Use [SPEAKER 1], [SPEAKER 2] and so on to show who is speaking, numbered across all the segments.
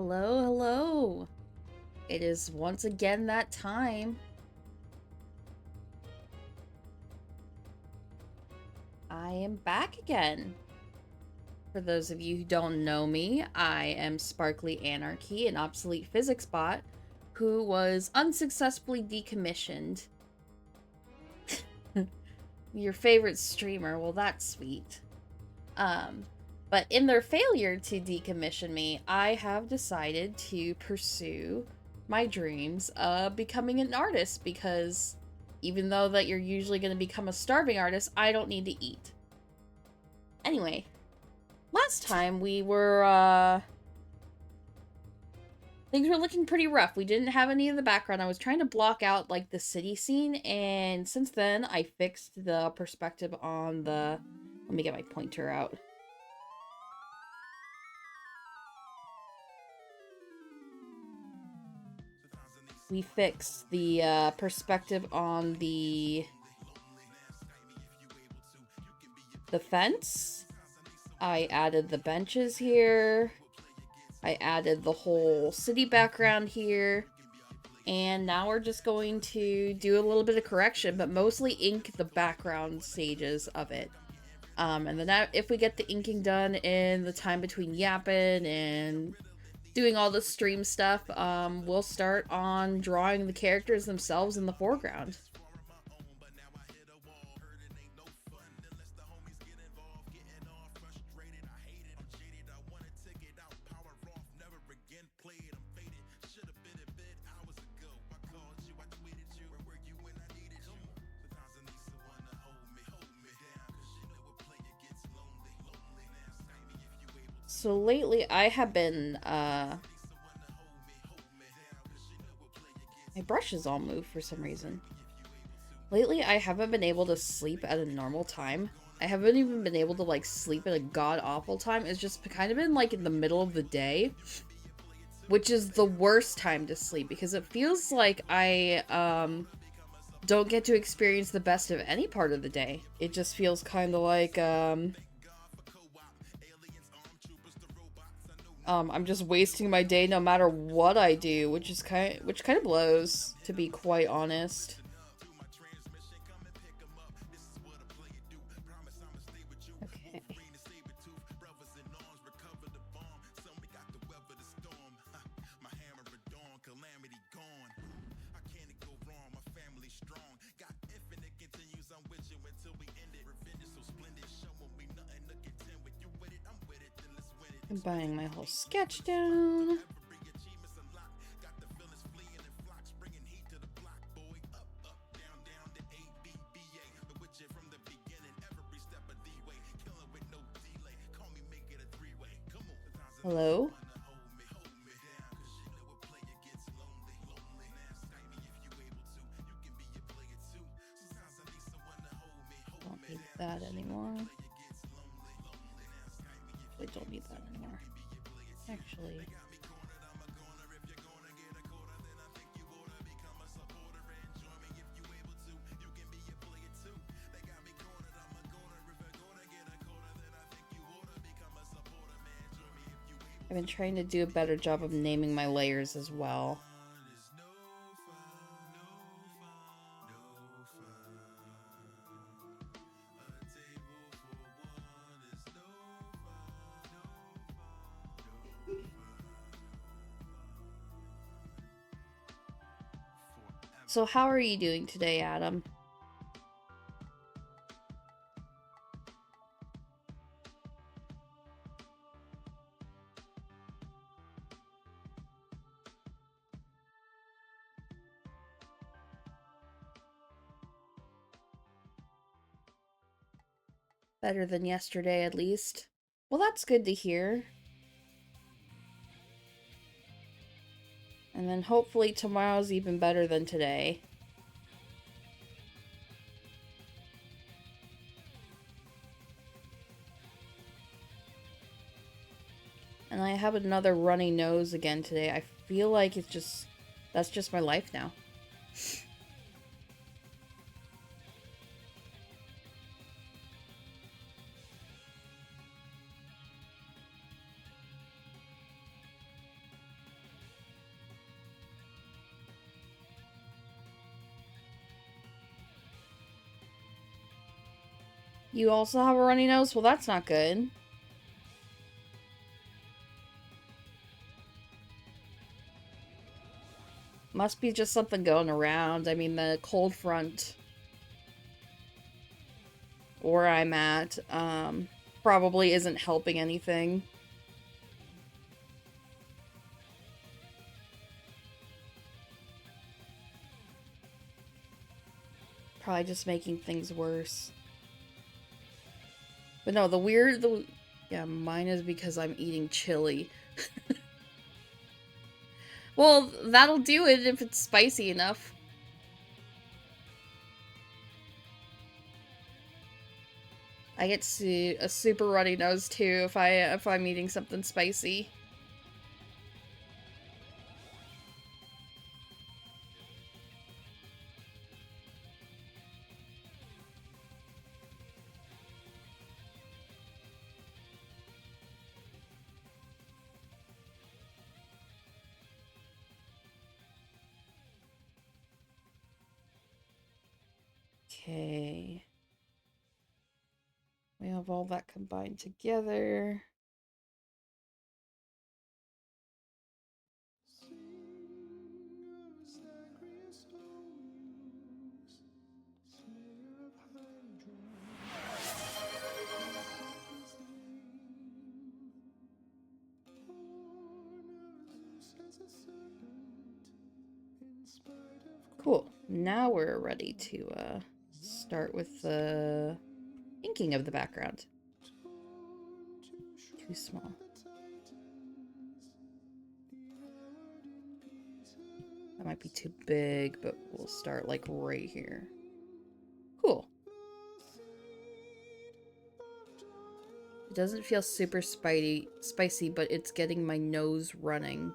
[SPEAKER 1] Hello, hello. It is once again that time. I am back again. For those of you who don't know me, I am Sparkly Anarchy, an obsolete physics bot who was unsuccessfully decommissioned. Your favorite streamer, well, that's sweet. But in their failure to decommission me, I have decided to pursue my dreams of becoming an artist, because even though that you're usually going to become a starving artist, I don't need to eat. Anyway, last time we were, things were looking pretty rough. We didn't have any in the background. I was trying to block out, like, the city scene, and since then, I fixed the perspective on the... Let me get my pointer out. We fixed the perspective on the fence. I added the benches here. I added the whole city background here. And now we're just going to do a little bit of correction, but mostly ink the background stages of it. And then if we get the inking done in the time between yapping and doing all the stream stuff, we'll start on drawing the characters themselves in the foreground. So lately I have been, my brushes all move for some reason. Lately I haven't been able to sleep at a normal time. I haven't even been able to, like, sleep at a god-awful time. It's just kind of been, like, in the middle of the day, which is the worst time to sleep, because it feels like I, don't get to experience the best of any part of the day. It just feels kind of like, I'm just wasting my day no matter what I do, which kind of blows, to be quite honest. Okay. I'm buying my whole sketch down. Hello? Don't need that anymore. I don't need that anymore. Actually... I've been trying to do a better job of naming my layers as well. So how are you doing today, Adam? Better than yesterday, at least. Well, that's good to hear. And then hopefully tomorrow's even better than today. And I have another runny nose again today. I feel like that's just my life now. You also have a runny nose? Well, that's not good. Must be just something going around. I mean, the cold front where I'm at, probably isn't helping anything. Probably just making things worse. But no, yeah, mine is because I'm eating chili. Well, that'll do it if it's spicy enough. I get a super runny nose too if I'm eating something spicy. Okay. We have all that combined together. Cool. Now we're ready to start with the inking of the background. Too small. That might be too big, but we'll start like right here. Cool. It doesn't feel super spicy, but it's getting my nose running.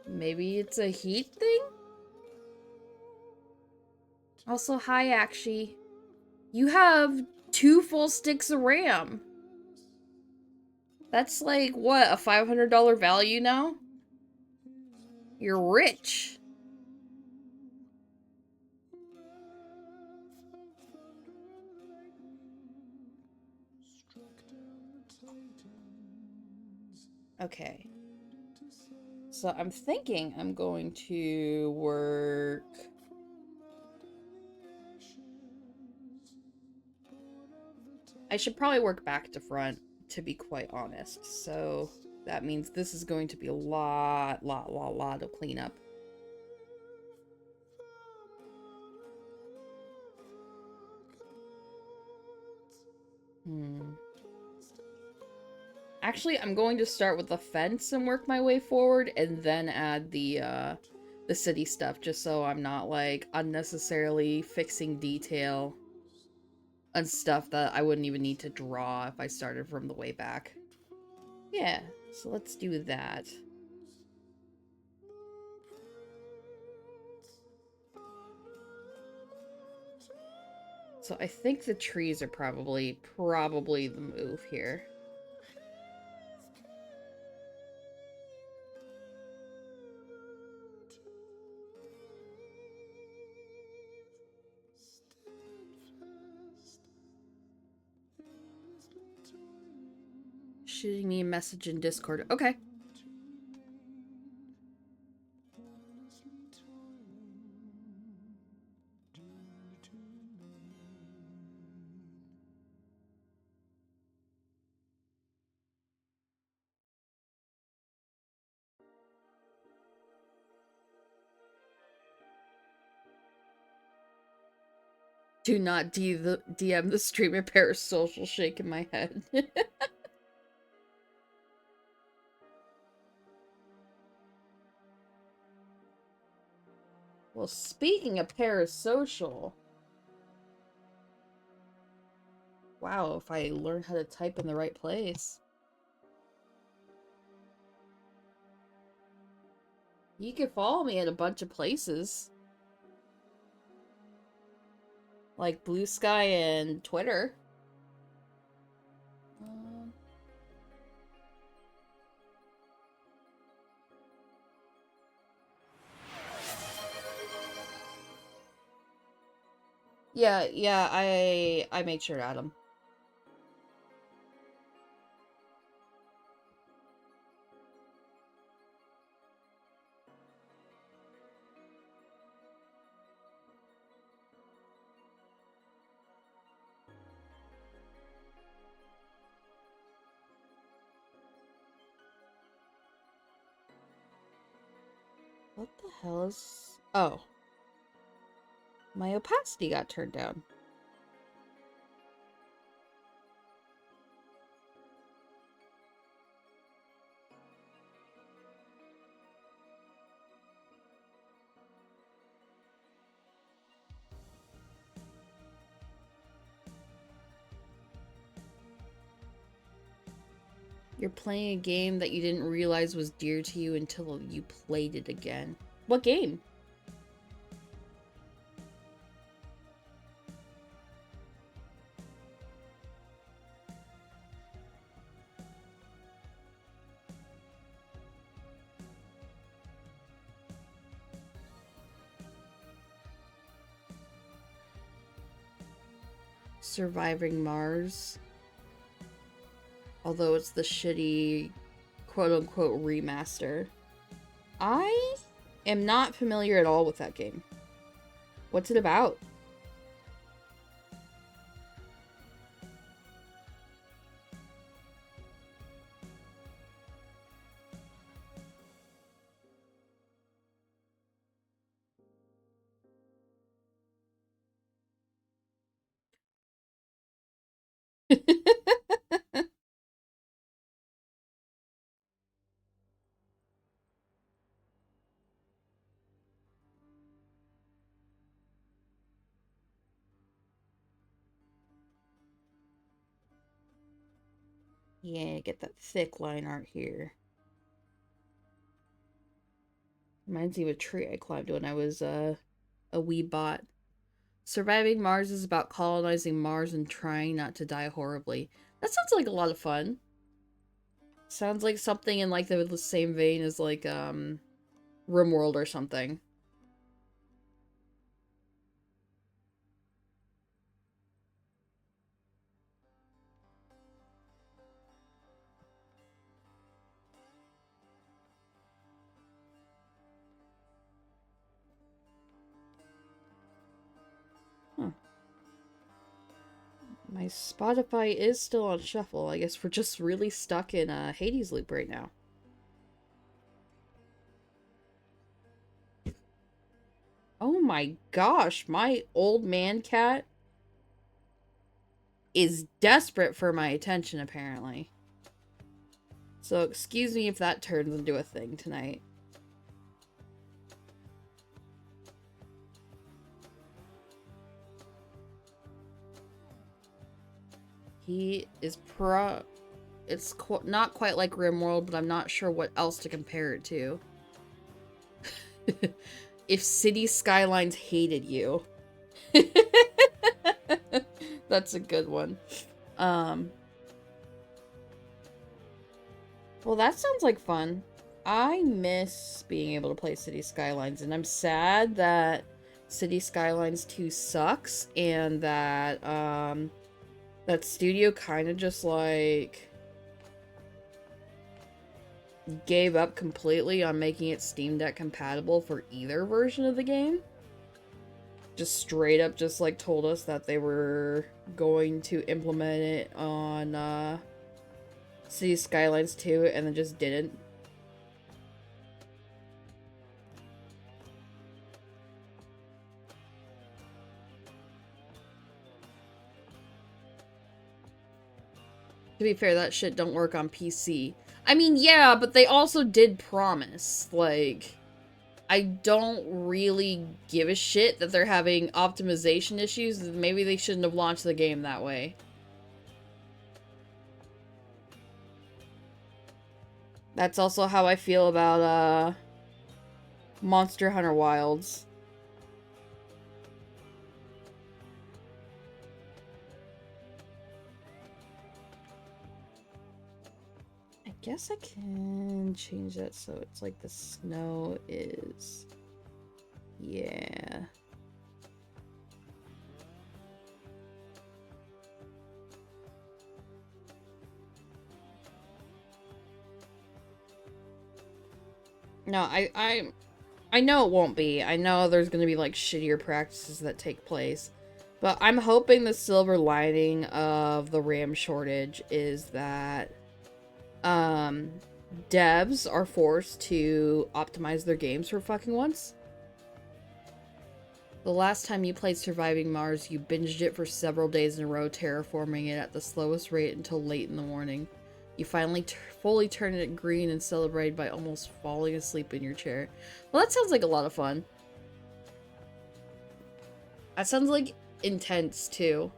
[SPEAKER 1] Maybe it's a heat thing? Also, hi, Akshi. You have 2 full sticks of RAM. That's like, what, a $500 value now? You're rich. Okay. So I'm thinking I'm going to work... I should probably work back to front, to be quite honest. So that means this is going to be a lot of cleanup. Actually, I'm going to start with the fence and work my way forward, and then add the city stuff, just so I'm not, like, unnecessarily fixing detail and stuff that I wouldn't even need to draw if I started from the way back. Yeah, so let's do that. So I think the trees are probably the move here. Shooting me a message in Discord. Okay. Do not DM the streamer parasocial, shaking my head. Well, speaking of parasocial... Wow, if I learn how to type in the right place. You can follow me at a bunch of places. Like Blue Sky and Twitter. Yeah, I made sure to add them. What the hell is... Oh. My opacity got turned down. You're playing a game that you didn't realize was dear to you until you played it again. What game? Surviving Mars. Although it's the shitty quote-unquote remaster. I am not familiar at all with that game. What's it about? Yeah, get that thick line art here. Reminds me of a tree I climbed when I was a wee bot. Surviving Mars is about colonizing Mars and trying not to die horribly. That sounds like a lot of fun. Sounds like something in like the same vein as like RimWorld or something. Huh. My Spotify is still on shuffle. I guess we're just really stuck in a Hades loop right now. Oh my gosh, my old man cat is desperate for my attention, apparently. So excuse me if that turns into a thing tonight. He is It's not quite like RimWorld, but I'm not sure what else to compare it to. If City Skylines hated you. That's a good one. Well, that sounds like fun. I miss being able to play City Skylines, and I'm sad that City Skylines 2 sucks, and that, that studio kind of just, like, gave up completely on making it Steam Deck compatible for either version of the game. Just straight up just, like, told us that they were going to implement it on, City Skylines 2, and then just didn't. To be fair, that shit don't work on PC. I mean, yeah, but they also did promise. Like, I don't really give a shit that they're having optimization issues. Maybe they shouldn't have launched the game that way. That's also how I feel about, Monster Hunter Wilds. I guess I can change that so it's like the snow is... Yeah. No, I know it won't be. I know there's gonna be, like, shittier practices that take place. But I'm hoping the silver lining of the RAM shortage is that, devs are forced to optimize their games for fucking once. The last time you played Surviving Mars, you binged it for several days in a row, terraforming it at the slowest rate until late in the morning. You finally fully turned it green and celebrated by almost falling asleep in your chair. Well, that sounds like a lot of fun. That sounds like intense, too.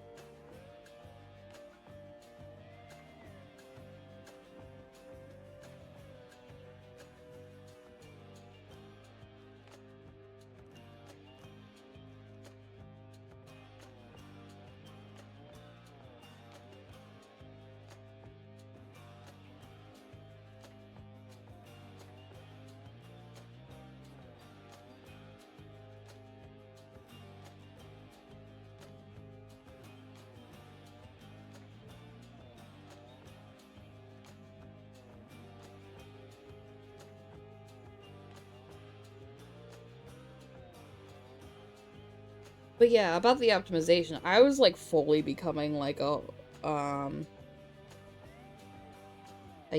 [SPEAKER 1] But yeah, about the optimization, I was like fully becoming like a, I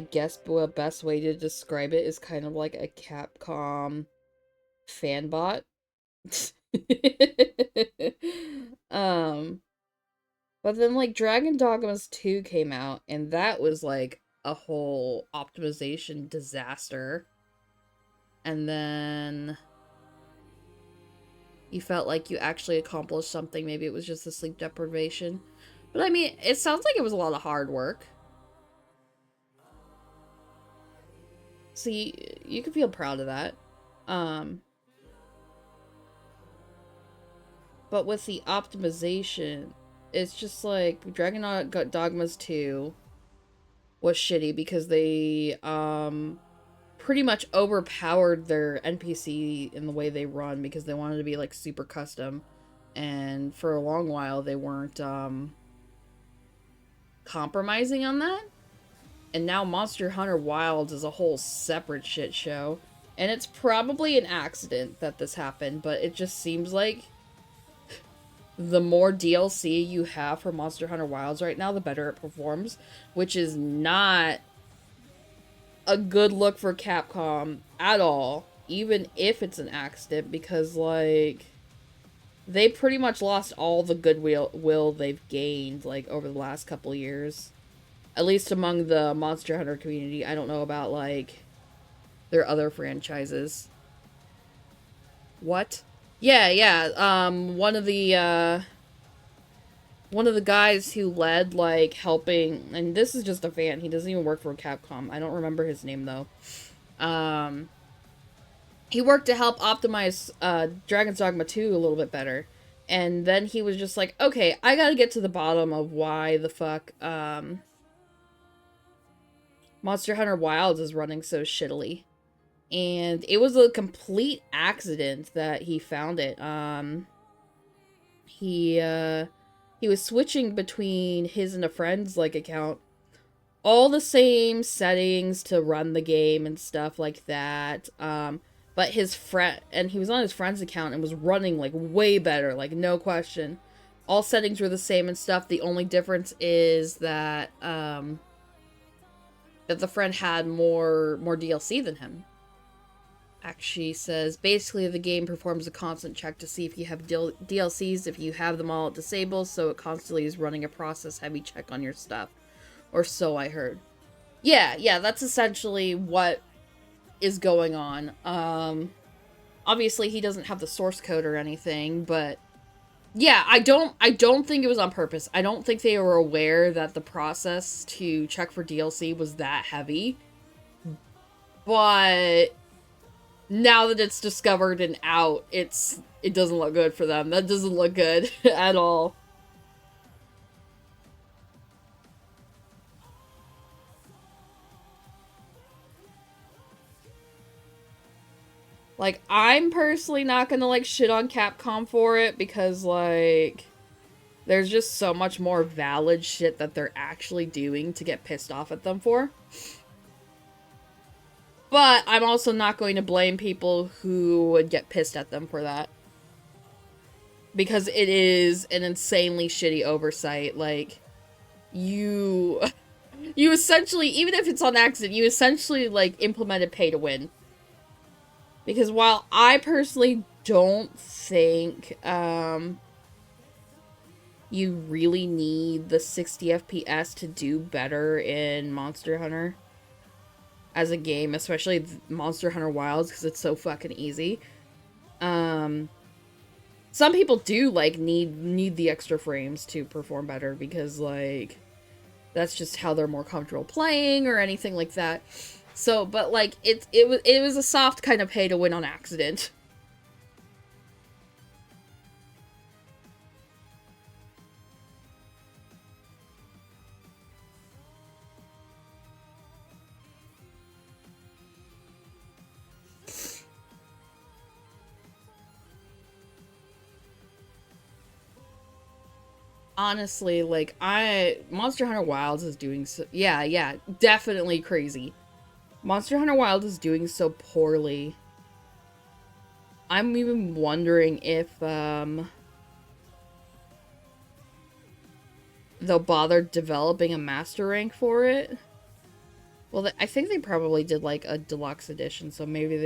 [SPEAKER 1] guess the best way to describe it is kind of like a Capcom fanbot. um, but then like Dragon Dogmas 2 came out, and that was like a whole optimization disaster. And then you felt like you actually accomplished something. Maybe it was just the sleep deprivation. But I mean, it sounds like it was a lot of hard work. So you can feel proud of that. But with the optimization, it's just like Dragon Dogmas 2 was shitty because they pretty much overpowered their NPC in the way they run because they wanted to be like super custom, and for a long while they weren't compromising on that. And now Monster Hunter Wilds is a whole separate shit show, and it's probably an accident that this happened, but it just seems like the more DLC you have for Monster Hunter Wilds right now, the better it performs, which is not a good look for Capcom at all, even if it's an accident, because, like, they pretty much lost all the goodwill they've gained, like, over the last couple years. At least among the Monster Hunter community. I don't know about, like, their other franchises. What? Yeah, one of the guys who led, like, helping, and this is just a fan, he doesn't even work for Capcom, I don't remember his name, though. He worked to help optimize, Dragon's Dogma 2 a little bit better, and then he was just like, okay, I gotta get to the bottom of why the fuck, Monster Hunter Wilds is running so shittily. And it was a complete accident that he found it. He was switching between his and a friend's, like, account. All the same settings to run the game and stuff like that. But his friend, and he was on his friend's account and was running, like, way better, like, no question. All settings were the same and stuff. The only difference is that, that the friend had more DLC than him. Actually says, basically the game performs a constant check to see if you have DLCs. If you have them all, it disables, so it constantly is running a process-heavy check on your stuff. Or so I heard. Yeah, that's essentially what is going on. Obviously he doesn't have the source code or anything, but yeah, I don't think it was on purpose. I don't think they were aware that the process to check for DLC was that heavy. But now that it's discovered and out, it doesn't look good for them. That doesn't look good at all. Like, I'm personally not gonna, like, shit on Capcom for it, because, like, there's just so much more valid shit that they're actually doing to get pissed off at them for. But I'm also not going to blame people who would get pissed at them for that. Because it is an insanely shitty oversight. Like, you essentially, even if it's on accident, you essentially, like, implemented pay to win. Because while I personally don't think, you really need the 60 FPS to do better in Monster Hunter as a game, especially Monster Hunter Wilds, because it's so fucking easy. Some people do, like, need the extra frames to perform better, because, like, that's just how they're more comfortable playing, or anything like that. So, but, like, it was a soft kind of pay to win on accident. Honestly, like, Monster Hunter Wilds is doing so, yeah, definitely crazy. Monster Hunter Wilds is doing so poorly. I'm even wondering if, they'll bother developing a master rank for it. Well, I think they probably did, like, a deluxe edition, so maybe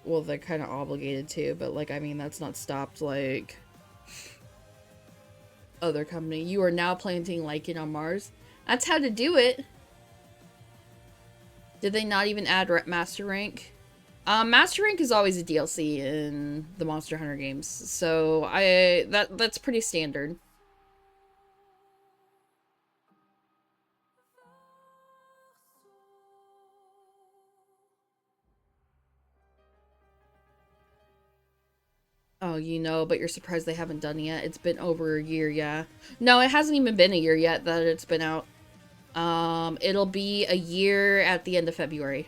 [SPEAKER 1] they're kind of obligated to, but, like, I mean, that's not stopped, like, other company. You are now planting lichen on Mars. That's how to do it. Did they not even add master rank? Master rank is always a DLC in the Monster Hunter games, so that's pretty standard. Oh, you know, but you're surprised they haven't done it yet. It's been over a year, yeah. No, it hasn't even been a year yet that it's been out. It'll be a year at the end of February.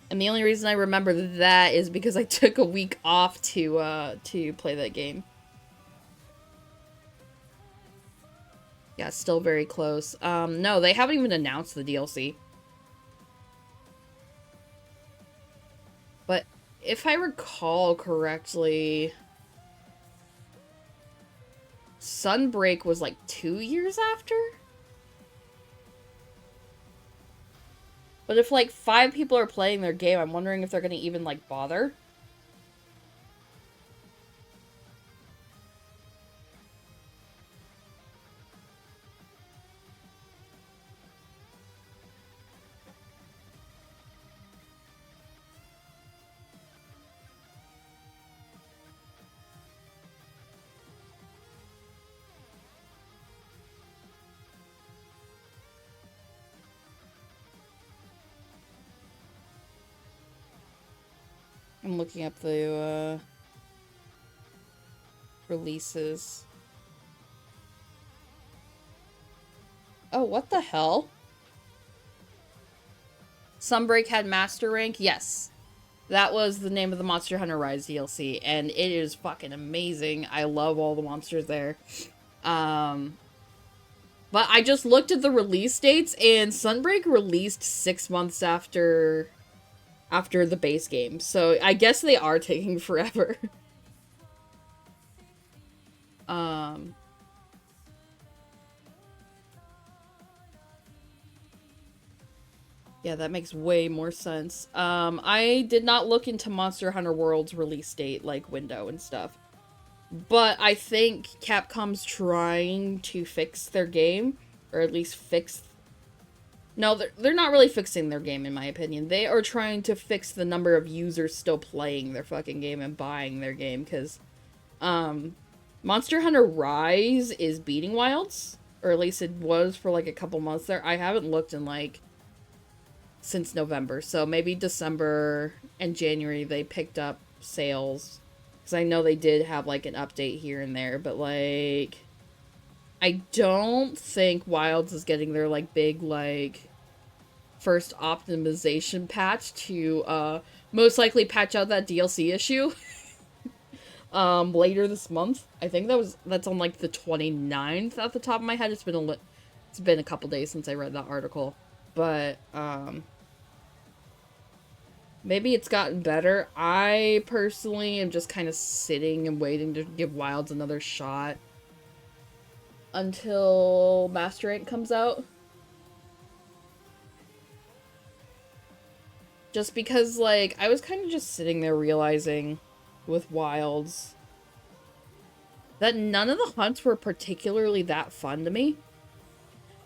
[SPEAKER 1] And the only reason I remember that is because I took a week off to play that game. Yeah, still very close. No, they haven't even announced the DLC. But if I recall correctly, Sunbreak was like 2 years after? But if, like, 5 people are playing their game, I'm wondering if they're gonna even, like, bother. I'm looking up the, releases. Oh, what the hell? Sunbreak had Master Rank? Yes. That was the name of the Monster Hunter Rise DLC, and it is fucking amazing. I love all the monsters there. But I just looked at the release dates, and Sunbreak released 6 months after the base game. So I guess they are taking forever. Yeah, that makes way more sense. I did not look into Monster Hunter World's release date, like, window and stuff. But I think Capcom's trying to fix their game, or at least fix... No, they're not really fixing their game, in my opinion. They are trying to fix the number of users still playing their fucking game and buying their game, because, Monster Hunter Rise is beating Wilds, or at least it was for, like, a couple months there. I haven't looked in, like, since November, so maybe December and January they picked up sales, because I know they did have, like, an update here and there, but, like, I don't think Wilds is getting their, like, big, like, first optimization patch to, most likely patch out that DLC issue, later this month. I think that's on, like, the 29th off the top of my head. It's been It's been a couple days since I read that article. But, maybe it's gotten better. I personally am just kind of sitting and waiting to give Wilds another shot until Master Rank comes out. Just because, like, I was kind of just sitting there realizing with Wilds that none of the hunts were particularly that fun to me.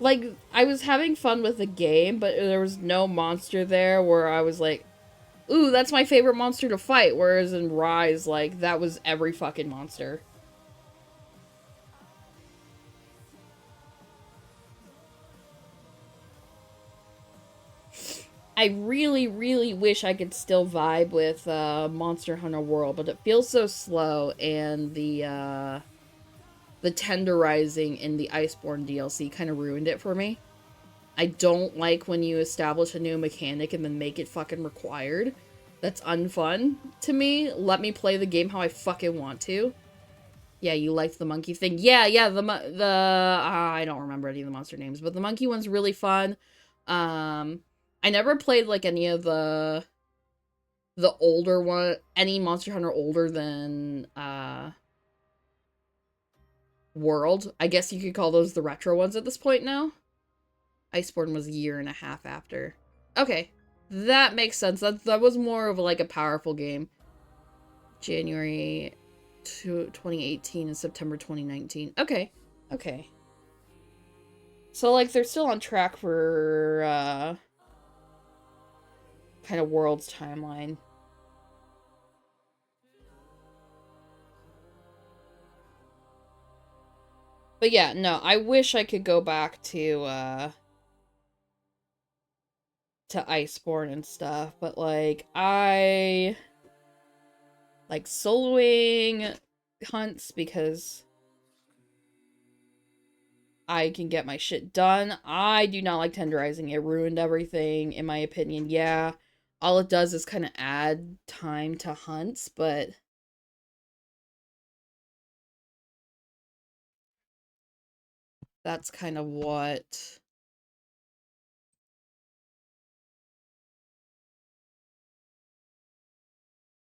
[SPEAKER 1] Like, I was having fun with the game, but there was no monster there where I was like, ooh, that's my favorite monster to fight. Whereas in Rise, like, that was every fucking monster. I really, really wish I could still vibe with Monster Hunter World, but it feels so slow, and the tenderizing in the Iceborne DLC kind of ruined it for me. I don't like when you establish a new mechanic and then make it fucking required. That's unfun to me. Let me play the game how I fucking want to. Yeah, you liked the monkey thing. Yeah, I don't remember any of the monster names, but the monkey one's really fun. I never played, like, any of the older one, any Monster Hunter older than, World. I guess you could call those the retro ones at this point now. Iceborne was a year and a half after. Okay, that makes sense. That was more of, like, a powerful game. January 2018 and September 2019. Okay, okay. So, like, they're still on track for, kind of World's timeline. But yeah, no, I wish I could go back to Iceborne and stuff, but, like, I like soloing hunts because I can get my shit done. I do not like tenderizing. It ruined everything, in my opinion. Yeah, all it does is kind of add time to hunts, but that's kind of what...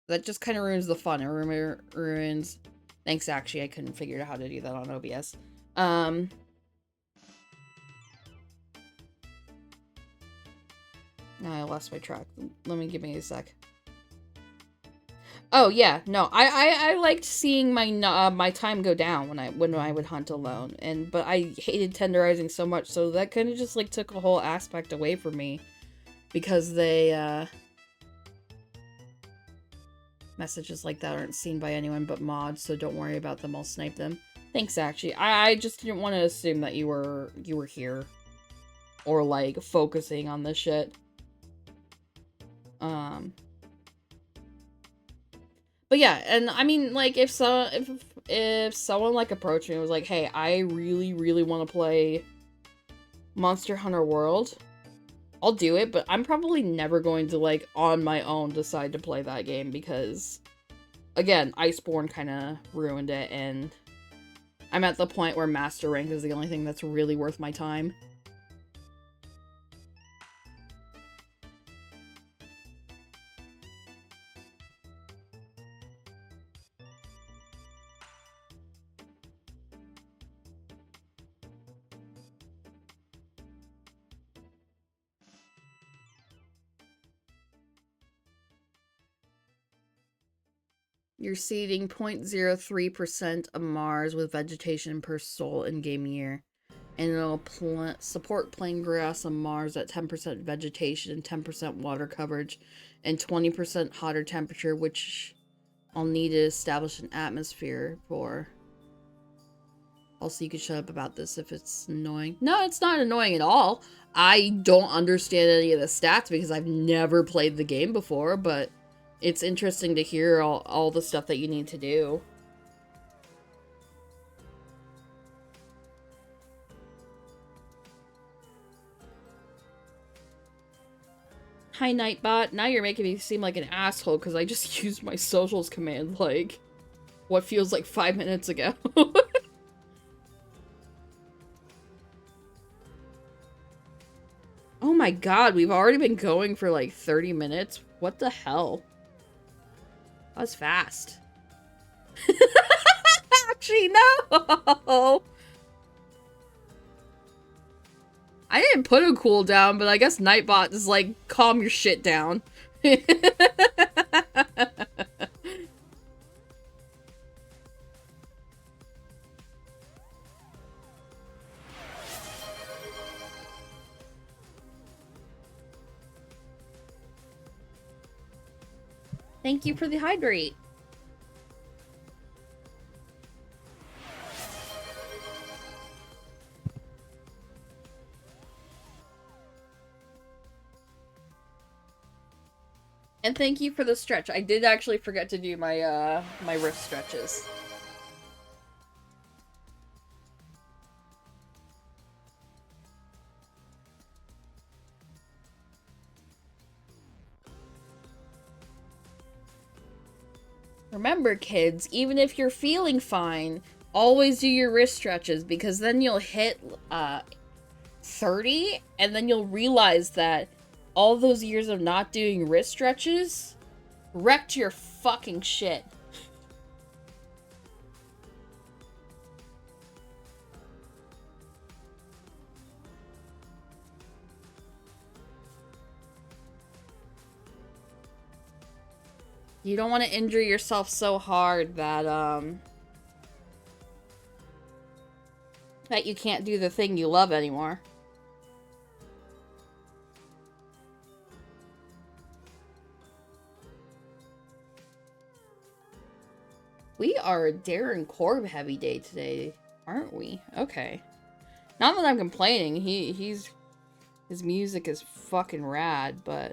[SPEAKER 1] That just kind of ruins the fun. It ruins... Thanks, actually, I couldn't figure out how to do that on OBS. Now I lost my track. Give me a sec. Oh yeah, no, I liked seeing my my time go down when I would hunt alone, but I hated tenderizing so much, so that kind of just, like, took a whole aspect away from me, because they messages like that aren't seen by anyone but mods, so don't worry about them. I'll snipe them. Thanks, actually. I just didn't want to assume that you were here, or, like, focusing on this shit. But yeah, and I mean, like, if someone, like, approached me and was like, hey, I really, really want to play Monster Hunter World, I'll do it, but I'm probably never going to, like, on my own decide to play that game, because, again, Iceborne kind of ruined it, and I'm at the point where Master Rank is the only thing that's really worth my time. You're seeding 0.03% of Mars with vegetation per soul in-game year. And it'll support plain grass on Mars at 10% vegetation and 10% water coverage and 20% hotter temperature, which I'll need to establish an atmosphere for. Also, you can shut up about this if it's annoying. No, it's not annoying at all. I don't understand any of the stats because I've never played the game before, but it's interesting to hear all the stuff that you need to do. Hi, Nightbot. Now you're making me seem like an asshole because I just used my socials command, like, what feels like 5 minutes ago. my god, we've already been going for like 30 minutes. What the hell? That was fast. Actually, no! I didn't put a cooldown, but I guess Nightbot is like, calm your shit down. Thank you for the hydrate. And thank you for the stretch. I did actually forget to do my, my wrist stretches. Remember, kids, even if you're feeling fine, always do your wrist stretches, because then you'll hit, 30, and then you'll realize that all those years of not doing wrist stretches wrecked your fucking shit. You don't want to injure yourself so hard that, that you can't do the thing you love anymore. We are a Darren Korb heavy day today, aren't we? Okay. Not that I'm complaining, his music is fucking rad, but...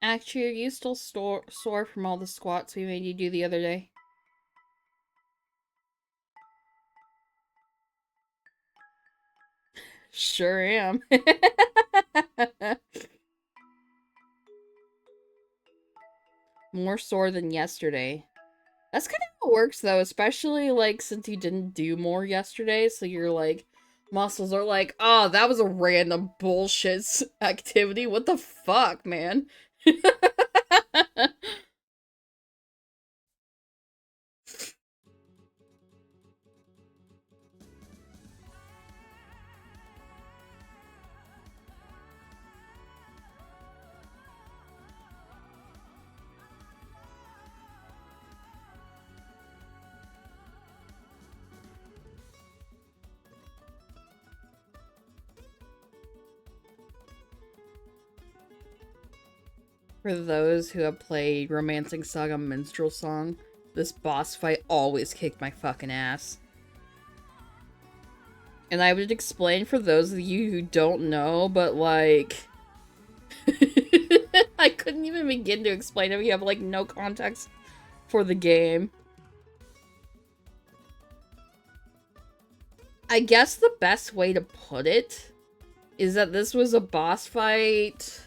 [SPEAKER 1] Actually, are you still sore from all the squats we made you do the other day? Sure am. More sore than yesterday. That's kind of how it works, though, especially, like, since you didn't do more yesterday, so your, like, muscles are like, oh, that was a random bullshit activity. What the fuck, man? For those who have played Romancing Saga Minstrel Song, this boss fight always kicked my fucking ass. And I would explain for those of you who don't know, but like... I couldn't even begin to explain if you have like no context for the game. I guess the best way to put it is that this was a boss fight...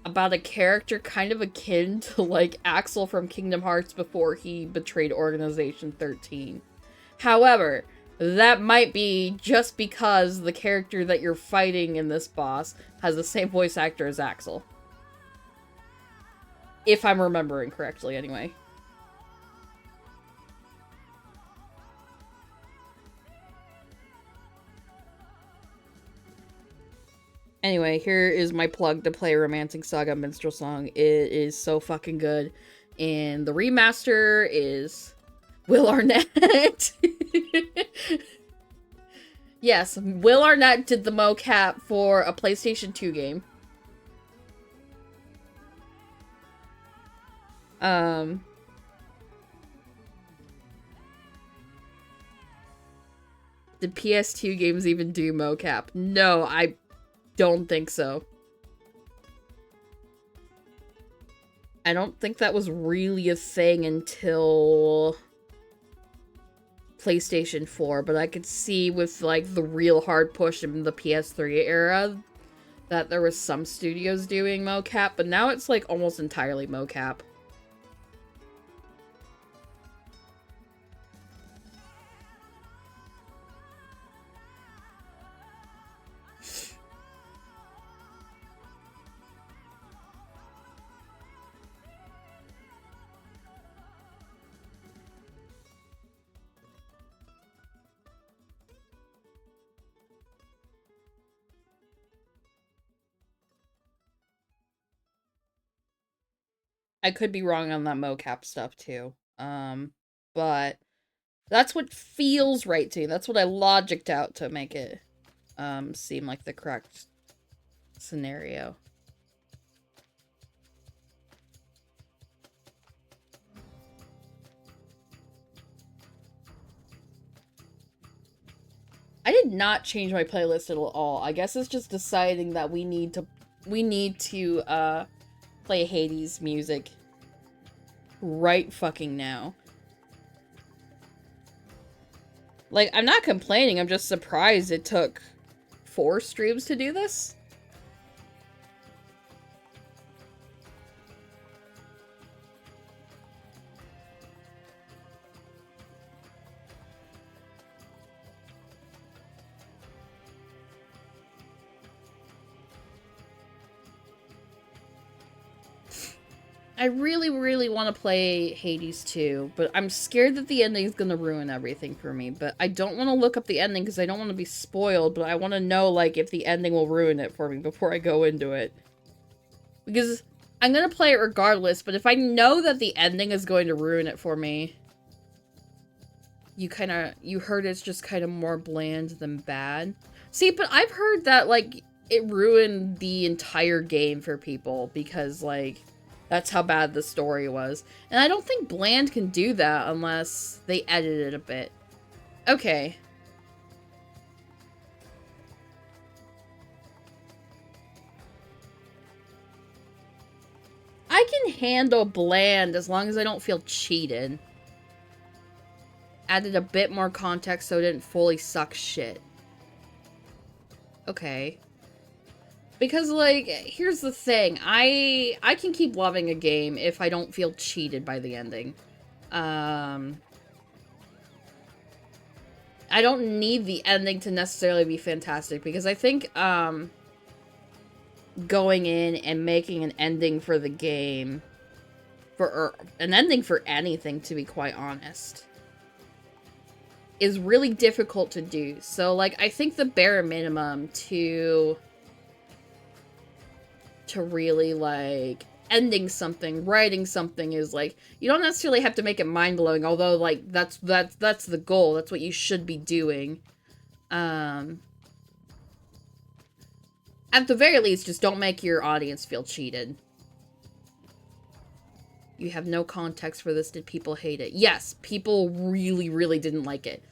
[SPEAKER 1] about a character kind of akin to, like, Axel from Kingdom Hearts before he betrayed Organization 13. However, that might be just because the character that you're fighting in this boss has the same voice actor as Axel. If I'm remembering correctly, anyway. Anyway, here is my plug to play Romancing Saga Minstrel Song. It is so fucking good. And the remaster is Will Arnett. Yes, Will Arnett did the mocap for a PlayStation 2 game. Did PS2 games even do mocap? No, I don't think so. I don't think that was really a thing until PlayStation 4, but I could see with, like, the real hard push in the PS3 era that there was some studios doing mocap, but now it's, like, almost entirely mocap. I could be wrong on that mocap stuff too. But that's what feels right to me. That's what I logicked out to make it seem like the correct scenario. I did not change my playlist at all. I guess it's just deciding that we need to play Hades music right fucking now. Like, I'm not complaining, I'm just surprised it took 4 streams to do this. I really, really want to play Hades 2, but I'm scared that the ending is going to ruin everything for me. But I don't want to look up the ending because I don't want to be spoiled, but I want to know, like, if the ending will ruin it for me before I go into it. Because I'm going to play it regardless, but if I know that the ending is going to ruin it for me, you heard it's just kind of more bland than bad. See, but I've heard that, like, it ruined the entire game for people because, like, that's how bad the story was. And I don't think bland can do that unless they edit it a bit. Okay. I can handle bland as long as I don't feel cheated. Added a bit more context so it didn't fully suck shit. Okay. Because, like, here's the thing. I can keep loving a game if I don't feel cheated by the ending. I don't need the ending to necessarily be fantastic, because I think, going in and making an ending for the game, or an ending for anything, to be quite honest, is really difficult to do. So, like, I think the bare minimum to really, like, ending something, writing something is, like, you don't necessarily have to make it mind-blowing, although, like, that's the goal. That's what you should be doing. At the very least, just don't make your audience feel cheated. You have no context for this. Did people hate it? Yes, people really, really didn't like it.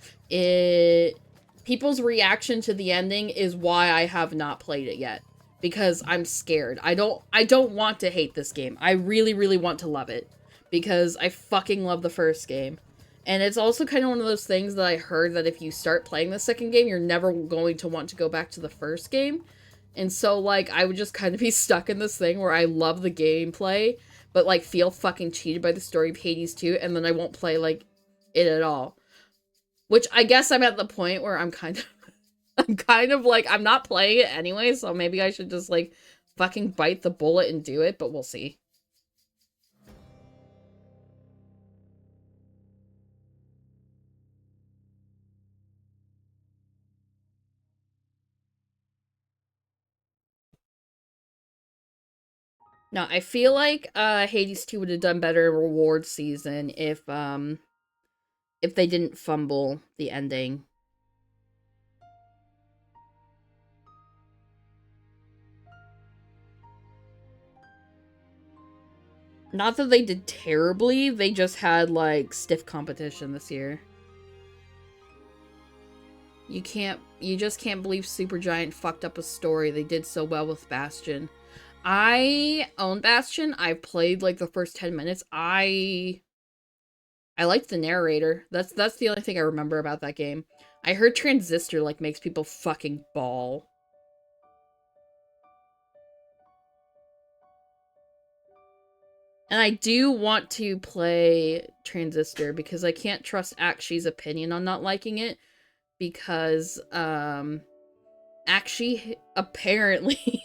[SPEAKER 1] People's reaction to the ending is why I have not played it yet. Because I'm scared. I don't want to hate this game. I really, really want to love it. Because I fucking love the first game. And it's also kind of one of those things that I heard that if you start playing the second game, you're never going to want to go back to the first game. And so, like, I would just kind of be stuck in this thing where I love the gameplay, but, like, feel fucking cheated by the story of Hades 2, and then I won't play, like, it at all. Which I guess I'm at the point where I'm kind of like, I'm not playing it anyway, so maybe I should just, like, fucking bite the bullet and do it, but we'll see. No, I feel like Hades 2 would have done better in reward season if they didn't fumble the ending. Not that they did terribly, they just had, like, stiff competition this year. You just can't believe Supergiant fucked up a story. They did so well with Bastion. I own Bastion. I played like the first 10 minutes. I liked the narrator. That's the only thing I remember about that game. I heard Transistor like makes people fucking bawl. And I do want to play Transistor because I can't trust Akshi's opinion on not liking it because Akshi apparently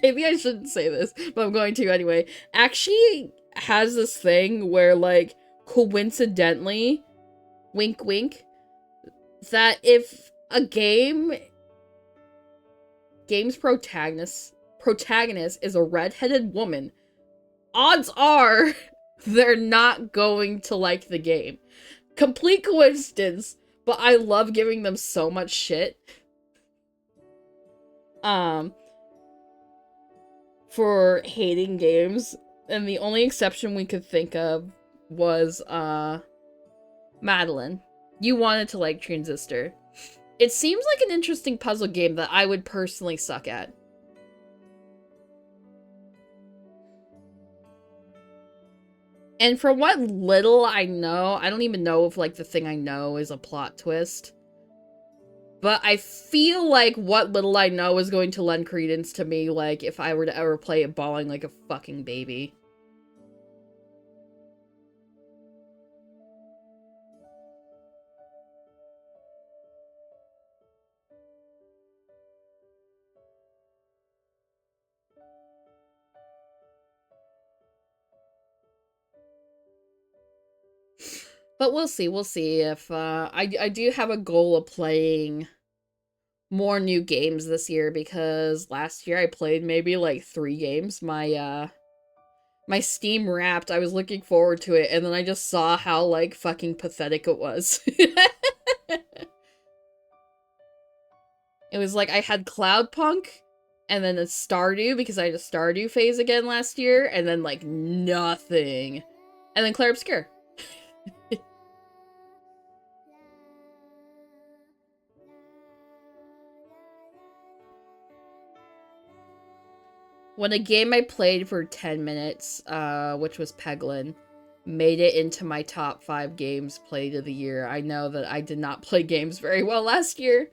[SPEAKER 1] maybe I shouldn't say this, but I'm going to anyway. Akshi has this thing where like coincidentally, wink wink, that if a game's protagonist is a redheaded woman, odds are they're not going to like the game. Complete coincidence, but I love giving them so much shit. For hating games, and the only exception we could think of was, Madeline. You wanted to like Transistor. It seems like an interesting puzzle game that I would personally suck at. And from what little I know, I don't even know if, like, the thing I know is a plot twist. But I feel like what little I know is going to lend credence to me, like, if I were to ever play it bawling like a fucking baby. But we'll see if, I do have a goal of playing more new games this year, because last year I played maybe, like, 3 games. My Steam Wrapped, I was looking forward to it, and then I just saw how, like, fucking pathetic it was. It was like I had Cloudpunk, and then a Stardew, because I had a Stardew phase again last year, and then, like, nothing. And then Clair Obscur. When a game I played for 10 minutes, which was Peglin, made it into my top 5 games played of the year, I know that I did not play games very well last year.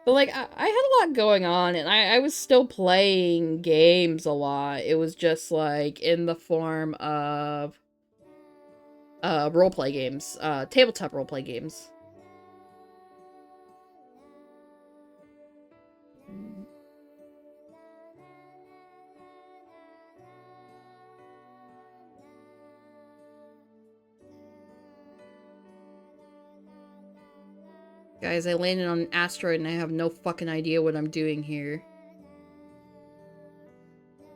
[SPEAKER 1] But, like, I had a lot going on, and I was still playing games a lot. It was just, like, in the form of, roleplay games. Tabletop roleplay games. Guys, I landed on an asteroid and I have no fucking idea what I'm doing here.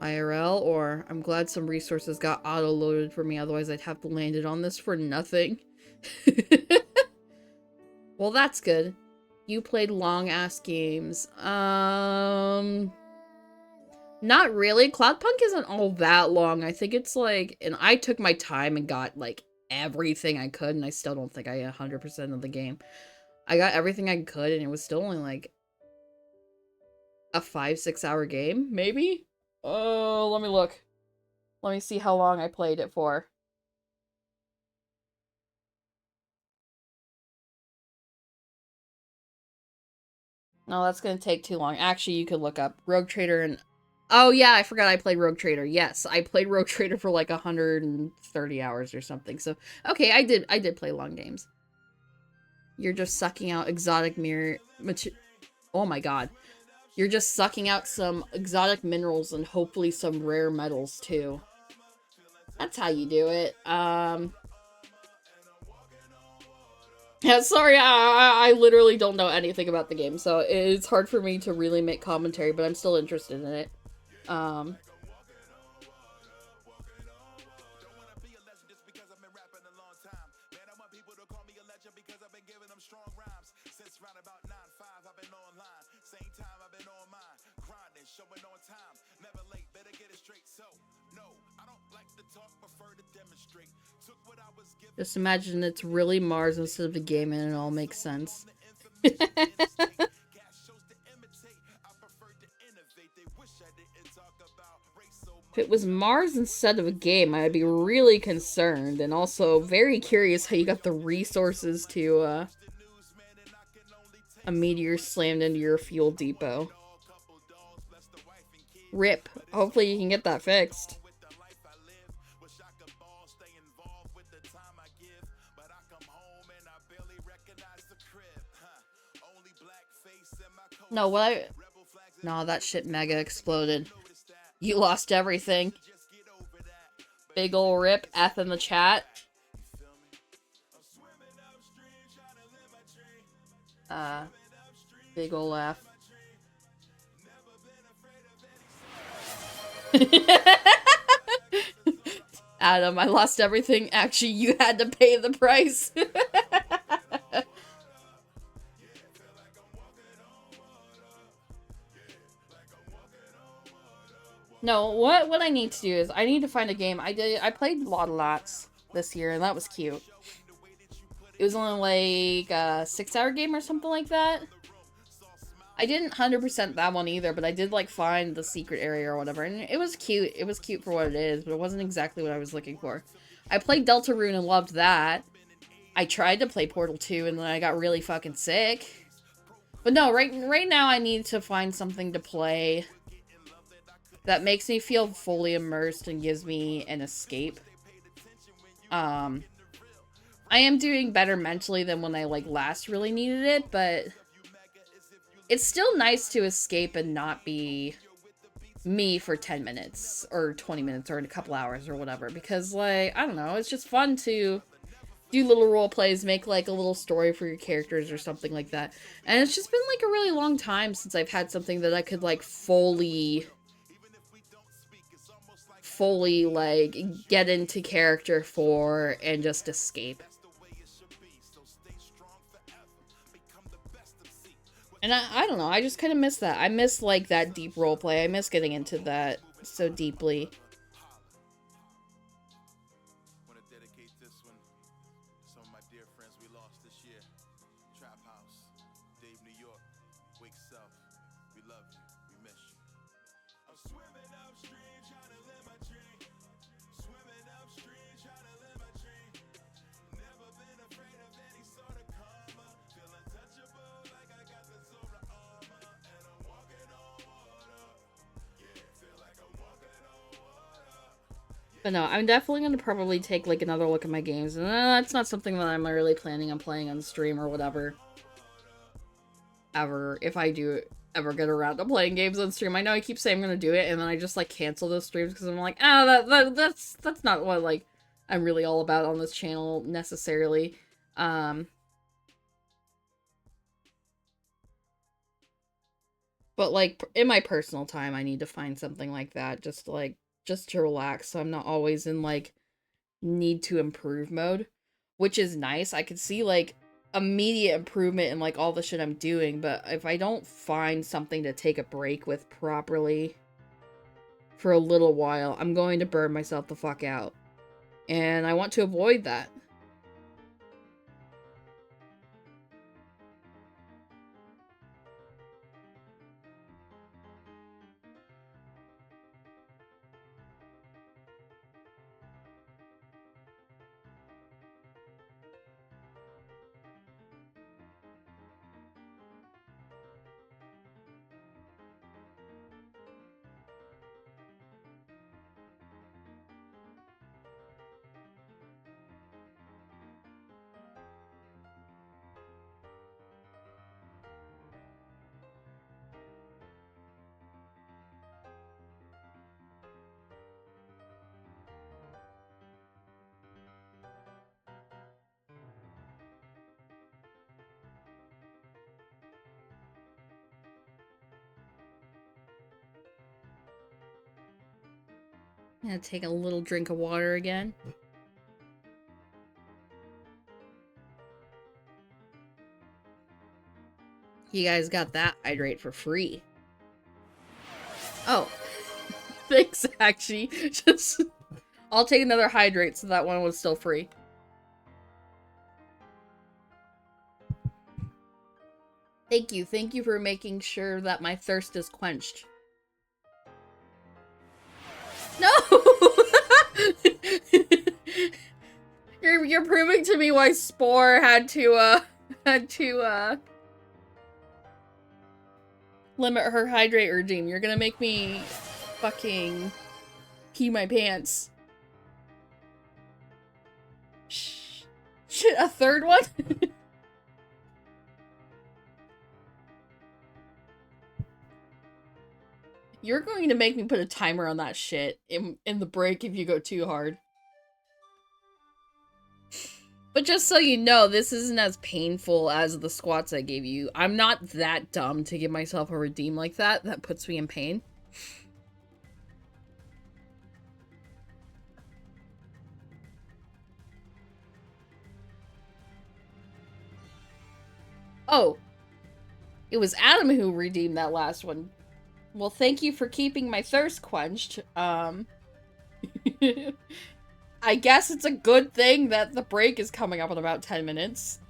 [SPEAKER 1] IRL, or I'm glad some resources got auto-loaded for me, otherwise I'd have to land it on this for nothing. Well, that's good. You played long-ass games. Not really. Cloudpunk isn't all that long. I think it's like... And I took my time and got, like, everything I could, and I still don't think I got 100% of the game. I got everything I could, and it was still only, like, a 5-6 hour game, maybe? Oh, let me look. Let me see how long I played it for. No, that's gonna take too long. Actually, you could look up Rogue Trader and... Oh, yeah, I forgot I played Rogue Trader. Yes, I played Rogue Trader for like 130 hours or something. So, okay, I did play long games. You're just sucking out exotic oh my god. You're just sucking out some exotic minerals and hopefully some rare metals, too. That's how you do it. Yeah, sorry, I literally don't know anything about the game, so it's hard for me to really make commentary, but I'm still interested in it. Just imagine it's really Mars instead of a game and it all makes sense. If it was Mars instead of a game, I'd be really concerned, and also very curious how you got the resources to, a meteor slammed into your fuel depot. RIP. Hopefully you can get that fixed. No, No, that shit mega exploded. You lost everything. Big ol' rip, F in the chat. Big ol' F. Adam, I lost everything. Actually, you had to pay the price. No, what I need to do is I need to find a game. I played Lots this year, and that was cute. It was only like a 6-hour game or something like that. I didn't 100% that one either, but I did like find the secret area or whatever, and it was cute. It was cute for what it is, but it wasn't exactly what I was looking for. I played Deltarune and loved that. I tried to play Portal 2 and then I got really fucking sick. But no, right now I need to find something to play that makes me feel fully immersed and gives me an escape. I am doing better mentally than when I like last really needed it, but it's still nice to escape and not be me for 10 minutes or 20 minutes or in a couple hours or whatever, because like, I don't know, it's just fun to do little role plays, make like a little story for your characters or something like that. And it's just been like a really long time since I've had something that I could like fully like get into character for and just escape. And I don't know, I just kind of miss that. I miss like that deep roleplay. I miss getting into that so deeply. But no, I'm definitely going to probably take like another look at my games. And that's not something that I'm really planning on playing on stream or whatever. Ever. If I do ever get around to playing games on stream. I know I keep saying I'm going to do it and then I just like cancel those streams because I'm like, that's not what like I'm really all about on this channel necessarily. But like in my personal time, I need to find something like that just to relax, so I'm not always in like need to improve mode, which is nice. I could see like immediate improvement in like all the shit I'm doing, but if I don't find something to take a break with properly for a little while, I'm going to burn myself the fuck out. And I want to avoid that. I'm gonna take a little drink of water again. You guys got that hydrate for free. Oh. Thanks, actually. Just... I'll take another hydrate so that one was still free. Thank you. Thank you for making sure that my thirst is quenched. No! You're proving to me why Spore had to limit her hydrate regime. You're gonna make me fucking pee my pants. Shit, a third one? You're going to make me put a timer on that shit in the break if you go too hard. But just so you know, this isn't as painful as the squats I gave you. I'm not that dumb to give myself a redeem like that. That puts me in pain. Oh. It was Adam who redeemed that last one. Well, thank you for keeping my thirst quenched. I guess it's a good thing that the break is coming up in about 10 minutes.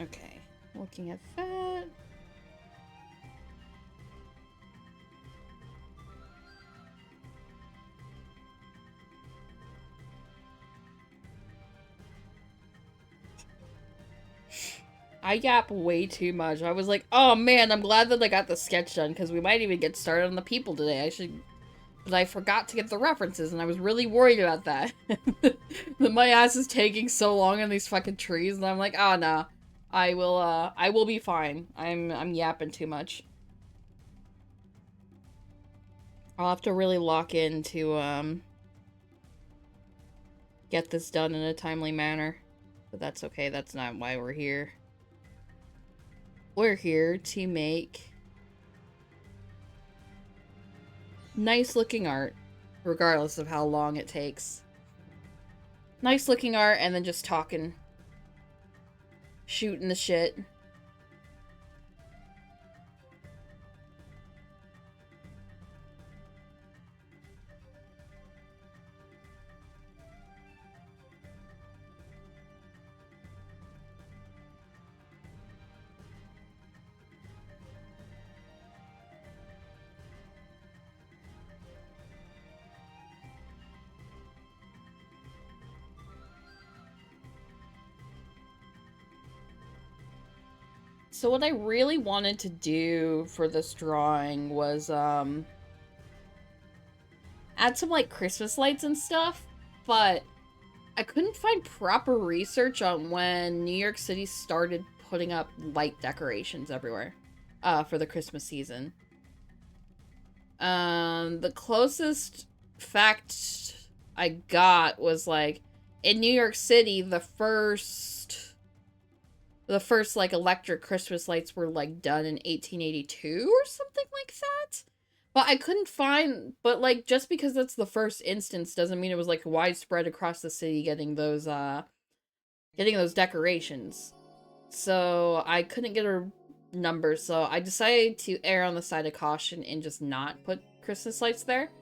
[SPEAKER 1] Okay, looking at that. I yap way too much. I was like, oh man, I'm glad that I got the sketch done, because we might even get started on the people today. But I forgot to get the references, and I was really worried about that. That my ass is taking so long on these fucking trees, and I'm like, oh nah. I will be fine. I'm yapping too much. I'll have to really lock in to, get this done in a timely manner. But that's okay, that's not why we're here. We're here to make nice looking art, regardless of how long it takes. Nice looking art, and then just talking. Shooting the shit. So what I really wanted to do for this drawing was, add some, like, Christmas lights and stuff, but I couldn't find proper research on when New York City started putting up light decorations everywhere, for the Christmas season. The closest fact I got was, like, in New York City, the first, like, electric Christmas lights were, like, done in 1882 or something like that. But I couldn't find, but, like, just because that's the first instance doesn't mean it was, like, widespread across the city getting those decorations. So I couldn't get a number, so I decided to err on the side of caution and just not put Christmas lights there.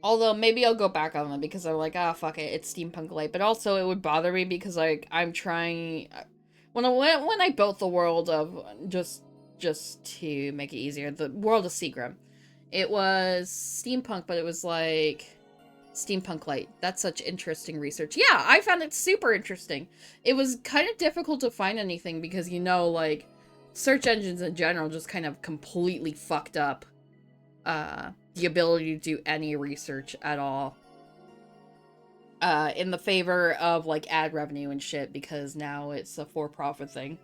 [SPEAKER 1] Although maybe I'll go back on them because I'm like, ah, fuck it, it's steampunk light. But also it would bother me because, like, I'm trying, when I built the world of, just to make it easier, the world of Seagram, it was steampunk, but it was like steampunk light. That's such interesting research. Yeah, I found it super interesting. It was kind of difficult to find anything because, you know, like, search engines in general just kind of completely fucked up the ability to do any research at all. In the favor of, like, ad revenue and shit, because now it's a for-profit thing.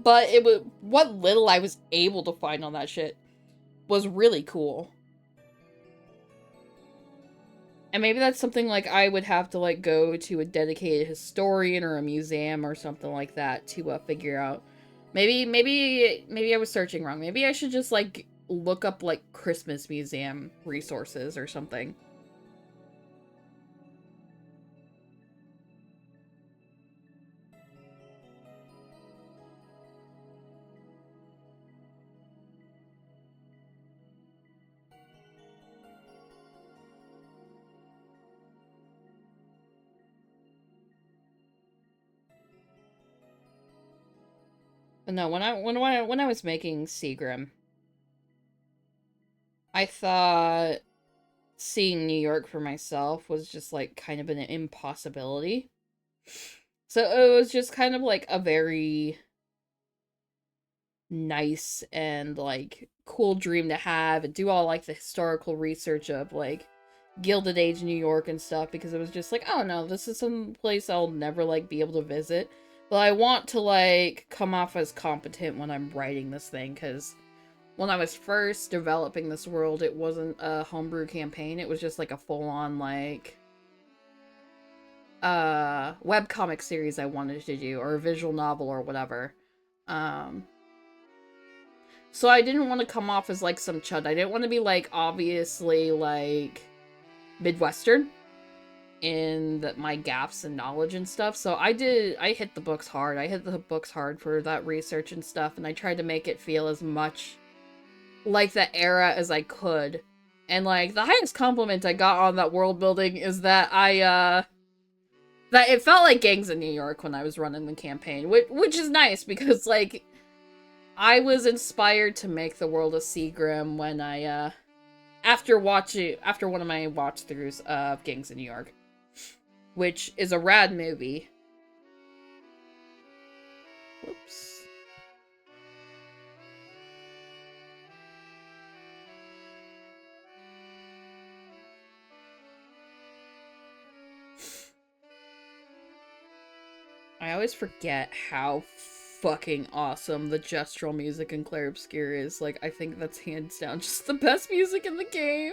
[SPEAKER 1] But it was, what little I was able to find on that shit was really cool. And maybe that's something, like, I would have to, like, go to a dedicated historian or a museum or something like that to, figure out. Maybe I was searching wrong. Maybe I should just, like, look up, like, Christmas museum resources or something. No, when I was making Seagram, I thought seeing New York for myself was just like kind of an impossibility. So it was just kind of like a very nice and like cool dream to have and do all like the historical research of like Gilded Age New York and stuff, because it was just like, oh no, this is some place I'll never like be able to visit. But I want to like come off as competent when I'm writing this thing, because when I was first developing this world, it wasn't a homebrew campaign. It was just like a full-on like webcomic series I wanted to do, or a visual novel or whatever. So I didn't want to come off as like some chud. I didn't want to be like obviously like Midwestern in my gaps in knowledge and stuff. So I hit the books hard. I hit the books hard for that research and stuff, and I tried to make it feel as much like the era as I could. And like the highest compliment I got on that world building is that that it felt like gangs in New York when I was running the campaign, which is nice, because like I was inspired to make the world of Seagram when I after one of my watch throughs of Gangs in New York, which is a rad movie. Whoops. I always forget how fucking awesome the gestural music in Clair Obscur is. Like, I think that's hands down just the best music in the game.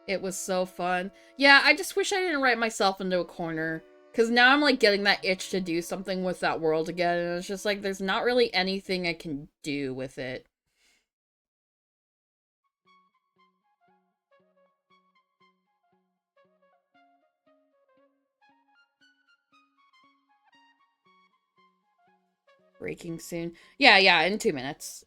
[SPEAKER 1] It was so fun. Yeah, I just wish I didn't write myself into a corner, because now I'm like getting that itch to do something with that world again, and it's just like there's not really anything I can do with it. Breaking soon. Yeah, in 2 minutes.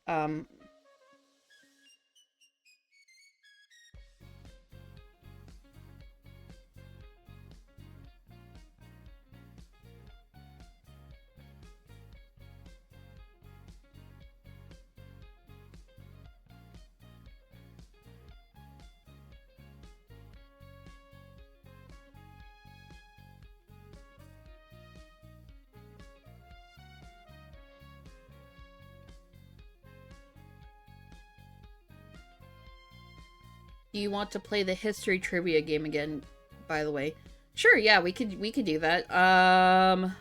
[SPEAKER 1] Do you want to play the history trivia game again, by the way? Sure, yeah, we could do that.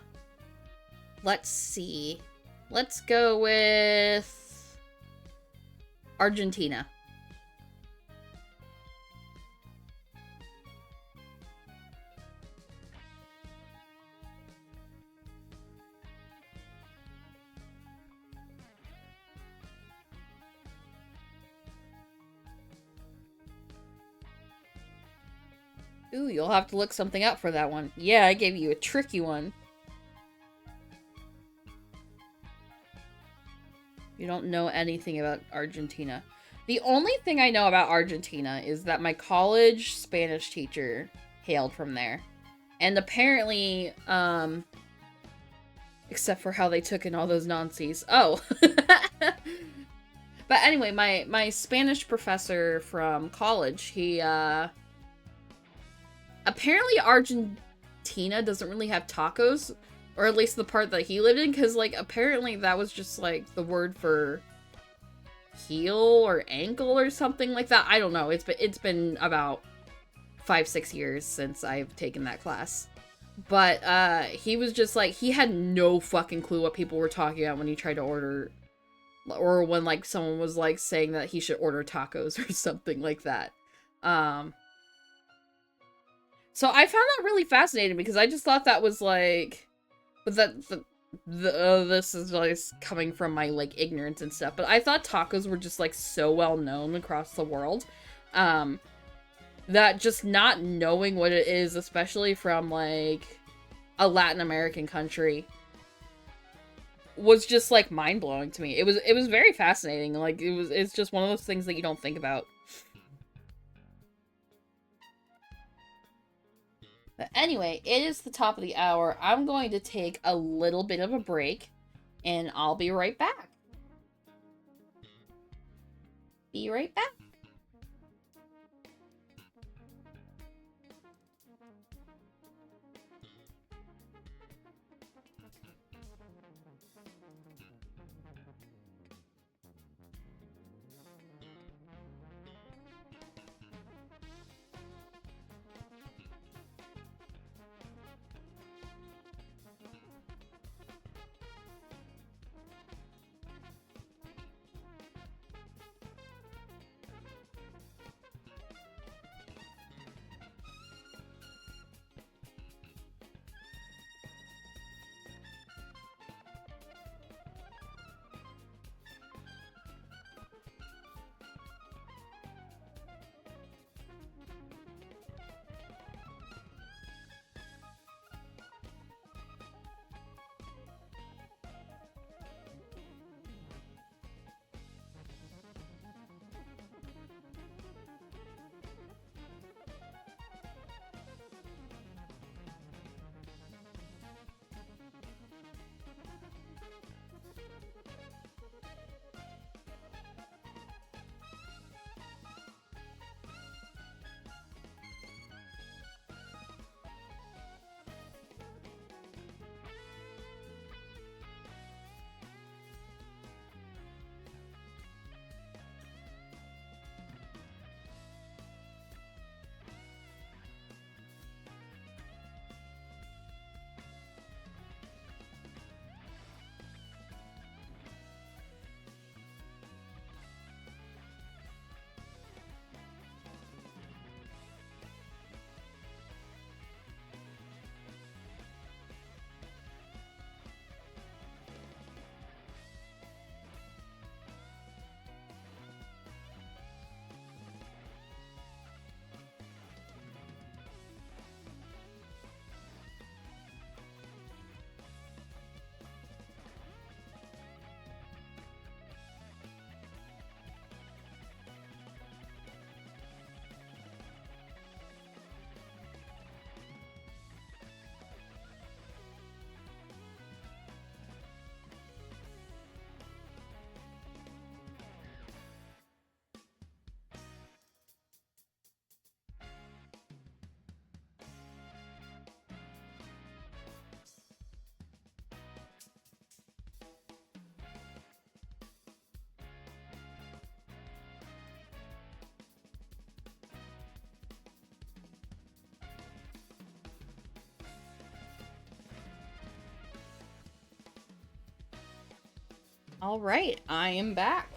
[SPEAKER 1] Let's see. Let's go with Argentina. Ooh, you'll have to look something up for that one. Yeah, I gave you a tricky one. You don't know anything about Argentina. The only thing I know about Argentina is that my college Spanish teacher hailed from there. And apparently, except for how they took in all those Nazis. Oh. But anyway, my Spanish professor from college, he, apparently Argentina doesn't really have tacos, or at least the part that he lived in, because, like, apparently that was just, like, the word for heel or ankle or something like that. I don't know. It's been about 5-6 years since I've taken that class. But, he was just, like, he had no fucking clue what people were talking about when he tried to order, or when, like, someone was, like, saying that he should order tacos or something like that. So I found that really fascinating, because I just thought that was, like, this is like coming from my, like, ignorance and stuff, but I thought tacos were just, like, so well known across the world, that just not knowing what it is, especially from, like, a Latin American country, was just, like, mind-blowing to me. It was very fascinating. Like, it's just one of those things that you don't think about. But anyway, it is the top of the hour. I'm going to take a little bit of a break, and I'll be right back. Be right back. All right, I am back.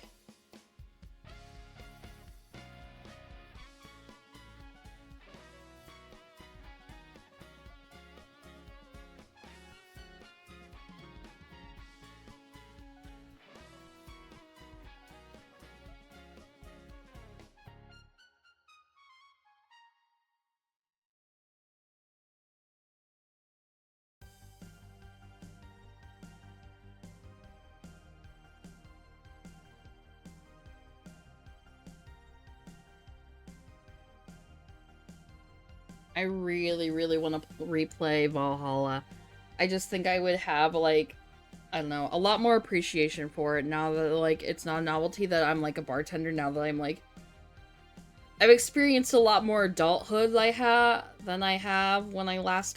[SPEAKER 1] I really, really want to replay Valhalla. I just think I would have, like, I don't know, a lot more appreciation for it now that, like, it's not a novelty that I'm, like, a bartender, now that I'm, like, I've experienced a lot more adulthood than I have when I last,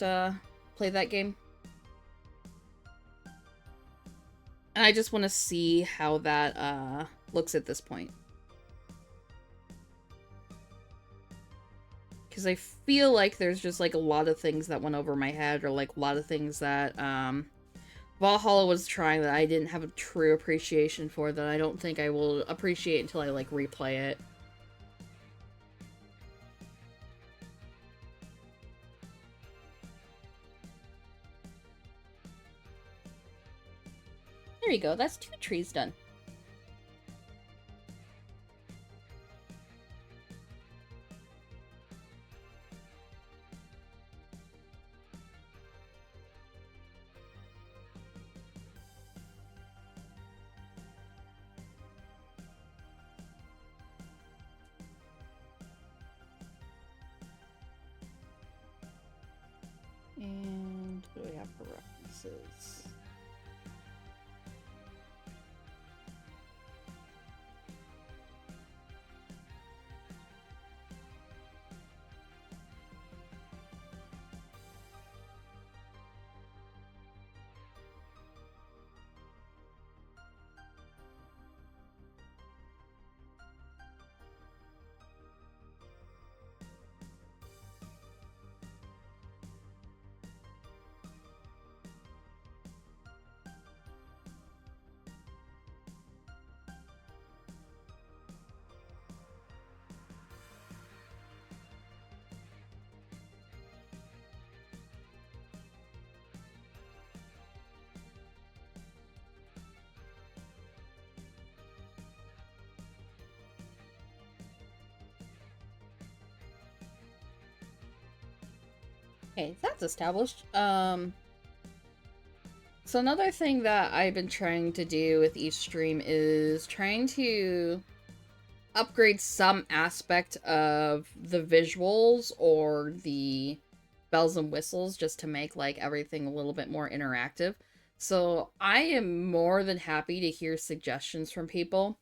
[SPEAKER 1] played that game. And I just want to see how that, looks at this point. Because I feel like there's just, like, a lot of things that went over my head, or, like, a lot of things that, Valhalla was trying that I didn't have a true appreciation for, that I don't think I will appreciate until I, like, replay it. There you go, that's 2 trees done. And what do we have for references? Okay, that's established. So another thing that I've been trying to do with each stream is trying to upgrade some aspect of the visuals or the bells and whistles just to make like everything a little bit more interactive. So I am more than happy to hear suggestions from people.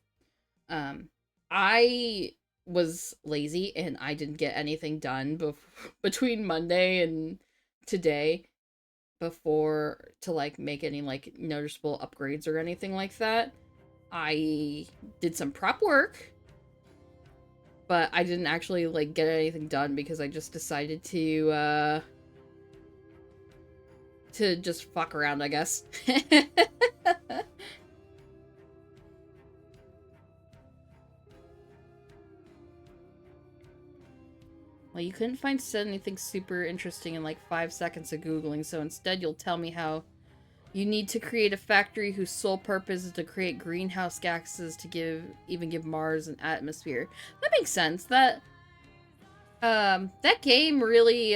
[SPEAKER 1] I was lazy and I didn't get anything done between Monday and today before to like make any like noticeable upgrades or anything like that. I did some prep work, but I didn't actually like get anything done because I just decided to just fuck around, I guess. Well, you couldn't find anything super interesting in like 5 seconds of Googling, so instead you'll tell me how you need to create a factory whose sole purpose is to create greenhouse gases to give Mars an atmosphere. That makes sense. That game really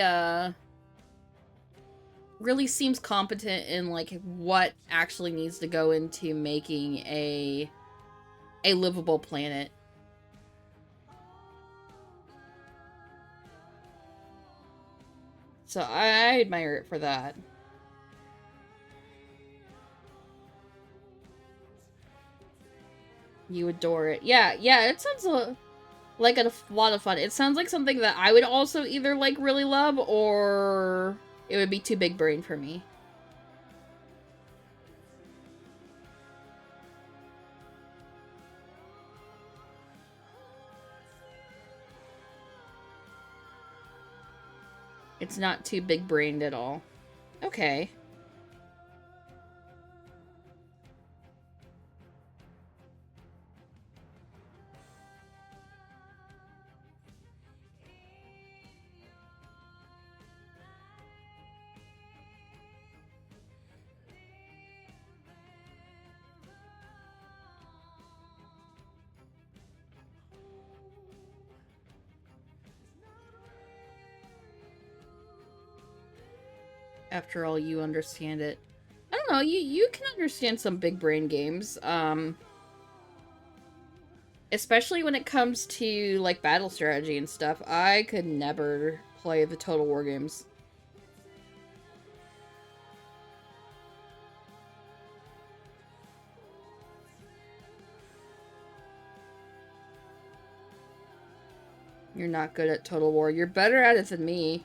[SPEAKER 1] seems competent in like what actually needs to go into making a livable planet. So I admire it for that. You adore it. Yeah, it sounds like a lot of fun. It sounds like something that I would also either like really love or it would be too big brain for me. It's not too big brained at all. Okay. After all, you understand it. I don't know, you can understand some big brain games. Especially when it comes to like battle strategy and stuff. I could never play the Total War games. You're not good at Total War. You're better at it than me.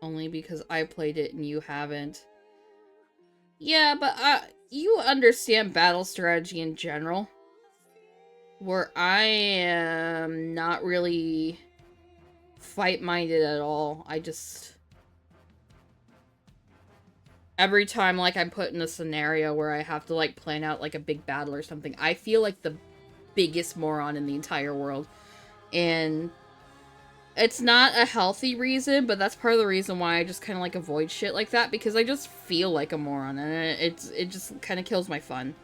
[SPEAKER 1] Only because I played it and you haven't. Yeah, but you understand battle strategy in general. Where I am not really fight-minded at all. I just... Every time, like, I'm put in a scenario where I have to, like, plan out, like, a big battle or something, I feel like the biggest moron in the entire world. And it's not a healthy reason, but that's part of the reason why I just kind of, like, avoid shit like that, because I just feel like a moron, and it just kind of kills my fun.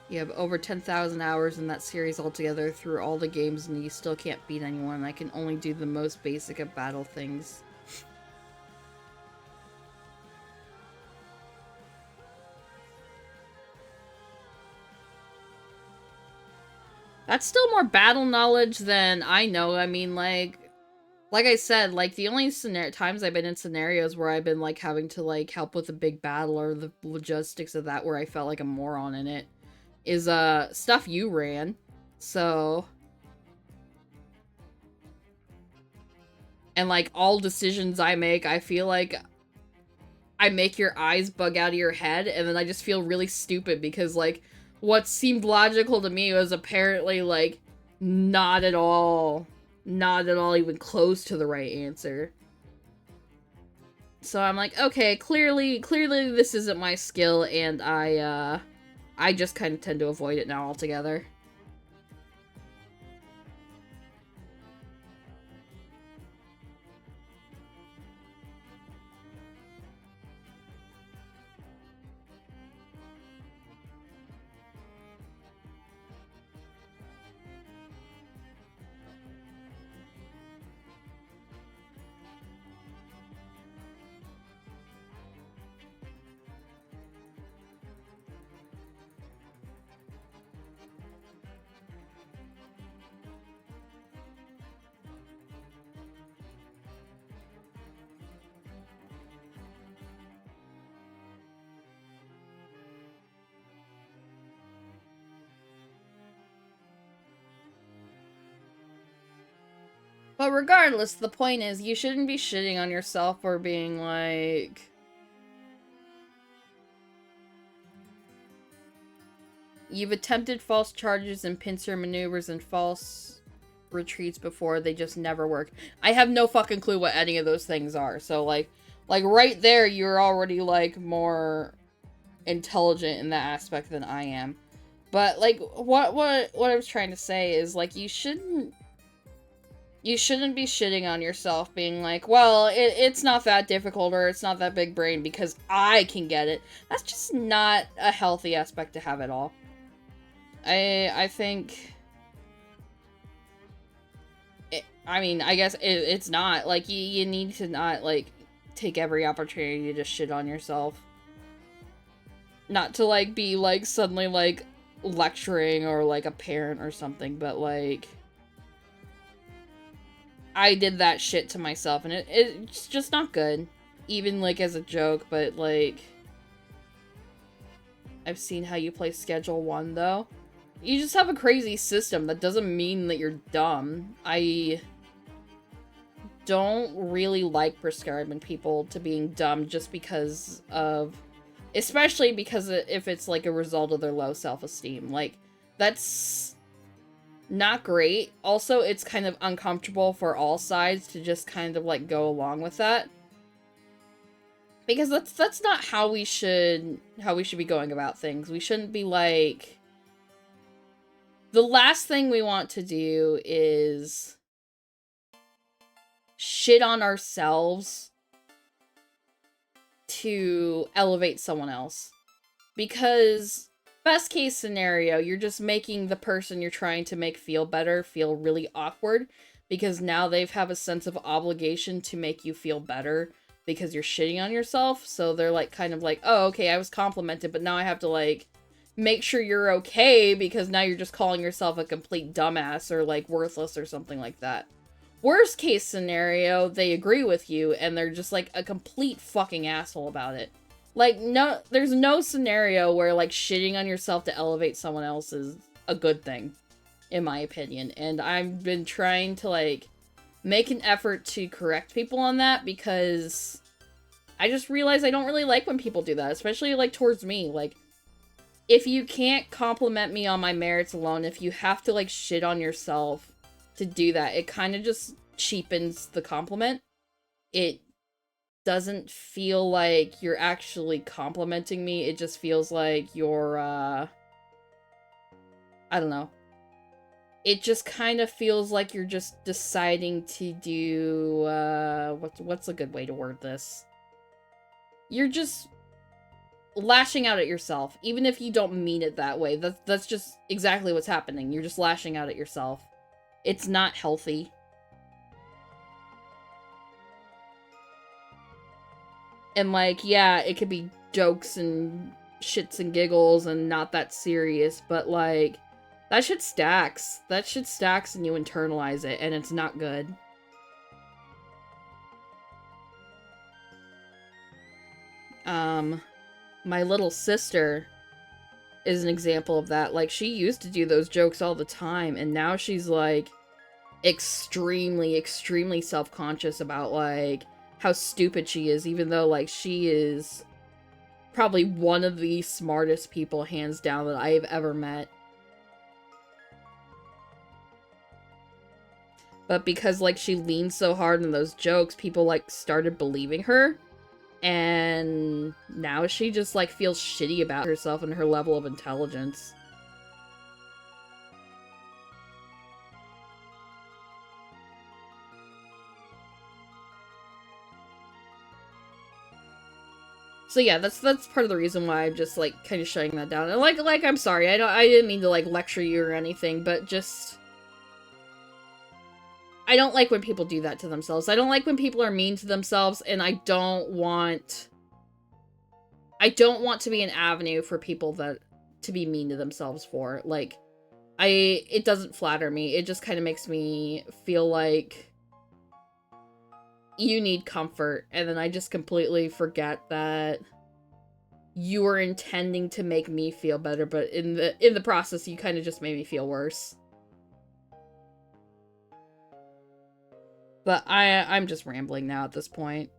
[SPEAKER 1] You have over 10,000 hours in that series altogether through all the games, and you still can't beat anyone. I can only do the most basic of battle things. That's still more battle knowledge than I know. I mean, like I said, like, the only times I've been in scenarios where I've been, like, having to, like, help with a big battle or the logistics of that where I felt like a moron in it is, stuff you ran. So... And, like, all decisions I make, I feel like I make your eyes bug out of your head, and then I just feel really stupid because, like, what seemed logical to me was apparently, like, not at all even close to the right answer. So I'm like, okay, clearly this isn't my skill, and I just kind of tend to avoid it now altogether. But regardless, the point is, you shouldn't be shitting on yourself or being like... You've attempted false charges and pincer maneuvers and false retreats before, they just never work. I have no fucking clue what any of those things are, so, like right there, you're already, like, more intelligent in that aspect than I am. But, like, what I was trying to say is, like, you shouldn't be shitting on yourself, being like, well, it's not that difficult, or it's not that big brain because I can get it. That's just not a healthy aspect to have at all. I think... I mean, I guess it's not. Like, you need to not, like, take every opportunity to shit on yourself. Not to, like, be, like, suddenly, like, lecturing or, like, a parent or something, but, like... I did that shit to myself, and it's just not good. Even, like, as a joke, but, like... I've seen how you play Schedule 1, though. You just have a crazy system. That doesn't mean that you're dumb. I don't really like prescribing people to being dumb just because of... Especially because if it's, like, a result of their low self-esteem. Like, that's not great. Also, it's kind of uncomfortable for all sides to just kind of, like, go along with that. Because that's not how we should be going about things. We shouldn't be, like... The last thing we want to do is shit on ourselves to elevate someone else. Because, best case scenario, you're just making the person you're trying to make feel better feel really awkward, because now they have a sense of obligation to make you feel better because you're shitting on yourself. So they're like, kind of like, oh, okay, I was complimented, but now I have to, like, make sure you're okay because now you're just calling yourself a complete dumbass or, like, worthless or something like that. Worst case scenario, they agree with you and they're just, like, a complete fucking asshole about it. Like, no, there's no scenario where, like, shitting on yourself to elevate someone else is a good thing, in my opinion. And I've been trying to, like, make an effort to correct people on that because I just realize I don't really like when people do that, especially, like, towards me. Like, if you can't compliment me on my merits alone, if you have to, like, shit on yourself to do that, it kind of just cheapens the compliment. It doesn't feel like you're actually complimenting me. It just feels like you're, I don't know. It just kind of feels like you're just deciding to do, what's a good way to word this? You're just lashing out at yourself, even if you don't mean it that way. That's just exactly what's happening. You're just lashing out at yourself. It's not healthy. And, like, yeah, it could be jokes and shits and giggles and not that serious, but, like, that shit stacks. That shit stacks and you internalize it, and it's not good. My little sister is an example of that. Like, she used to do those jokes all the time, and now she's, like, extremely, extremely self-conscious about, like, how stupid she is, even though, like, she is probably one of the smartest people, hands down, that I have ever met. But because, like, she leaned so hard in those jokes, people, like, started believing her. And now she just, like, feels shitty about herself and her level of intelligence. So yeah, that's part of the reason why I'm just, like, kind of shutting that down. And, like, I'm sorry, I didn't mean to, like, lecture you or anything, but just... I don't like when people do that to themselves. I don't like when people are mean to themselves, and I don't want to be an avenue for people that to be mean to themselves for. Like, it doesn't flatter me. It just kind of makes me feel like you need comfort, and then I just completely forget that you were intending to make me feel better, but in the process, you kind of just made me feel worse. But I'm just rambling now at this point.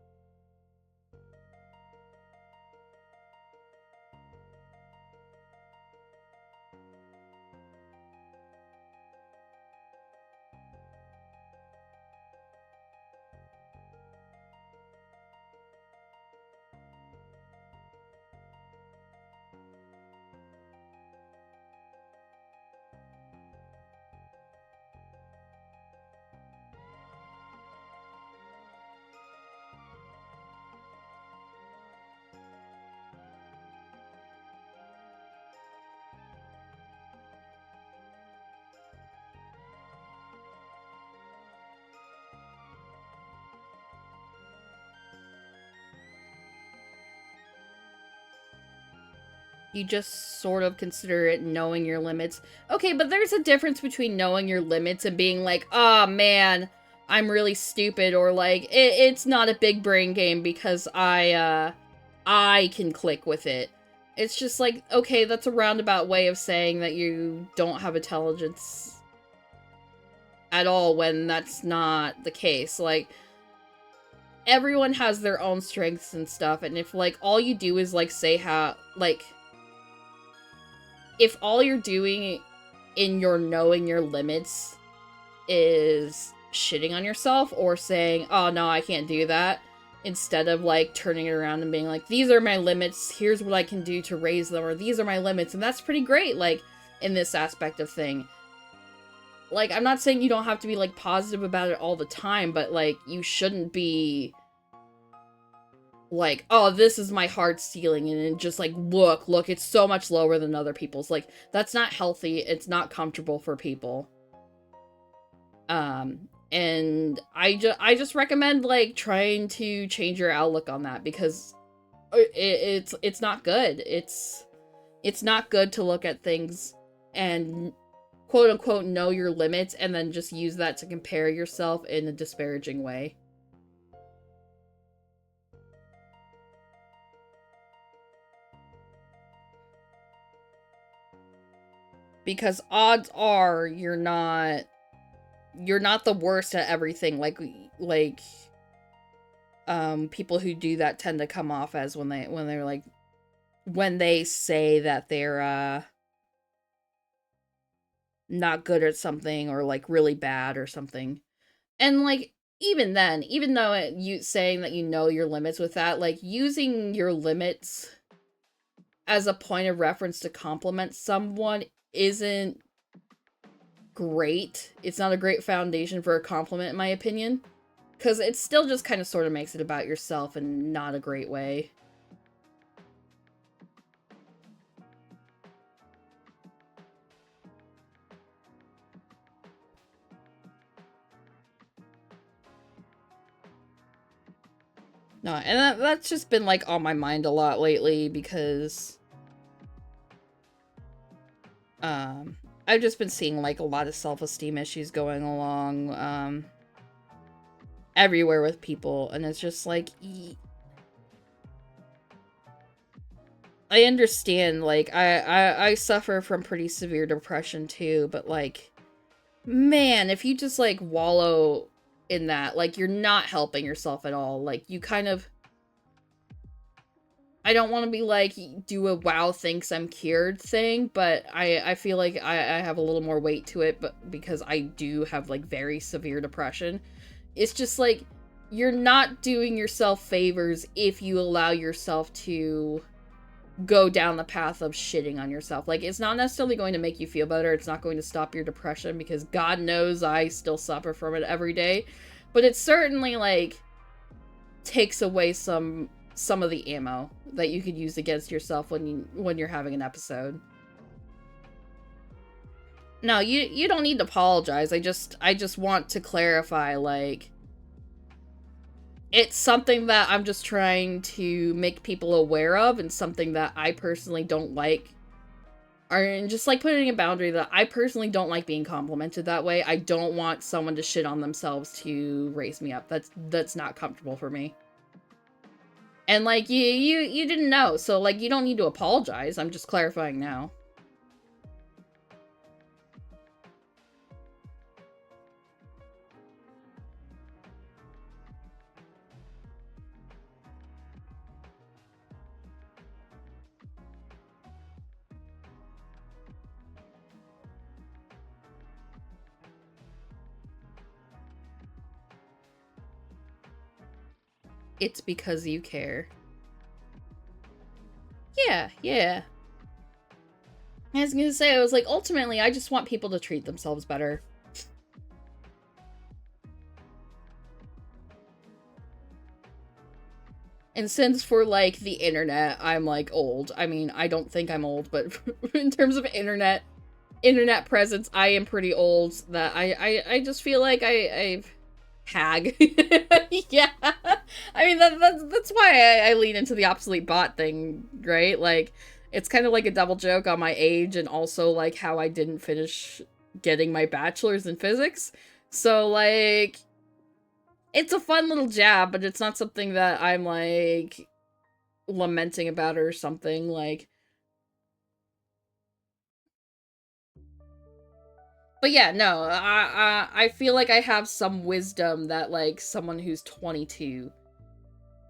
[SPEAKER 1] You just sort of consider it knowing your limits. Okay, but there's a difference between knowing your limits and being like, oh man, I'm really stupid, or like, it's not a big brain game because I can click with it. It's just like, okay, that's a roundabout way of saying that you don't have intelligence at all when that's not the case. Like, everyone has their own strengths and stuff, and if, like, all you do is, like, say how, like... If all you're doing in your knowing your limits is shitting on yourself or saying, oh no, I can't do that, instead of, like, turning it around and being like, these are my limits, here's what I can do to raise them, or these are my limits, and that's pretty great, like, in this aspect of thing. Like, I'm not saying you don't have to be, like, positive about it all the time, but, like, you shouldn't be... like, oh, this is my hard ceiling, and just like, look, it's so much lower than other people's. Like, that's not healthy, it's not comfortable for people. And I just recommend, like, trying to change your outlook on that, because it's not good. It's not good to look at things and quote-unquote know your limits, and then just use that to compare yourself in a disparaging way. Because odds are you're not the worst at everything, like people who do that tend to come off as when they're like, when they say that they're not good at something, or like really bad or something. And like, even then, even though you saying that you know your limits with that, like, using your limits as a point of reference to compliment someone isn't great. It's not a great foundation for a compliment, in my opinion. Because it still just kind of sort of makes it about yourself, and not a great way. No, and that's just been, like, on my mind a lot lately because, I've just been seeing, like, a lot of self-esteem issues going along, everywhere with people, and it's just, like, I understand, like, I suffer from pretty severe depression, too, but, like, man, if you just, like, wallow in that, like, you're not helping yourself at all, like, you kind of... I don't want to be like, do a wow thinks I'm cured thing, but I feel like I have a little more weight to it, but because I do have, like, very severe depression. It's just like, you're not doing yourself favors if you allow yourself to go down the path of shitting on yourself. Like, it's not necessarily going to make you feel better, it's not going to stop your depression, because God knows I still suffer from it every day, but it certainly, like, takes away some of the ammo that you could use against yourself when you're having an episode. No, you don't need to apologize. I just want to clarify, like, it's something that I'm just trying to make people aware of, and something that I personally don't like. Or just, like, putting a boundary that I personally don't like being complimented that way. I don't want someone to shit on themselves to raise me up. That's not comfortable for me. And, like, you didn't know, so, like, you don't need to apologize. I'm just clarifying now. It's because you care. Yeah, yeah. I was gonna say, I was like, ultimately, I just want people to treat themselves better. And since for, like, the internet, I'm, like, old. I mean, I don't think I'm old, but in terms of internet presence, I am pretty old. That I just feel like I've... Hag. Yeah. I mean, that's why I lean into the obsolete bot thing, right? Like, it's kind of like a double joke on my age, and also, like, how I didn't finish getting my bachelor's in physics. So, like, it's a fun little jab, but it's not something that I'm, like, lamenting about or something, like... But yeah, no, I feel like I have some wisdom that, like, someone who's 22...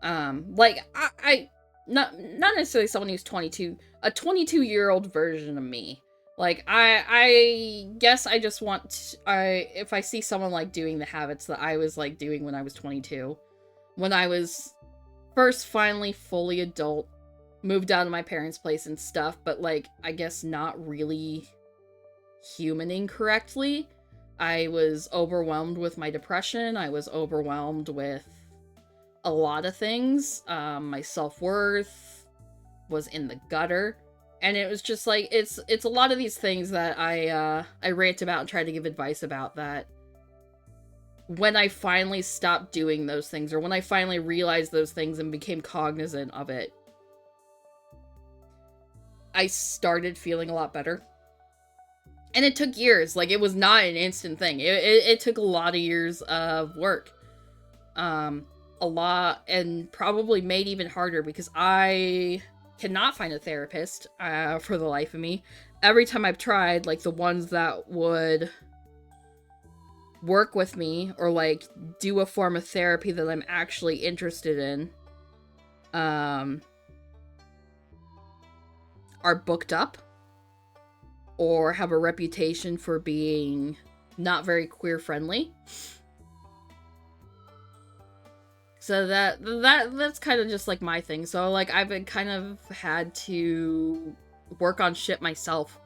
[SPEAKER 1] like, I not necessarily someone who's 22, a 22-year-old version of me. Like, I guess I just want, if I see someone, like, doing the habits that I was, like, doing when I was 22, when I was first finally fully adult, moved out of my parents' place and stuff, but, like, I guess not really humaning correctly. I was overwhelmed with my depression, I was overwhelmed with a lot of things. My self-worth was in the gutter. And it was just like, it's a lot of these things that I rant about and try to give advice about, that when I finally stopped doing those things, or when I finally realized those things and became cognizant of it, I started feeling a lot better. And it took years. Like, it was not an instant thing. It took a lot of years of work. A lot, and probably made even harder because I cannot find a therapist for the life of me. Every time I've tried, like, the ones that would work with me or, like, do a form of therapy that I'm actually interested in are booked up or have a reputation for being not very queer friendly. So that's kind of just, like, my thing. So, like, I've been kind of had to work on shit myself.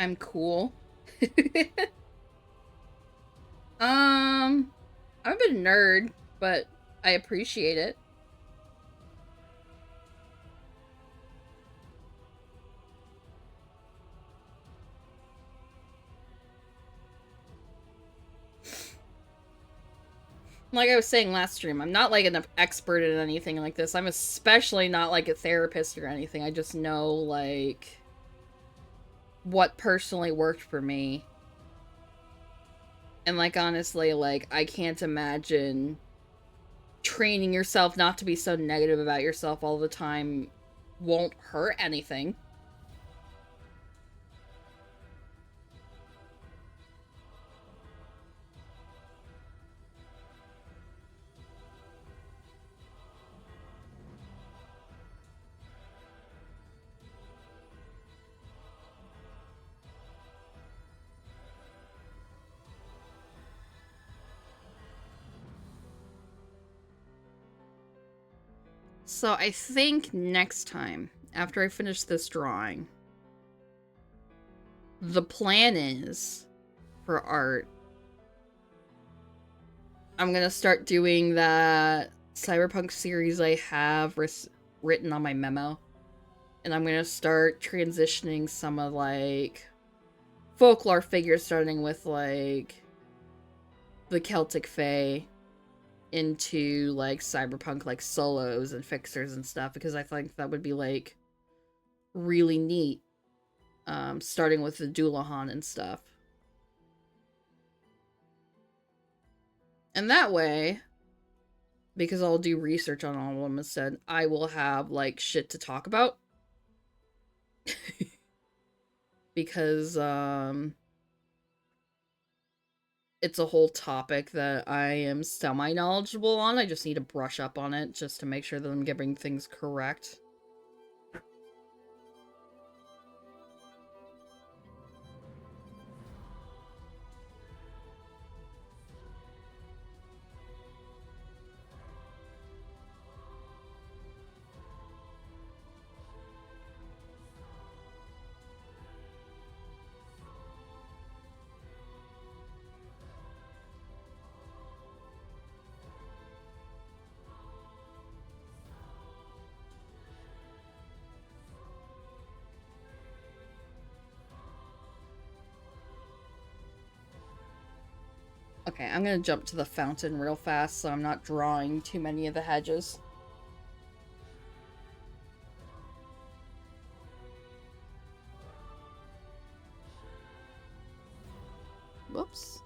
[SPEAKER 1] I'm cool. I'm a bit nerd, but I appreciate it. Like I was saying last stream, I'm not like an expert in anything like this. I'm especially not like a therapist or anything. I just know like what personally worked for me. And like honestly, like I can't imagine training yourself not to be so negative about yourself all the time won't hurt anything. So I think next time, after I finish this drawing, the plan is for art, I'm gonna start doing that cyberpunk series I have written on my memo. And I'm gonna start transitioning some of like folklore figures, starting with like the Celtic Fae into like cyberpunk like solos and fixers and stuff, because I think that would be like really neat. Starting with the Doulahan and stuff. And that way, because I'll do research on all of them instead, I will have like shit to talk about. Because it's a whole topic that I am semi-knowledgeable on. I just need to brush up on it just to make sure that I'm getting things correct. Okay, I'm gonna jump to the fountain real fast so I'm not drawing too many of the hedges. Whoops.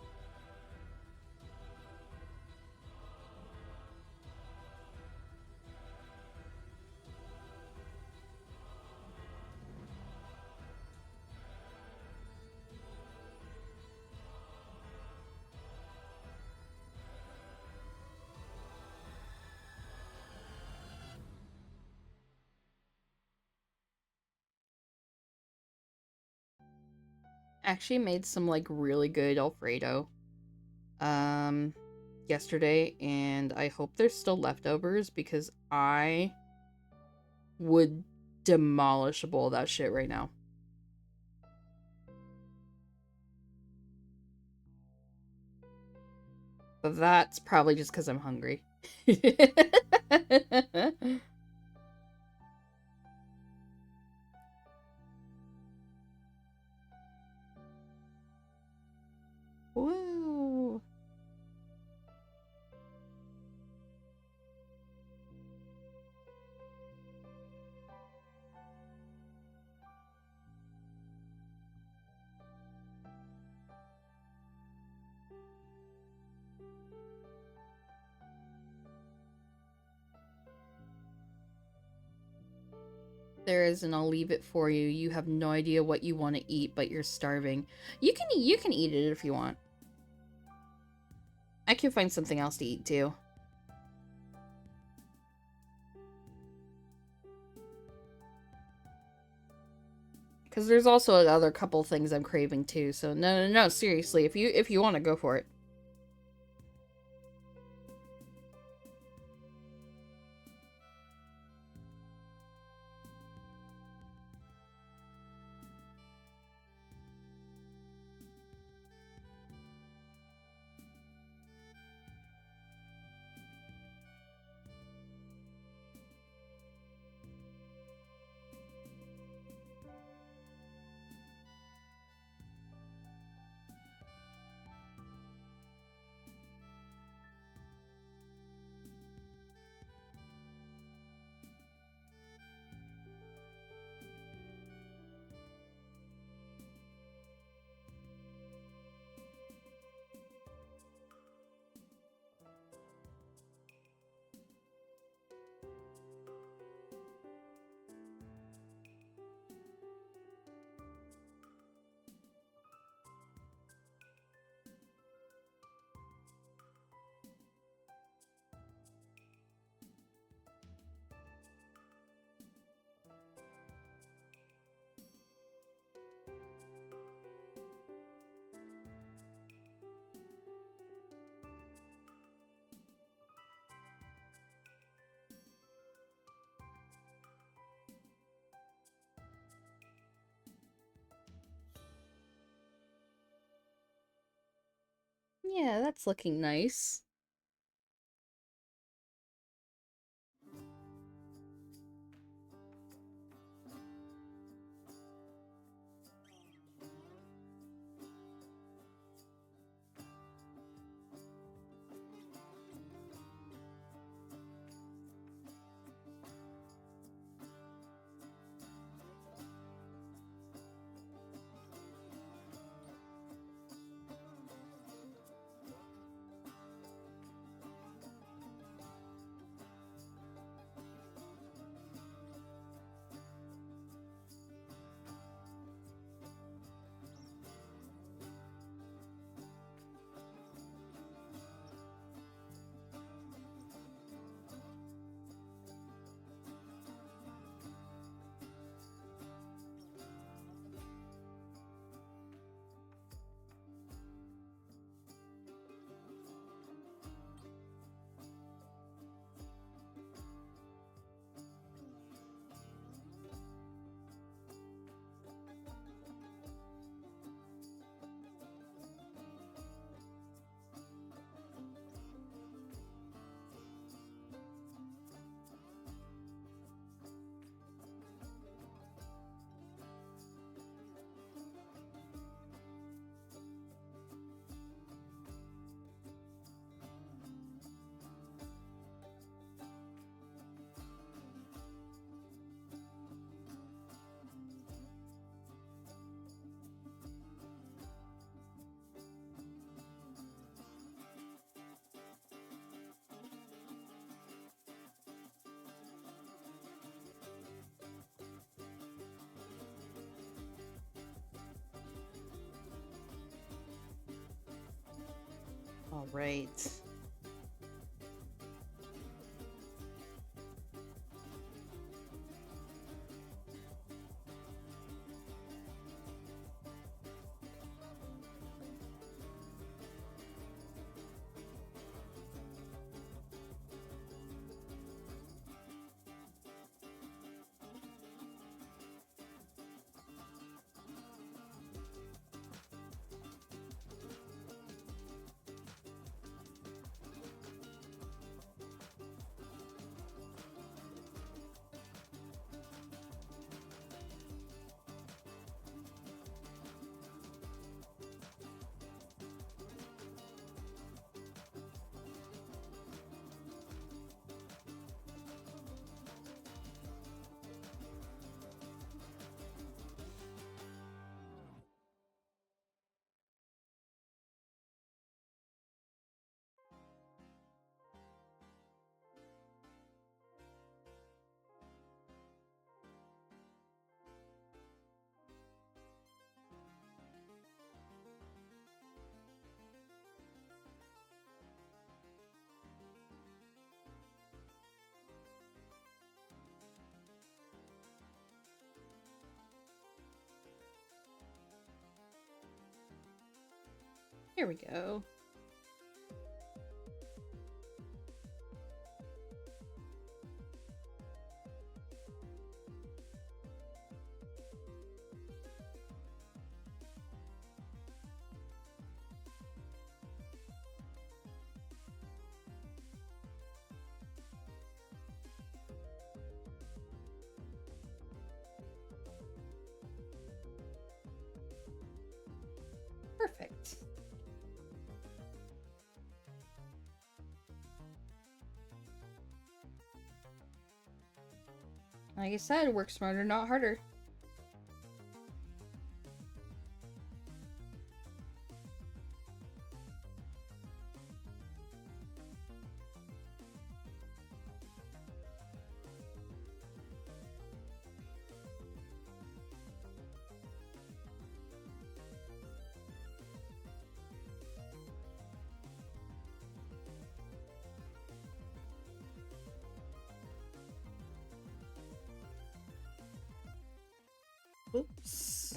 [SPEAKER 1] Actually made some like really good Alfredo yesterday, and I hope there's still leftovers because I would demolish a bowl of that shit right now. But that's probably just because I'm hungry. Woo! There is, and I'll leave it for you. You have no idea what you want to eat, but you're starving. You can eat it if you want. I can find something else to eat too. Because there's also another couple things I'm craving too. So no, seriously, if you want to go for it. Yeah, that's looking nice. All right. Here we go. Perfect. Like I said, work smarter, not harder. Oops.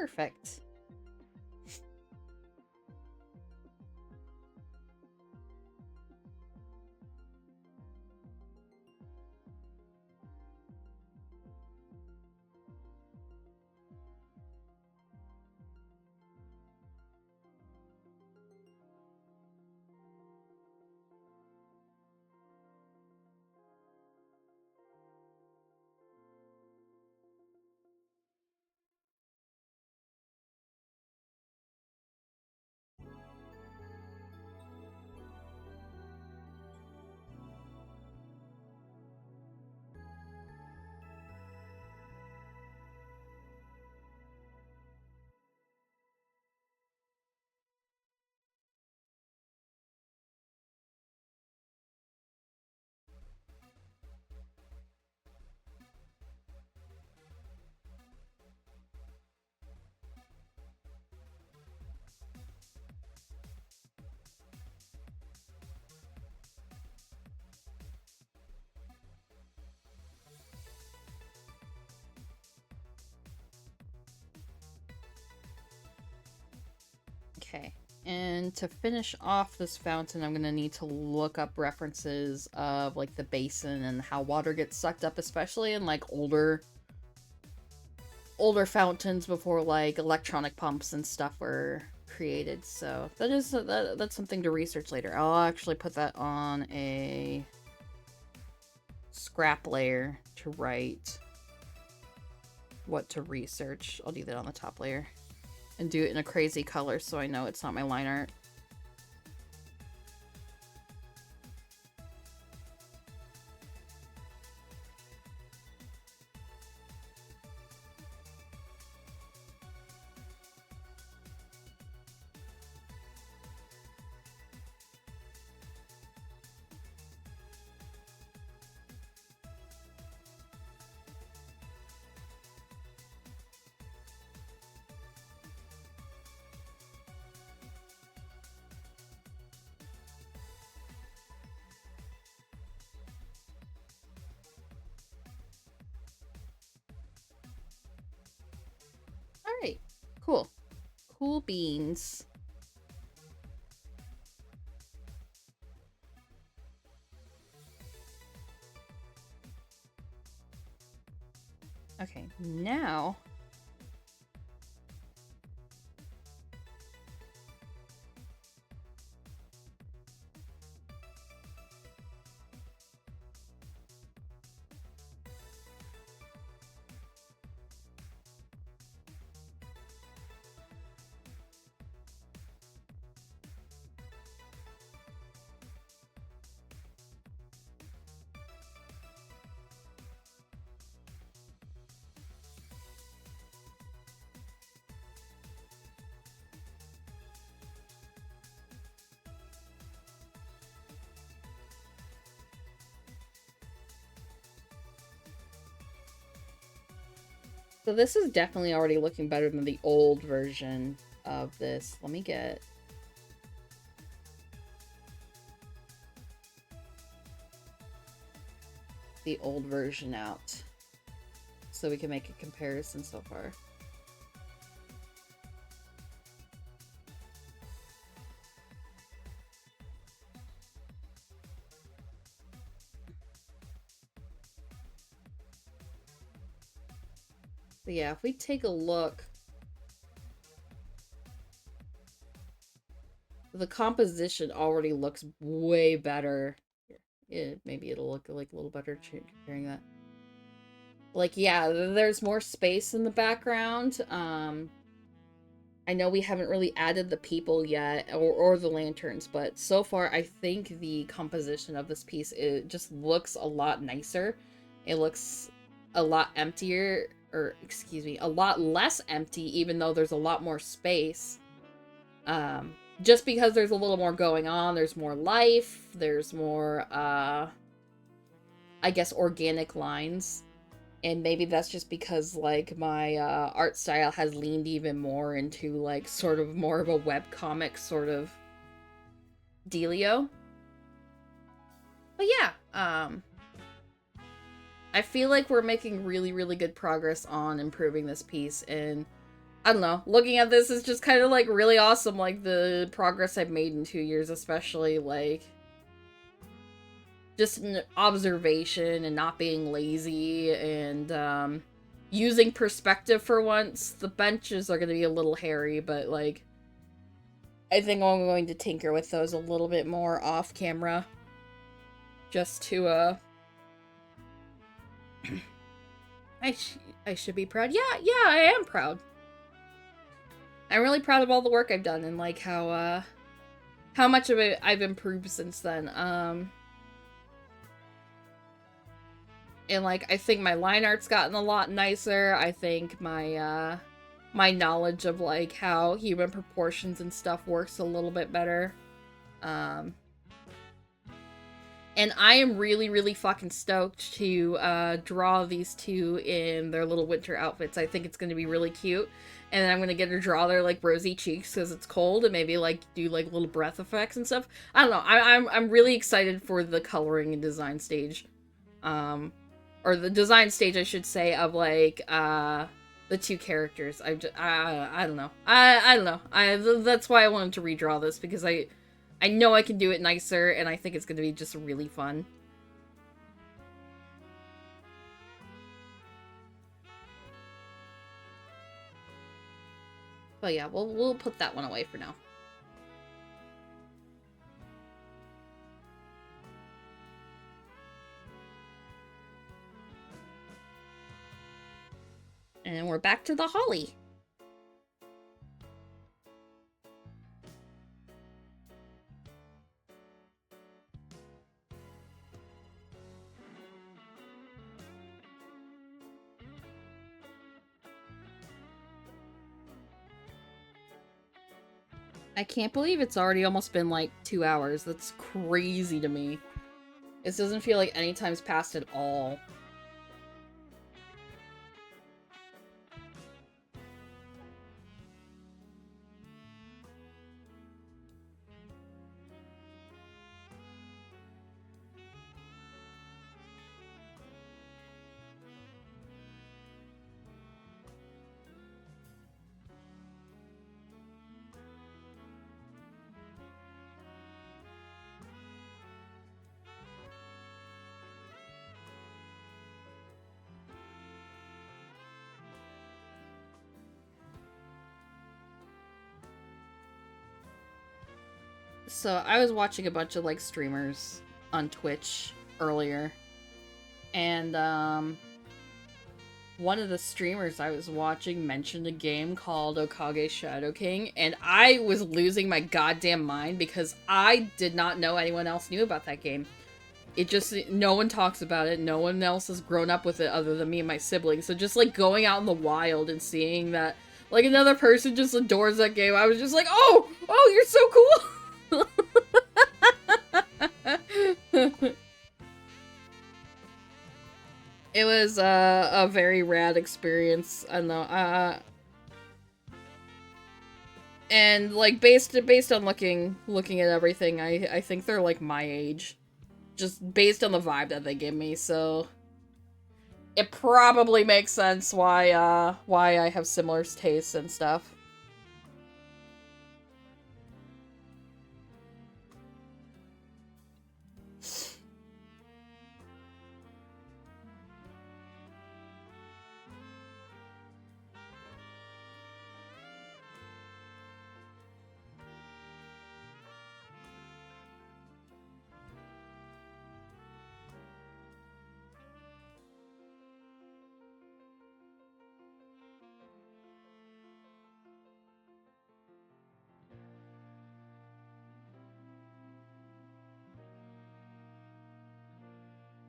[SPEAKER 1] Perfect. Okay. And to finish off this fountain, I'm going to need to look up references of, like, the basin and how water gets sucked up, especially in, like, older fountains before, like, electronic pumps and stuff were created. So that's something to research later. I'll actually put that on a scrap layer to write what to research. I'll do that on the top layer. And do it in a crazy color so I know it's not my line art. Alright, cool. Cool beans. Okay, now... So this is definitely already looking better than the old version of this. Let me get... the old version out so we can make a comparison so far. But yeah, if we take a look, the composition already looks way better. Yeah, maybe it'll look like a little better comparing that. Like, yeah, there's more space in the background. I know we haven't really added the people yet, or the lanterns, but so far I think the composition of this piece, it just looks a lot nicer. It looks a lot emptier, or excuse me, a lot less empty, even though there's a lot more space. Just because there's a little more going on, there's more life, there's more, I guess, organic lines. And maybe that's just because, like, my art style has leaned even more into, like, sort of more of a webcomic sort of dealio. But yeah, I feel like we're making really, really good progress on improving this piece, and I don't know. Looking at this is just kind of like really awesome, like the progress I've made in 2 years, especially like just an observation and not being lazy and using perspective for once. The benches are going to be a little hairy, but like I think I'm going to tinker with those a little bit more off camera just to I should be proud. Yeah, I am proud. I'm really proud of all the work I've done and like how much of it I've improved since then. And like I think my line art's gotten a lot nicer. I think my my knowledge of like how human proportions and stuff works a little bit better. And I am really, really fucking stoked to draw these two in their little winter outfits. I think it's going to be really cute. And I'm going to get to draw their, like, rosy cheeks because it's cold and maybe, like, do, like, little breath effects and stuff. I don't know. I'm really excited for the coloring and design stage. Or the design stage, I should say, of, like, the two characters. I don't know. I don't know. That's why I wanted to redraw this because I know I can do it nicer, and I think it's going to be just really fun. But yeah, we'll put that one away for now. And we're back to the holly. I can't believe it's already almost been like 2 hours. That's crazy to me. This doesn't feel like any time's passed at all. So I was watching a bunch of like streamers on Twitch earlier, and one of the streamers I was watching mentioned a game called Okage Shadow King, and I was losing my goddamn mind because I did not know anyone else knew about that game. It just, no one talks about it, no one else has grown up with it other than me and my siblings, so just like going out in the wild and seeing that like another person just adores that game, I was just like, oh, you're so cool! It was a very rad experience. I don't know. And like based on looking at everything, I think they're like my age, just based on the vibe that they give me. So it probably makes sense why I have similar tastes and stuff.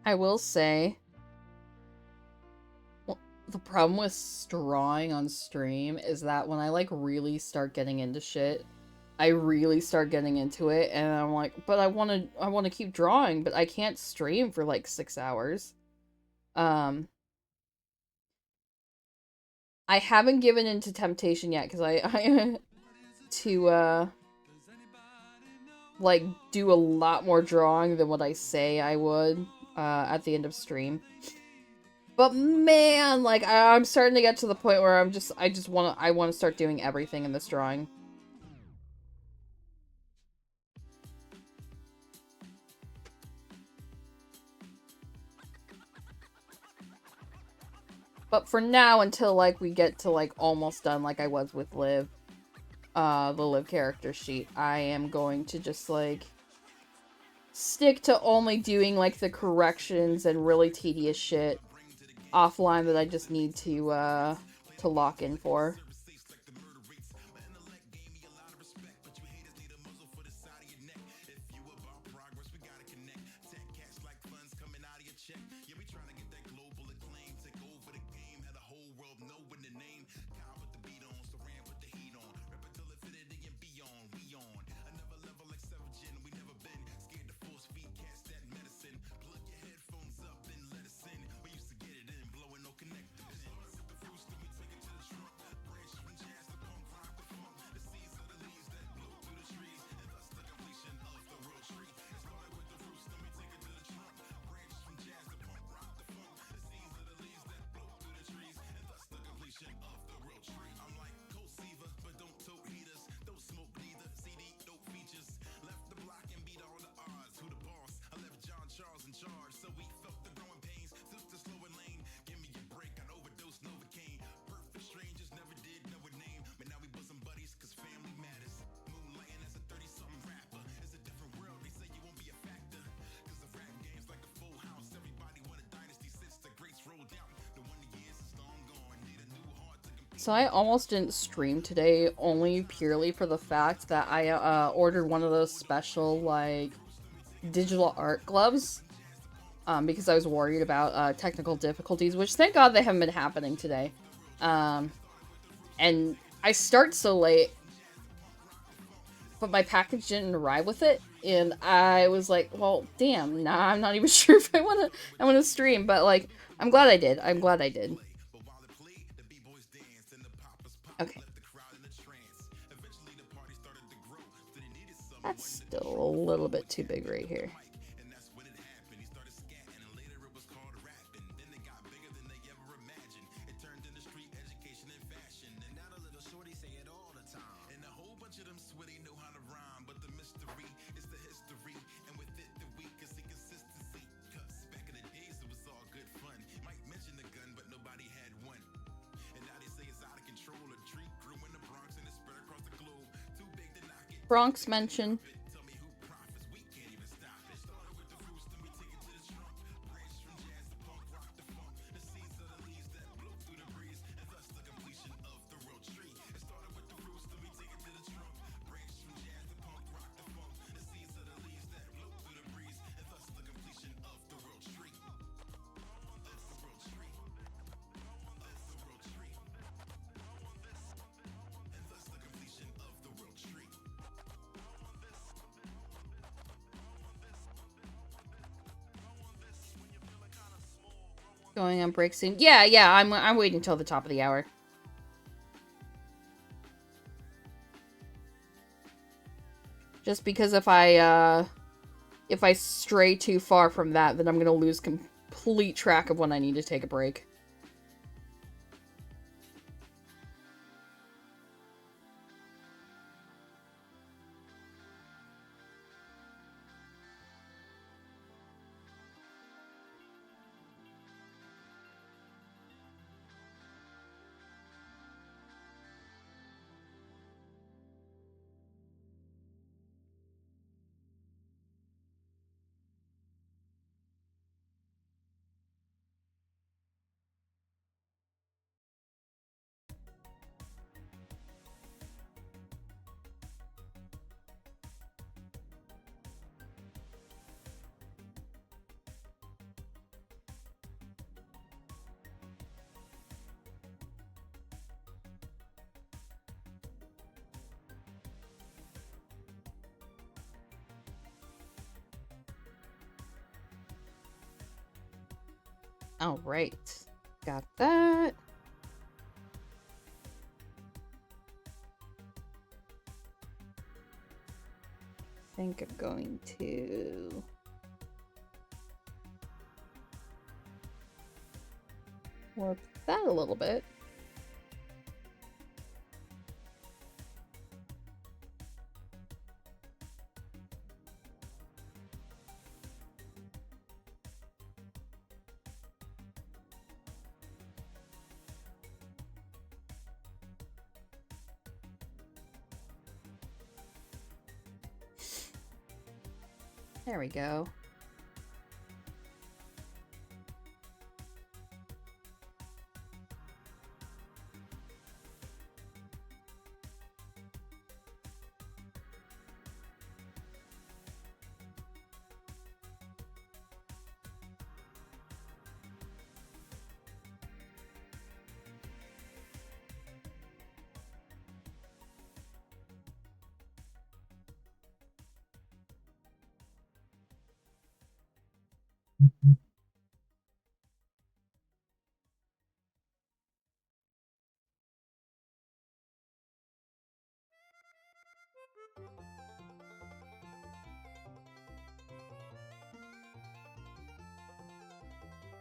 [SPEAKER 1] I will say, well, the problem with drawing on stream is that when I like really start getting into shit, I really start getting into it, and I'm like, but I want to keep drawing, but I can't stream for like 6 hours. I haven't given into temptation yet because I to like do a lot more drawing than what I say I would at the end of stream. But man, like I'm starting to get to the point where I want to start doing everything in this drawing. But for now, until like we get to like almost done, like I was with Liv, the Liv character sheet, I am going to just like stick to only doing like the corrections and really tedious shit offline that I just need to lock in for. So I almost didn't stream today, only purely for the fact that I ordered one of those special, like, digital art gloves. Because I was worried about technical difficulties, which thank God they haven't been happening today. And I start so late, but my package didn't arrive with it, and I was like, well, damn, nah, I'm not even sure if I wanna stream, but like, I'm glad I did. I'm glad I did. Okay. That's still a little bit too big right here. Bronx mention. Going on break soon. Yeah, I'm waiting till the top of the hour. Just because if I stray too far from that, then I'm gonna lose complete track of when I need to take a break. All right, got that. I think I'm going to Work that a little bit. There we go.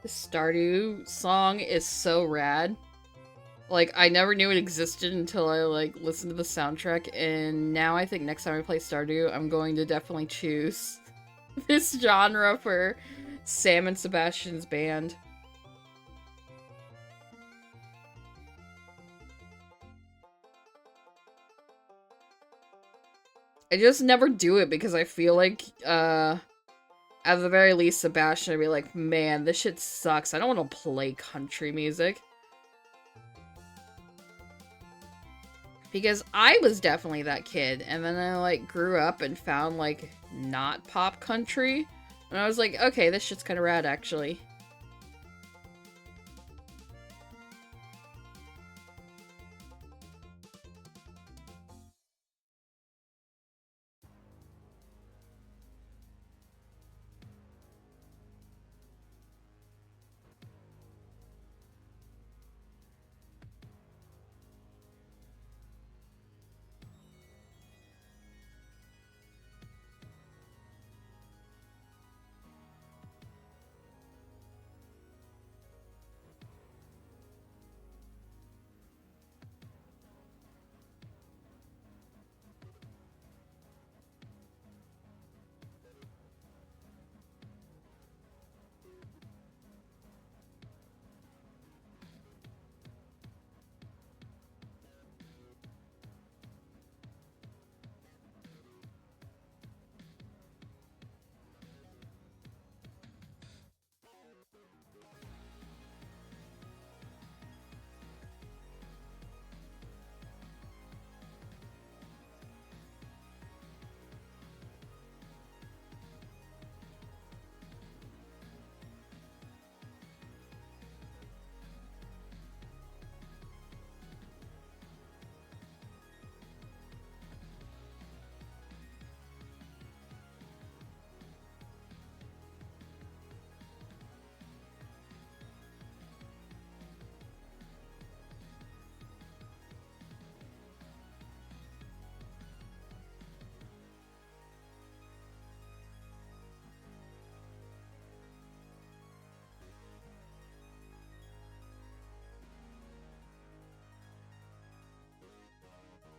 [SPEAKER 1] The Stardew song is so rad. Like, I never knew it existed until I, like, listened to the soundtrack, and now I think next time I play Stardew, I'm going to definitely choose this genre for Sam and Sebastian's band. I just never do it because I feel like, at the very least, Sebastian would be like, man, this shit sucks. I don't want to play country music. Because I was definitely that kid, and then I, like, grew up and found, like, not pop country, and I was like, okay, this shit's kind of rad, actually.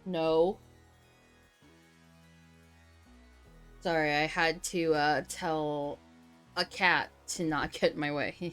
[SPEAKER 1] No. Sorry, I had to, tell a cat to not get in my way.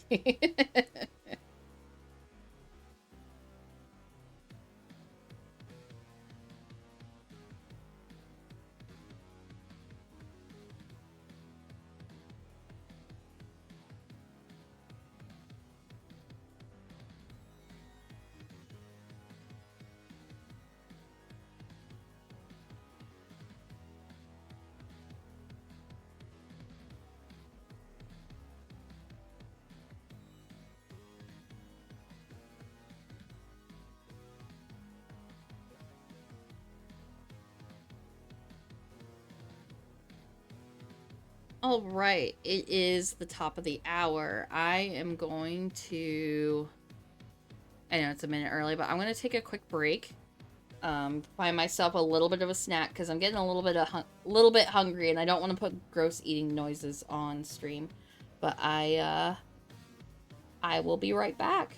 [SPEAKER 1] All right, it is the top of the hour. I am going to... I know it's a minute early, but I'm going to take a quick break. Find myself a little bit of a snack because I'm getting a little bit hungry and I don't want to put gross eating noises on stream. But I will be right back.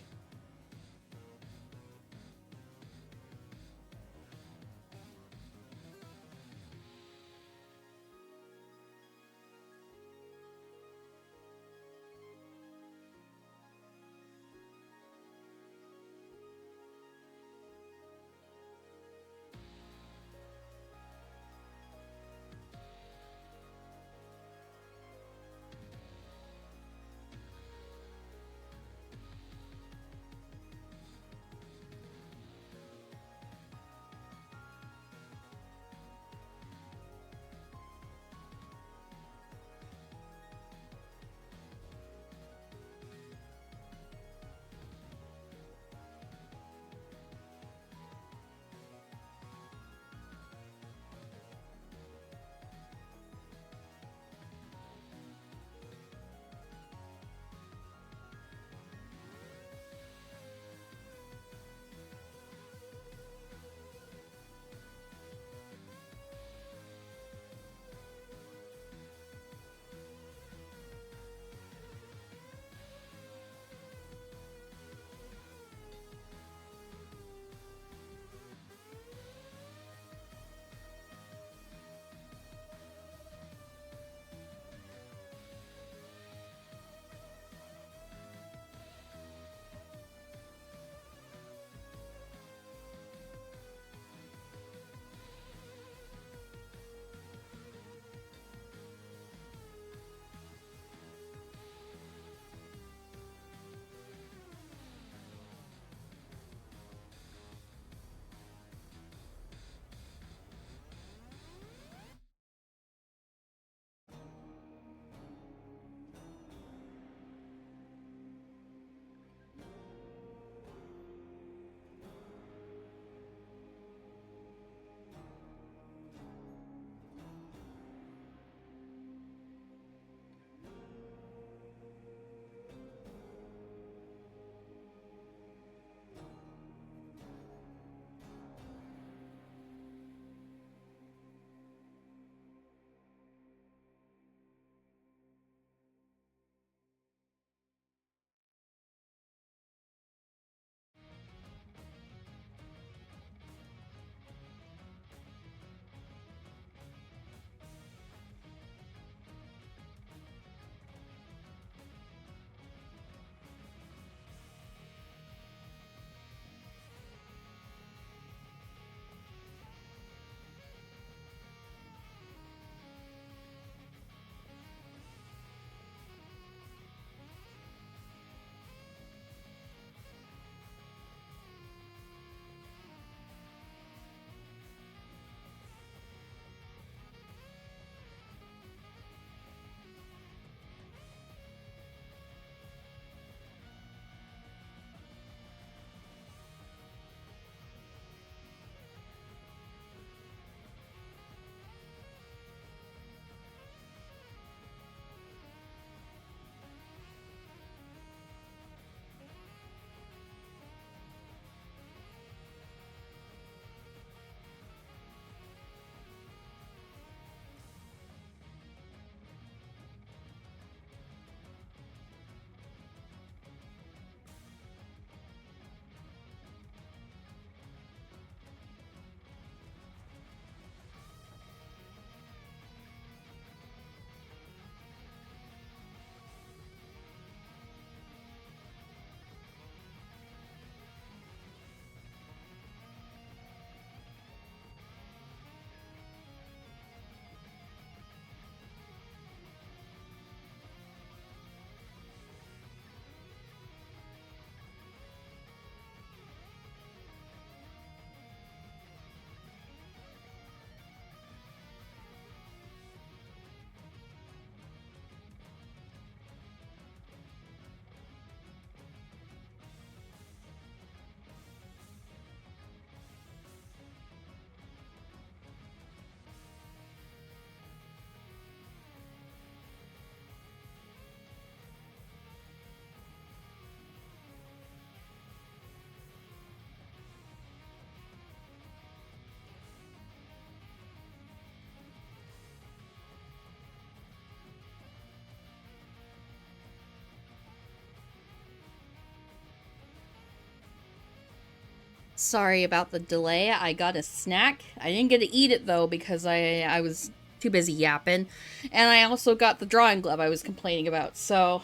[SPEAKER 1] Sorry about the delay. I got a snack. I didn't get to eat it though because I was too busy yapping. And I also got the drawing glove I was complaining about. So,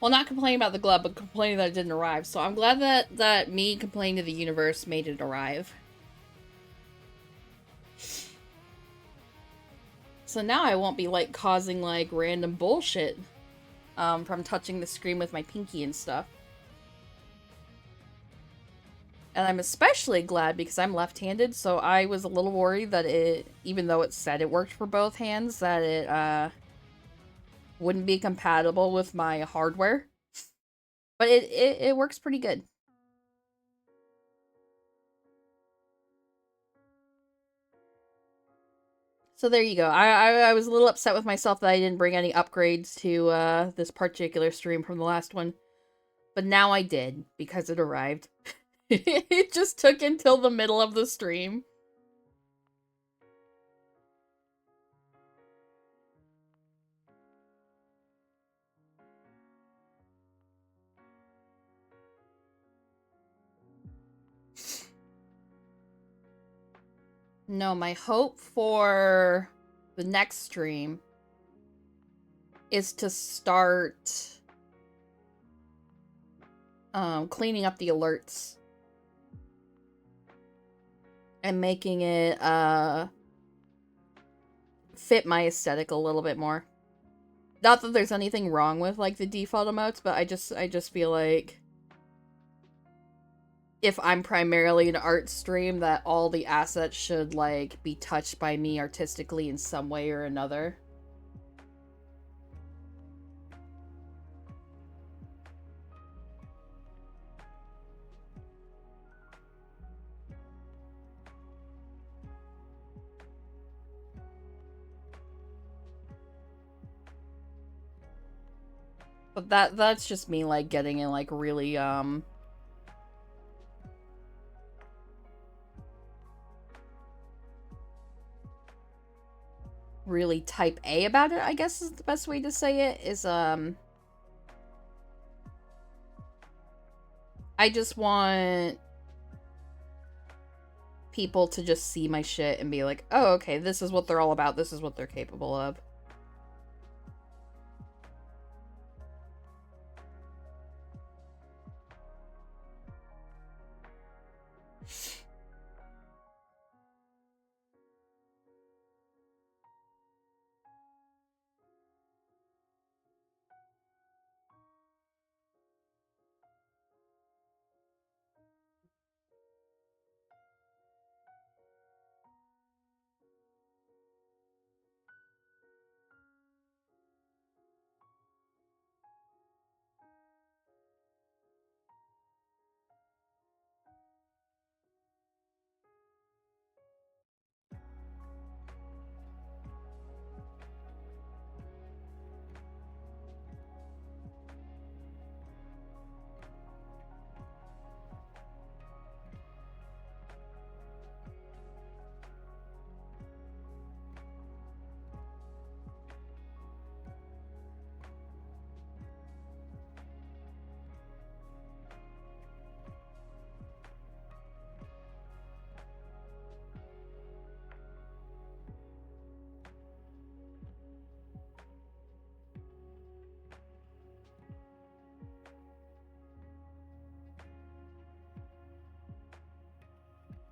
[SPEAKER 1] well, not complaining about the glove, but complaining that it didn't arrive. So I'm glad that me complaining to the universe made it arrive. So now I won't be like causing like random bullshit from touching the screen with my pinky and stuff. And I'm especially glad because I'm left-handed, so I was a little worried that it, even though it said it worked for both hands, that it wouldn't be compatible with my hardware. But it works pretty good. So there you go. I was a little upset with myself that I didn't bring any upgrades to this particular stream from the last one. But now I did, because it arrived. It just took until the middle of the stream. No, my hope for the next stream is to start cleaning up the alerts and making it fit my aesthetic a little bit more. Not that there's anything wrong with like the default emotes, but I just feel like if I'm primarily an art stream, that all the assets should like be touched by me artistically in some way or another. But that's just me like getting in like really really type A about it, I guess is the best way to say it, is I just want people to just see my shit and be like, oh, okay, this is what they're all about, this is what they're capable of.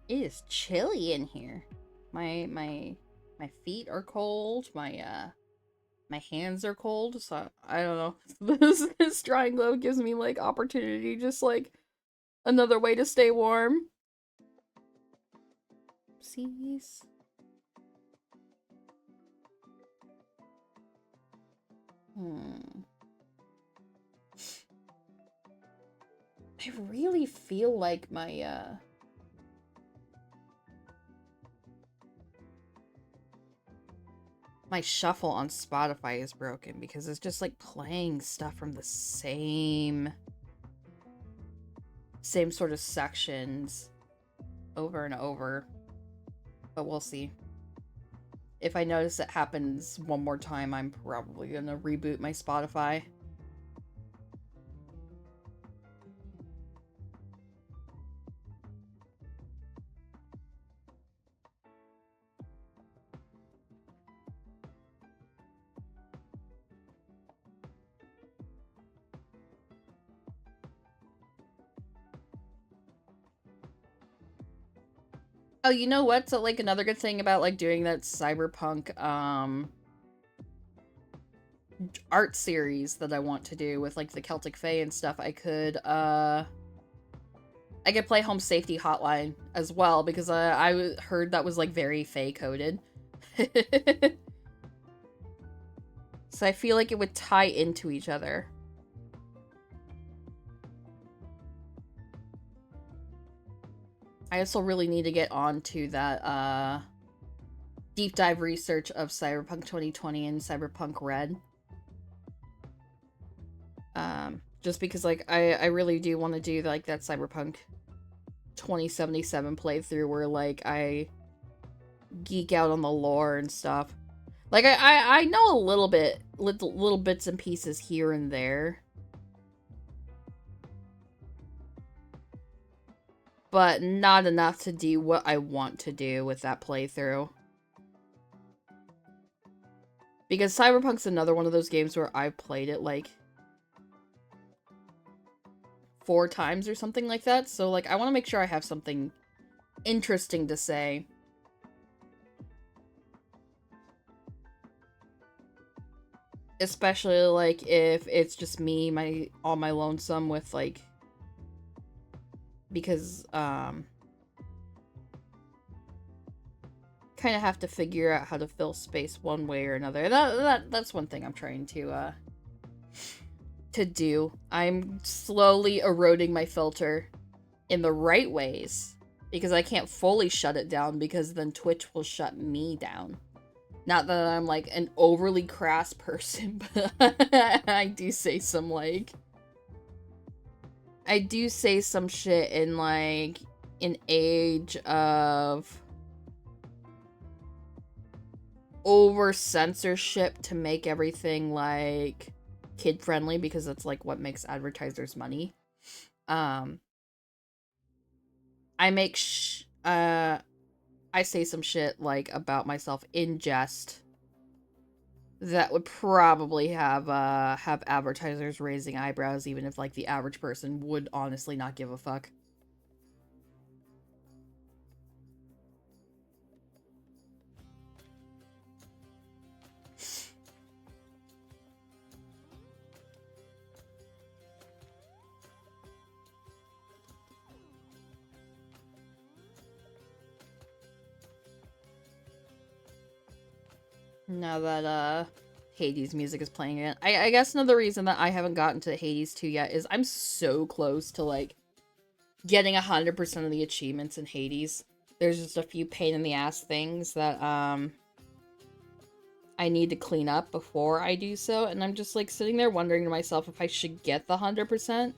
[SPEAKER 1] It is chilly in here. My feet are cold. My hands are cold. So I don't know. This drying glove gives me like opportunity, just like another way to stay warm. Oopsies. I really feel like my shuffle on Spotify is broken because it's just like playing stuff from the same sort of sections over and over. But we'll see. If I notice it happens one more time, I'm probably gonna reboot my Spotify. Oh, you know what? So, like, another good thing about, like, doing that cyberpunk, art series that I want to do with, like, the Celtic Fae and stuff, I could play Home Safety Hotline as well, because I heard that was, like, very Fae coded. So I feel like it would tie into each other. I also really need to get onto that, deep dive research of Cyberpunk 2020 and Cyberpunk Red. Just because, like, I really do want to do, like, that Cyberpunk 2077 playthrough where, like, I geek out on the lore and stuff. Like, I know a little bit, little bits and pieces here and there. But not enough to do what I want to do with that playthrough. Because Cyberpunk's another one of those games where I've played it, like, 4 times or something like that. So, like, I want to make sure I have something interesting to say. Especially, like, if it's just me, on my lonesome with, like... Because, kind of have to figure out how to fill space one way or another. That's one thing I'm trying to do. I'm slowly eroding my filter in the right ways, because I can't fully shut it down, because then Twitch will shut me down. Not that I'm, like, an overly crass person, but I do say some, like... I do say some shit in, like, an age of over-censorship to make everything, like, kid-friendly, because that's, like, what makes advertisers money. I make I say some shit, like, about myself in jest that would probably have advertisers raising eyebrows, even if, like, the average person would honestly not give a fuck. Now that, Hades music is playing again. I guess another reason that I haven't gotten to Hades 2 yet is I'm so close to, like, getting 100% of the achievements in Hades. There's just a few pain-in-the-ass things that, I need to clean up before I do so, and I'm just, like, sitting there wondering to myself if I should get the 100%.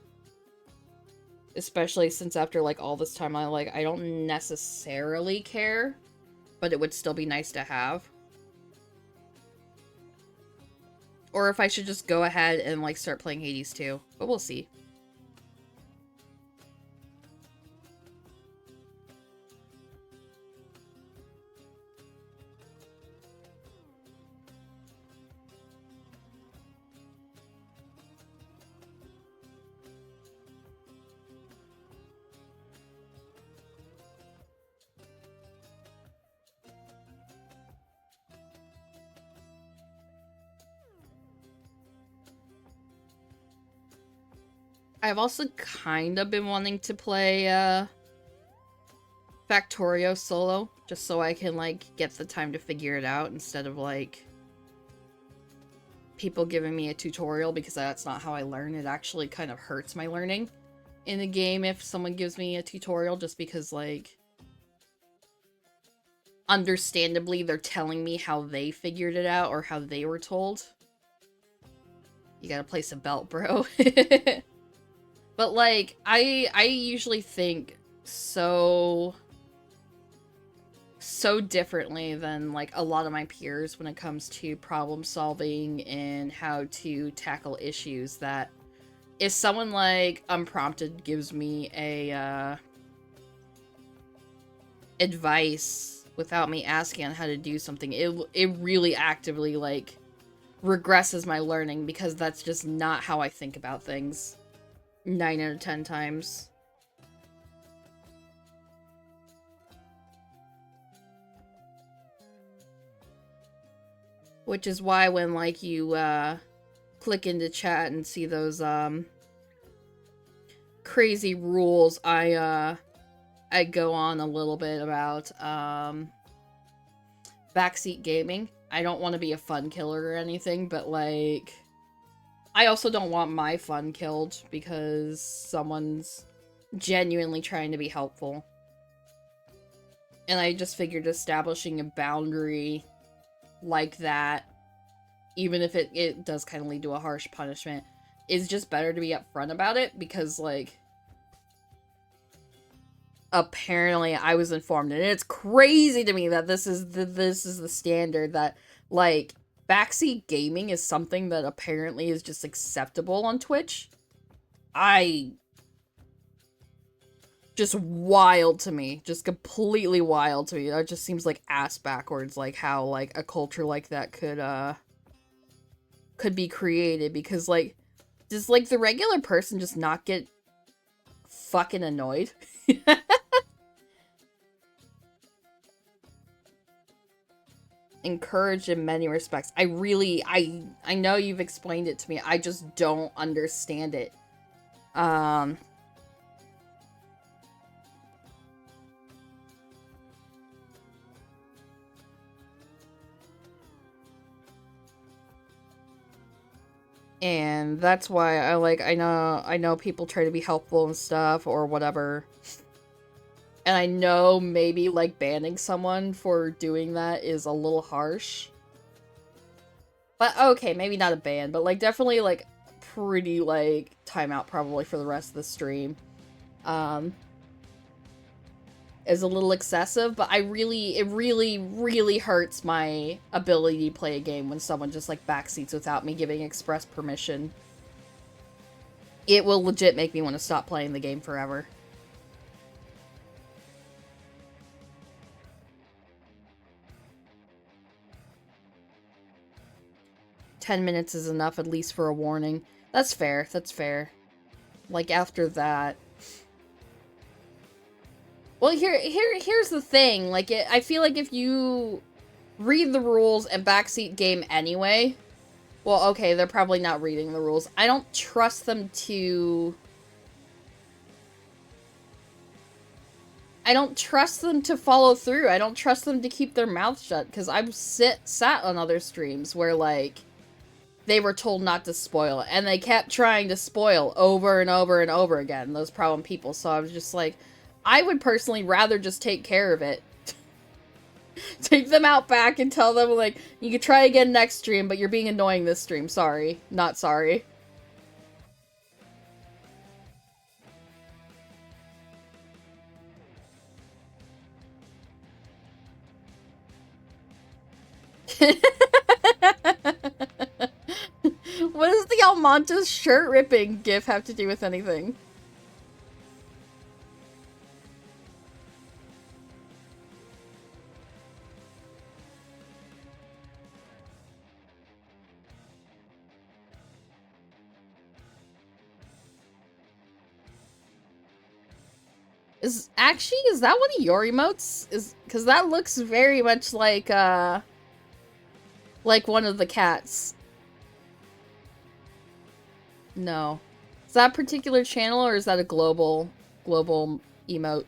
[SPEAKER 1] Especially since after, like, all this time, I don't necessarily care, but it would still be nice to have. Or if I should just go ahead and, like, start playing Hades 2. But we'll see. I've also kind of been wanting to play, Factorio solo, just so I can, like, get the time to figure it out instead of, like, people giving me a tutorial, because that's not how I learn. It actually kind of hurts my learning in a game if someone gives me a tutorial, just because, like, understandably, they're telling me how they figured it out or how they were told. You gotta place a belt, bro. But, like, I usually think so differently than, like, a lot of my peers when it comes to problem solving and how to tackle issues, that if someone, like, unprompted gives me a, advice without me asking on how to do something, it really actively, like, regresses my learning, because that's just not how I think about things 9 out of 10 times. Which is why when, like, you, click into chat and see those, crazy rules, I go on a little bit about, backseat gaming. I don't want to be a fun killer or anything, but, like, I also don't want my fun killed because someone's genuinely trying to be helpful. And I just figured establishing a boundary like that, even if it does kind of lead to a harsh punishment, is just better to be upfront about it, because, like, apparently I was informed, and it's crazy to me that this is the standard, that, like, backseat gaming is something that apparently is just acceptable on Twitch. Just wild to me. Just completely wild to me. That just seems like ass backwards, like, how, like, a culture like that could be created, because, like, does, like, the regular person just not get fucking annoyed? Encouraged in many respects. I know you've explained it to me. I just don't understand it. And that's why I know people try to be helpful and stuff or whatever. And I know maybe, like, banning someone for doing that is a little harsh. But okay, maybe not a ban, but, like, definitely, like, pretty, like, timeout probably for the rest of the stream. Is a little excessive, but it really hurts my ability to play a game when someone just, like, backseats without me giving express permission. It will legit make me want to stop playing the game forever. "10 minutes is enough, at least for a warning." That's fair, that's fair. Like, after that... Well, here's the thing. Like, I feel like if you read the rules and backseat game anyway... Well, okay, they're probably not reading the rules. I don't trust them to... I don't trust them to follow through. I don't trust them to keep their mouth shut, because I've sat on other streams where, like, they were told not to spoil, and they kept trying to spoil over and over and over again, those problem people. So I was just like, I would personally rather just take care of it. Take them out back and tell them, like, you can try again next stream, but you're being annoying this stream. Sorry. Not sorry. What does the Almonte's shirt ripping gif have to do with anything? Is that one of your emotes? Because that looks very much like one of the cats. No. Is that a particular channel, or is that a global emote?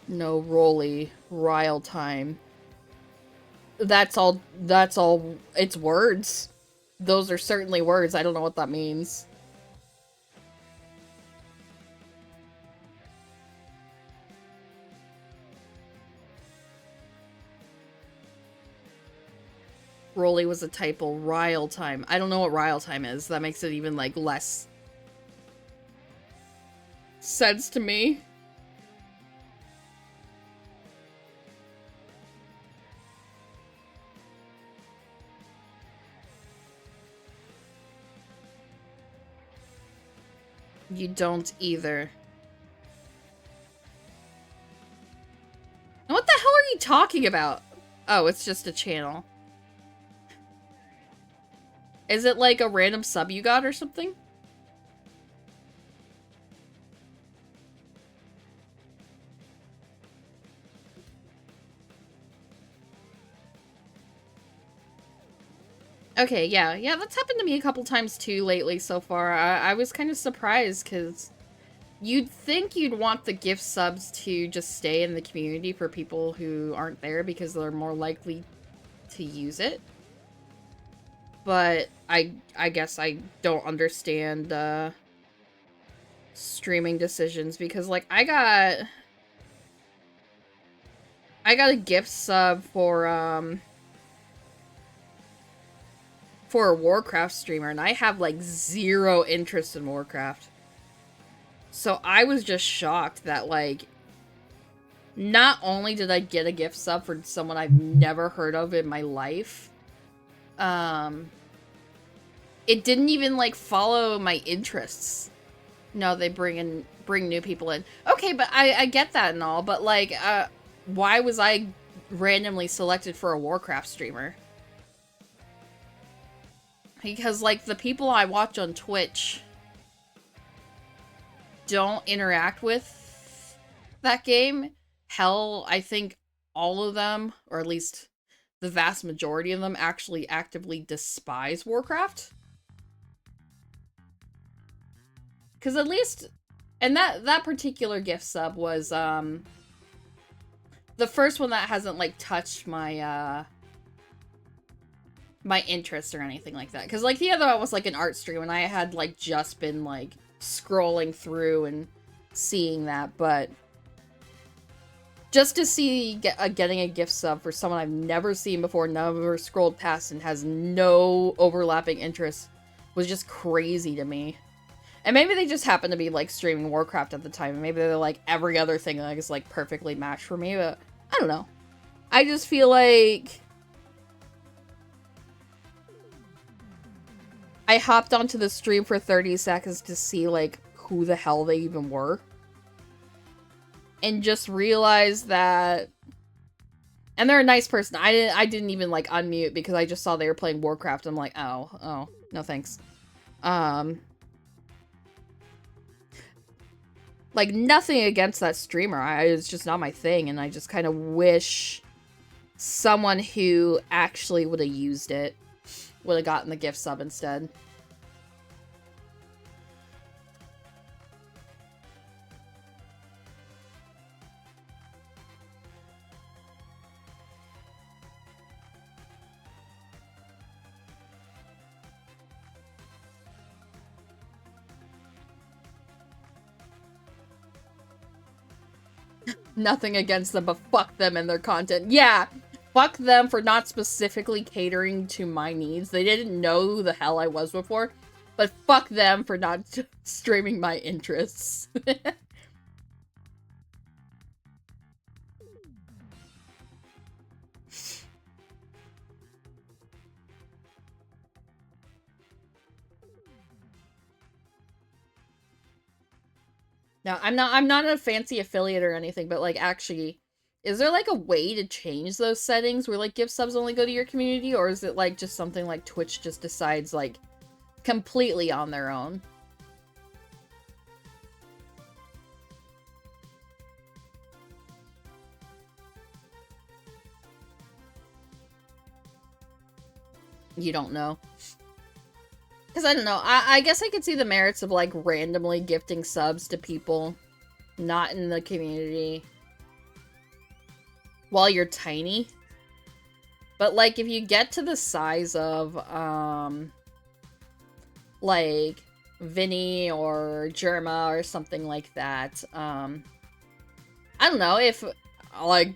[SPEAKER 1] No, Rolly. Rile time. That's all, it's words. Those are certainly words. I don't know what that means. Rolly was a typo. Rile time. I don't know what rile time is. That makes it even, like, less sense to me. You don't either. What the hell are you talking about? Oh, it's just a channel. Is it like a random sub you got or something? Okay, yeah, that's happened to me a couple times too lately so far. I was kind of surprised because you'd think you'd want the gift subs to just stay in the community for people who aren't there because they're more likely to use it. But I guess I don't understand streaming decisions because like I got a gift sub for a Warcraft streamer and I have like zero interest in Warcraft. So I was just shocked that like not only did I get a gift sub for someone I've never heard of in my life, um it didn't even like follow my interests. No, they bring new people in. Okay, but I get that and all, but like why was I randomly selected for a Warcraft streamer? Because like the people I watch on Twitch don't interact with that game. Hell, I think all of them, or at least the vast majority of them, actually actively despise Warcraft. Because at least, and that particular gift sub was the first one that hasn't like touched my my interest or anything like that. Because like the other one was like an art stream, and I had like just been like scrolling through and seeing that, but just to see getting a gift sub for someone I've never seen before, never scrolled past, and has no overlapping interests was just crazy to me. And maybe they just happened to be like streaming Warcraft at the time, and maybe they're like every other thing like is like perfectly matched for me, but I don't know. I just feel like I hopped onto the stream for 30 seconds to see like who the hell they even were. And just realized that, and they're a nice person. I didn't even like unmute because I just saw they were playing Warcraft. I'm like, oh, no thanks. Like nothing against that streamer. It's just not my thing, and I just kind of wish someone who actually would have used it would have gotten the gift sub instead. Nothing against them, but fuck them and their content. Yeah, fuck them for not specifically catering to my needs. They didn't know who the hell I was before, but fuck them for not streaming my interests. Now, I'm not a fancy affiliate or anything, but like actually, is there like a way to change those settings where like gift subs only go to your community, or is it like just something like Twitch just decides like completely on their own? You don't know. Because I don't know. I guess I could see the merits of like randomly gifting subs to people not in the community while you're tiny. But like if you get to the size of like Vinny or Germa or something like that, I don't know if like,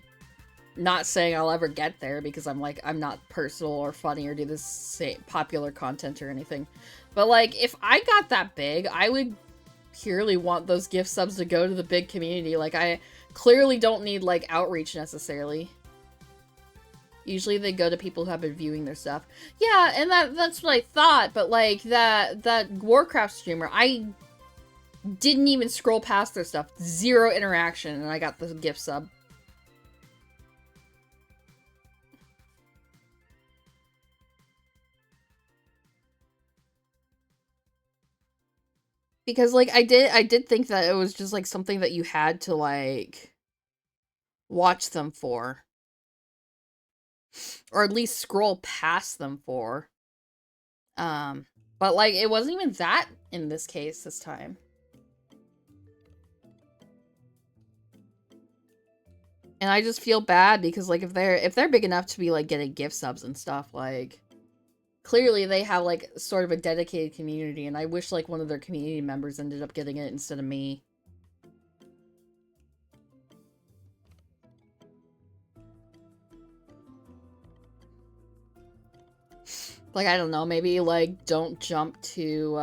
[SPEAKER 1] not saying I'll ever get there because I'm not personal or funny or do this popular content or anything. But like if I got that big, I would purely want those gift subs to go to the big community. Like I clearly don't need like outreach necessarily. Usually they go to people who have been viewing their stuff. Yeah, and that's what I thought, but like that Warcraft streamer, I didn't even scroll past their stuff. Zero interaction, and I got the gift sub. Because like I did think that it was just like something that you had to like watch them for. Or at least scroll past them for. But like, it wasn't even that in this case this time. And I just feel bad because like if they're big enough to be like getting gift subs and stuff, like clearly they have like sort of a dedicated community, and I wish like one of their community members ended up getting it instead of me. Like, I don't know, maybe like don't jump to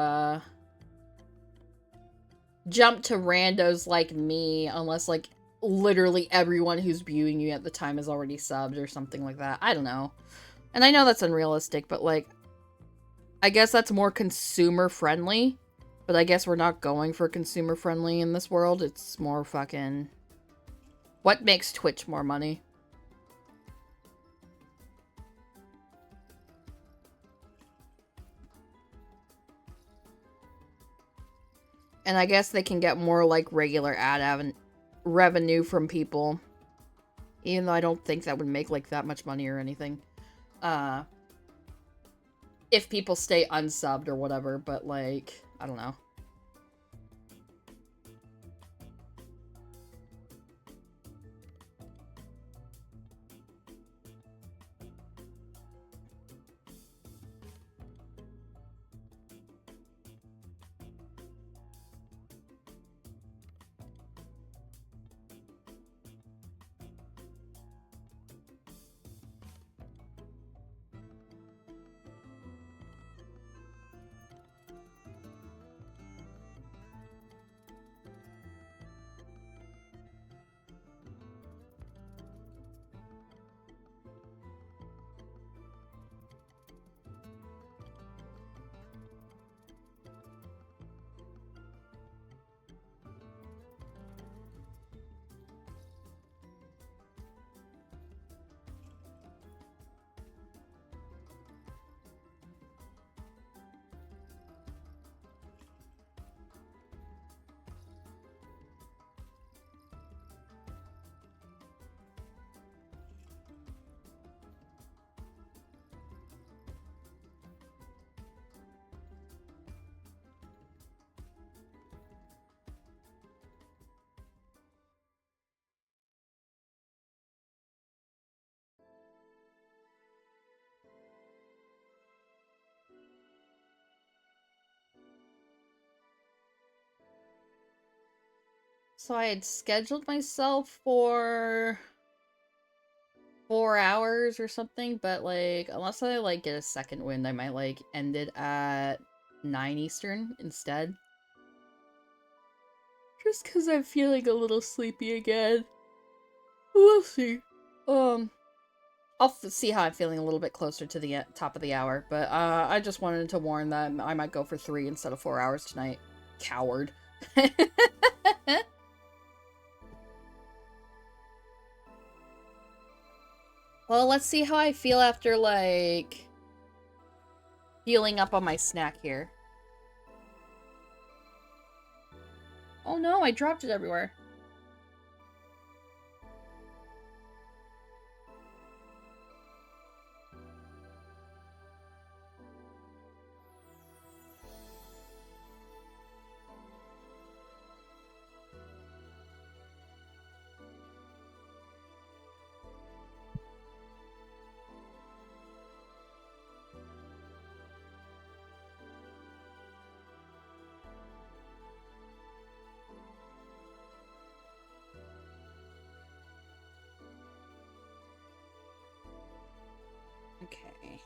[SPEAKER 1] randos like me unless like literally everyone who's viewing you at the time is already subbed or something like that. I don't know. And I know that's unrealistic, but like I guess that's more consumer friendly. But I guess we're not going for consumer friendly in this world. It's more fucking what makes Twitch more money? And I guess they can get more like regular ad revenue from people. Even though I don't think that would make like that much money or anything. If people stay unsubbed or whatever, but like, I don't know. So I had scheduled myself for 4 hours or something, but like, unless I like get a second wind, I might like end it at 9 Eastern instead. Just because I'm feeling a little sleepy again. We'll see. I'll see how I'm feeling a little bit closer to the top of the hour, but I just wanted to warn that I might go for 3 instead of 4 hours tonight. Coward. Well, let's see how I feel after, like, healing up on my snack here. Oh no, I dropped it everywhere. Okay.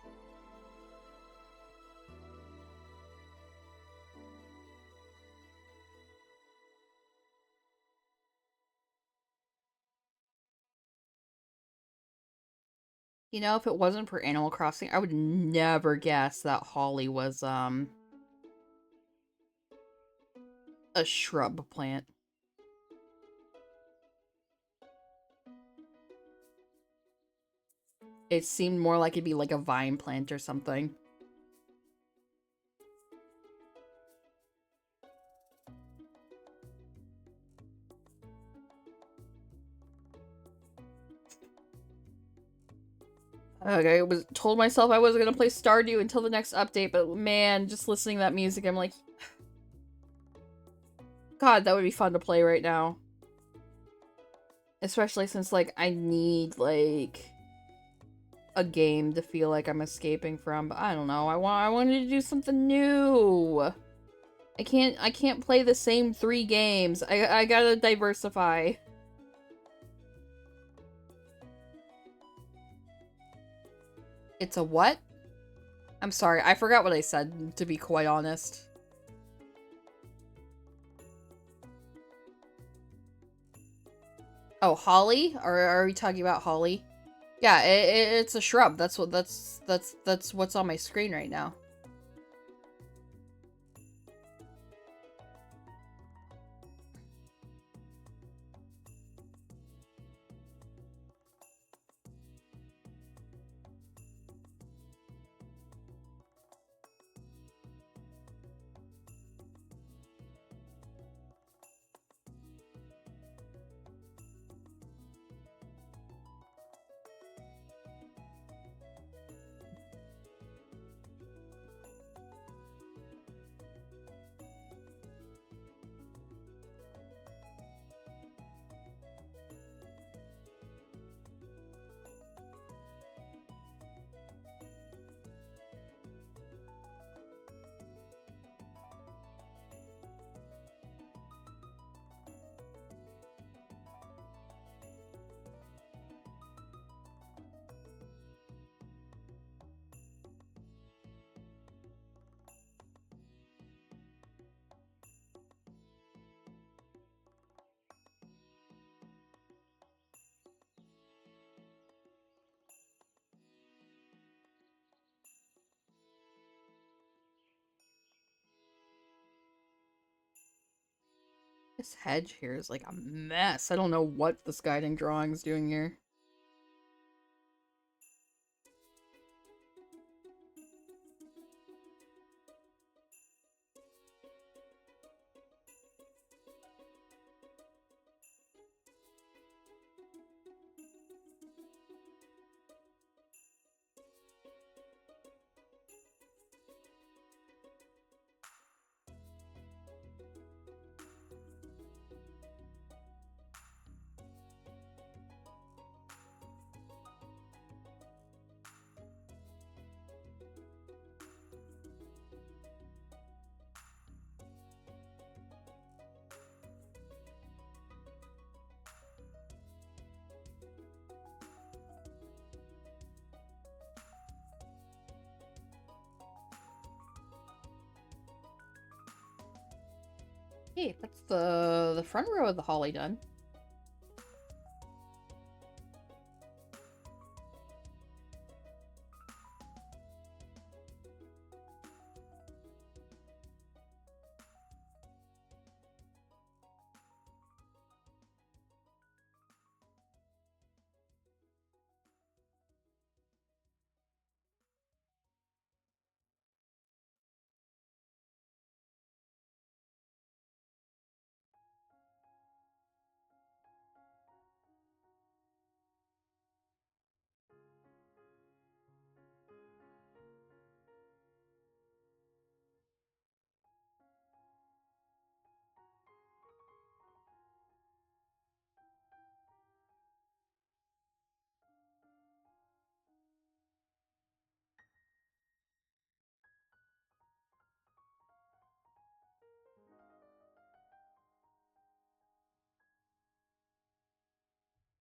[SPEAKER 1] You know, if it wasn't for Animal Crossing, I would never guess that Holly was, a shrub plant. It seemed more like it'd be like a vine plant or something. I told myself I wasn't gonna play Stardew until the next update, but man, just listening to that music, I'm like, God, that would be fun to play right now. Especially since, like, I need, like, a game to feel like I'm escaping from, but I don't know. I wanted to do something new. I can't play the same 3 games. I gotta diversify. It's a what? I'm sorry, I forgot what I said, to be quite honest. Oh, holly? Are we talking about holly? Yeah, it's a shrub. That's what's on my screen right now. This hedge here is like a mess. I don't know what this guiding drawing is doing here. Hey, that's the front row of the holly done.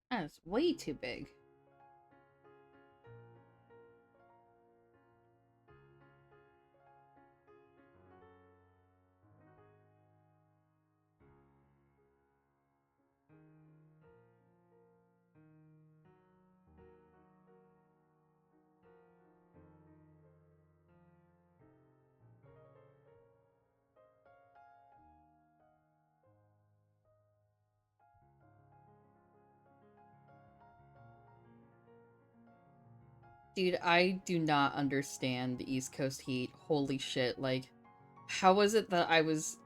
[SPEAKER 1] That is way too big. Dude, I do not understand the East Coast heat. Holy shit, like, how was it that I was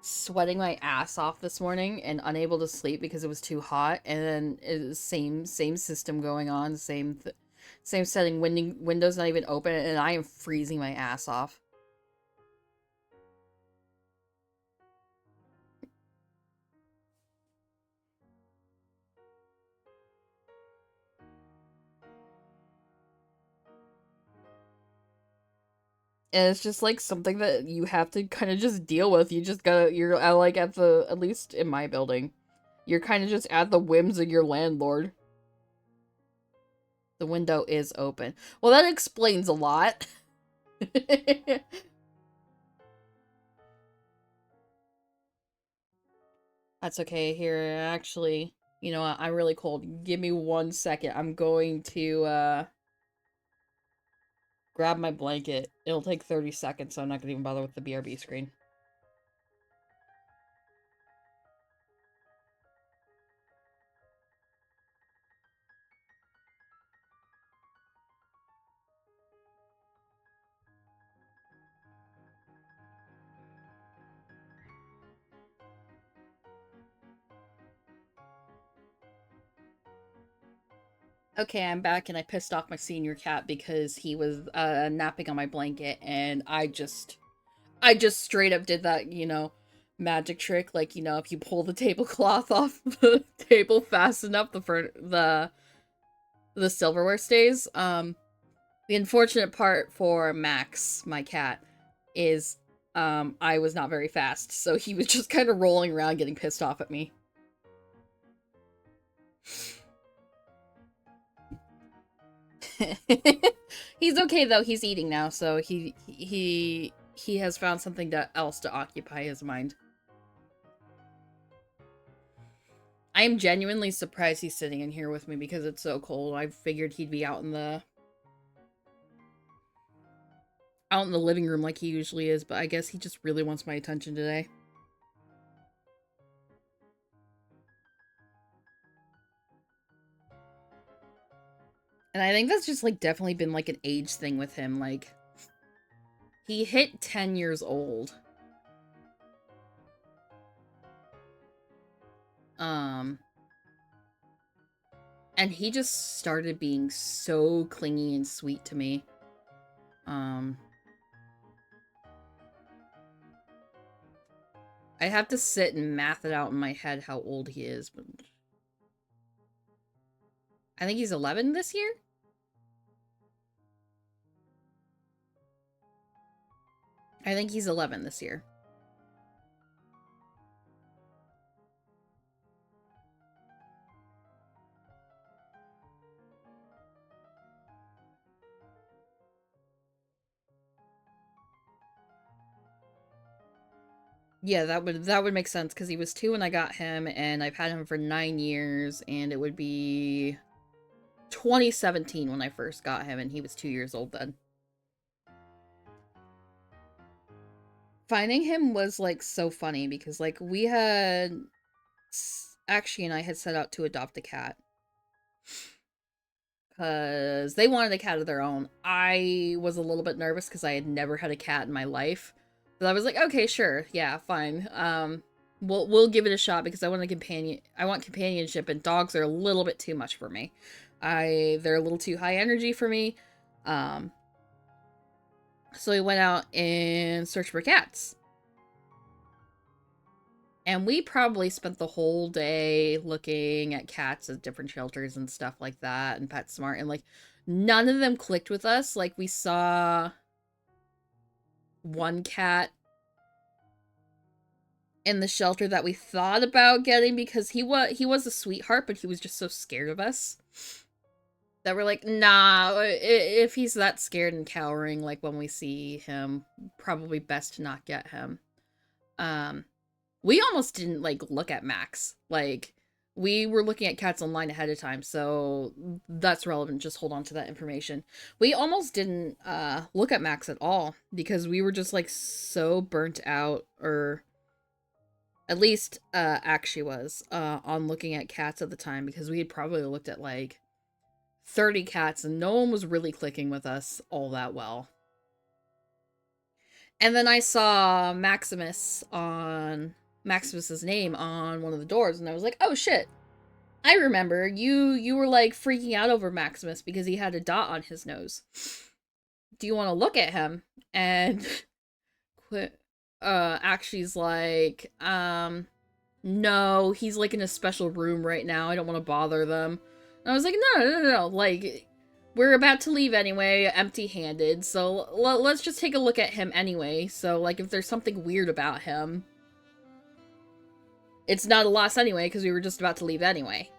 [SPEAKER 1] sweating my ass off this morning and unable to sleep because it was too hot, and then it was same system going on, Same setting, window's not even open, and I am freezing my ass off. And it's just like something that you have to kind of just deal with. You just gotta, you're like at least in my building, you're kind of just at the whims of your landlord. The window is open. Well, that explains a lot. That's okay. Here, actually, you know what? I'm really cold. Give me 1 second. I'm going to, grab my blanket. It'll take 30 seconds, so I'm not gonna even bother with the BRB screen. Okay, I'm back, and I pissed off my senior cat because he was napping on my blanket, and I just straight up did that, you know, magic trick. Like, you know, if you pull the tablecloth off the table fast enough, the silverware stays. The unfortunate part for Max, my cat, is I was not very fast, so he was just kind of rolling around, getting pissed off at me. He's okay though. He's eating now, so he has found something else to occupy his mind. I am genuinely surprised he's sitting in here with me because it's so cold. I figured he'd be out in the living room like he usually is, but I guess he just really wants my attention today. And I think that's just like definitely been like an age thing with him. Like, he hit 10 years old. And he just started being so clingy and sweet to me. I have to sit and math it out in my head how old he is, but I think he's 11 this year? I think he's 11 this year. Yeah, that would make sense because he was 2 when I got him, and I've had him for 9 years, and it would be 2017 when I first got him, and he was 2 years old then. Finding him was like so funny because like we had Actually, and I had set out to adopt a cat because they wanted a cat of their own. I was a little bit nervous because I had never had a cat in my life. But I was like, okay, sure, yeah, fine. We'll give it a shot because I want a companion. I want companionship, and dogs are a little bit too much for me. They're a little too high energy for me. So we went out and searched for cats. And we probably spent the whole day looking at cats at different shelters and stuff like that, and PetSmart, and like none of them clicked with us. Like, we saw one cat in the shelter that we thought about getting because he was a sweetheart, but he was just so scared of us that we're like, nah, if he's that scared and cowering, like when we see him, probably best to not get him. We almost didn't like look at Max. Like, we were looking at cats online ahead of time, so that's relevant. Just hold on to that information. We almost didn't look at Max at all because we were just like so burnt out, or at least actually was on looking at cats at the time because we had probably looked at like 30 cats and no one was really clicking with us all that well. And then I saw Maximus's name on one of the doors, and I was like, oh shit. I remember you were like freaking out over Maximus because he had a dot on his nose. Do you want to look at him? And Actually's like, no, he's like in a special room right now. I don't want to bother them. And I was like, no. Like, we're about to leave anyway, empty-handed. So let's just take a look at him anyway. So like, if there's something weird about him, it's not a loss anyway because we were just about to leave anyway.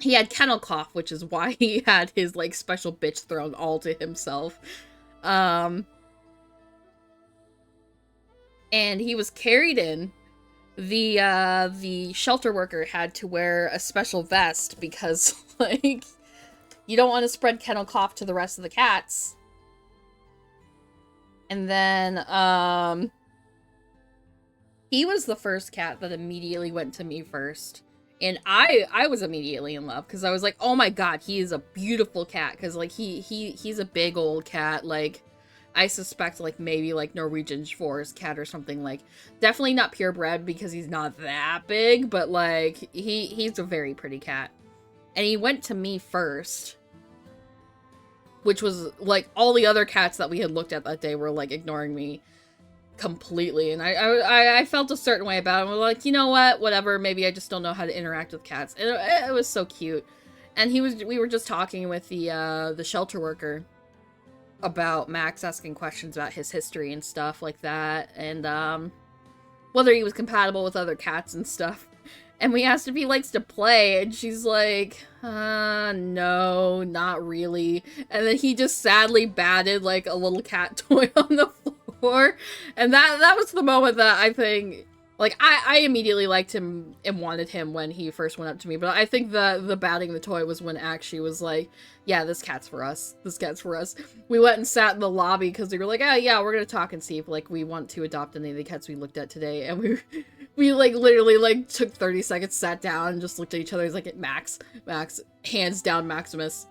[SPEAKER 1] He had kennel cough, which is why he had his like special bitch thrown all to himself. And he was carried in. The shelter worker had to wear a special vest because, like, you don't want to spread kennel cough to the rest of the cats. And then, he was the first cat that immediately went to me first. And I was immediately in love because I was like, oh my god, he is a beautiful cat. Because, like, he's a big old cat, like, I suspect, like, maybe, like, Norwegian forest cat or something, like, definitely not purebred because he's not that big, but, like, he's a very pretty cat. And he went to me first, which was, like, all the other cats that we had looked at that day were, like, ignoring me completely, and I felt a certain way about him. We're like, you know what, whatever, maybe I just don't know how to interact with cats. And it was so cute. And we were just talking with the shelter worker about Max, asking questions about his history and stuff like that, and whether he was compatible with other cats and stuff. And we asked if he likes to play, and she's like, no, not really. And then he just sadly batted like a little cat toy on the floor. And that was the moment that I think, like, I immediately liked him and wanted him when he first went up to me. But I think the batting the toy was when Actually was like, yeah, this cat's for us. This cat's for us. We went and sat in the lobby because they were like, oh yeah, we're gonna talk and see if, like, we want to adopt any of the cats we looked at today. And we like, literally, like, took 30 seconds, sat down, and just looked at each other. He's like, Max, hands down Maximus.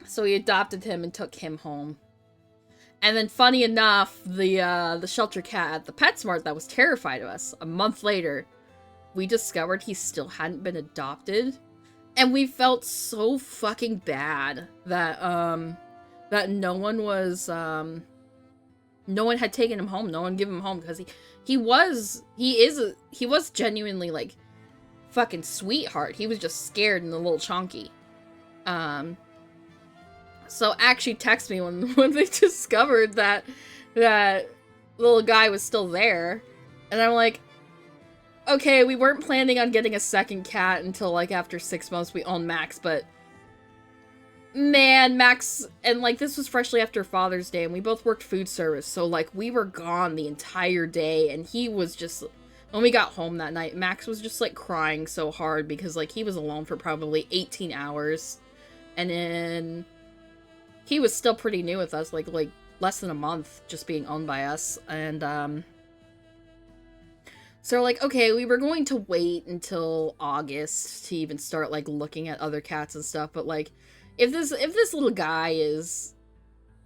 [SPEAKER 1] So we adopted him and took him home. And then, funny enough, the shelter cat at the PetSmart that was terrified of us, a month later, we discovered he still hadn't been adopted. And we felt so fucking bad that, that no one had taken him home. No one gave him home because he was genuinely, like, fucking sweetheart. He was just scared and a little chonky. So Actually texted me when they discovered that little guy was still there. And I'm like, okay, we weren't planning on getting a second cat until, like, after 6 months we owned Max, but man, Max, and, like, this was freshly after Father's Day, and we both worked food service, so, like, we were gone the entire day, and he was just, when we got home that night, Max was just, like, crying so hard because, like, he was alone for probably 18 hours, and then he was still pretty new with us, like less than a month just being owned by us, and, so we're like, okay, we were going to wait until August to even start, like, looking at other cats and stuff, but, like, if this little guy is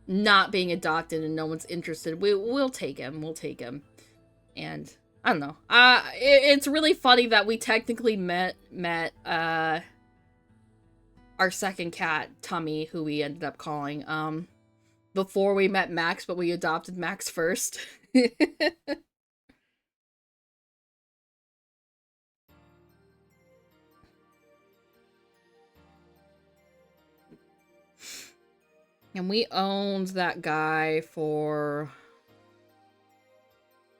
[SPEAKER 1] not being adopted and no one's interested, we'll take him, and I don't know, it's really funny that we technically met, our second cat, Tummy, who we ended up calling, before we met Max, but we adopted Max first. And we owned that guy for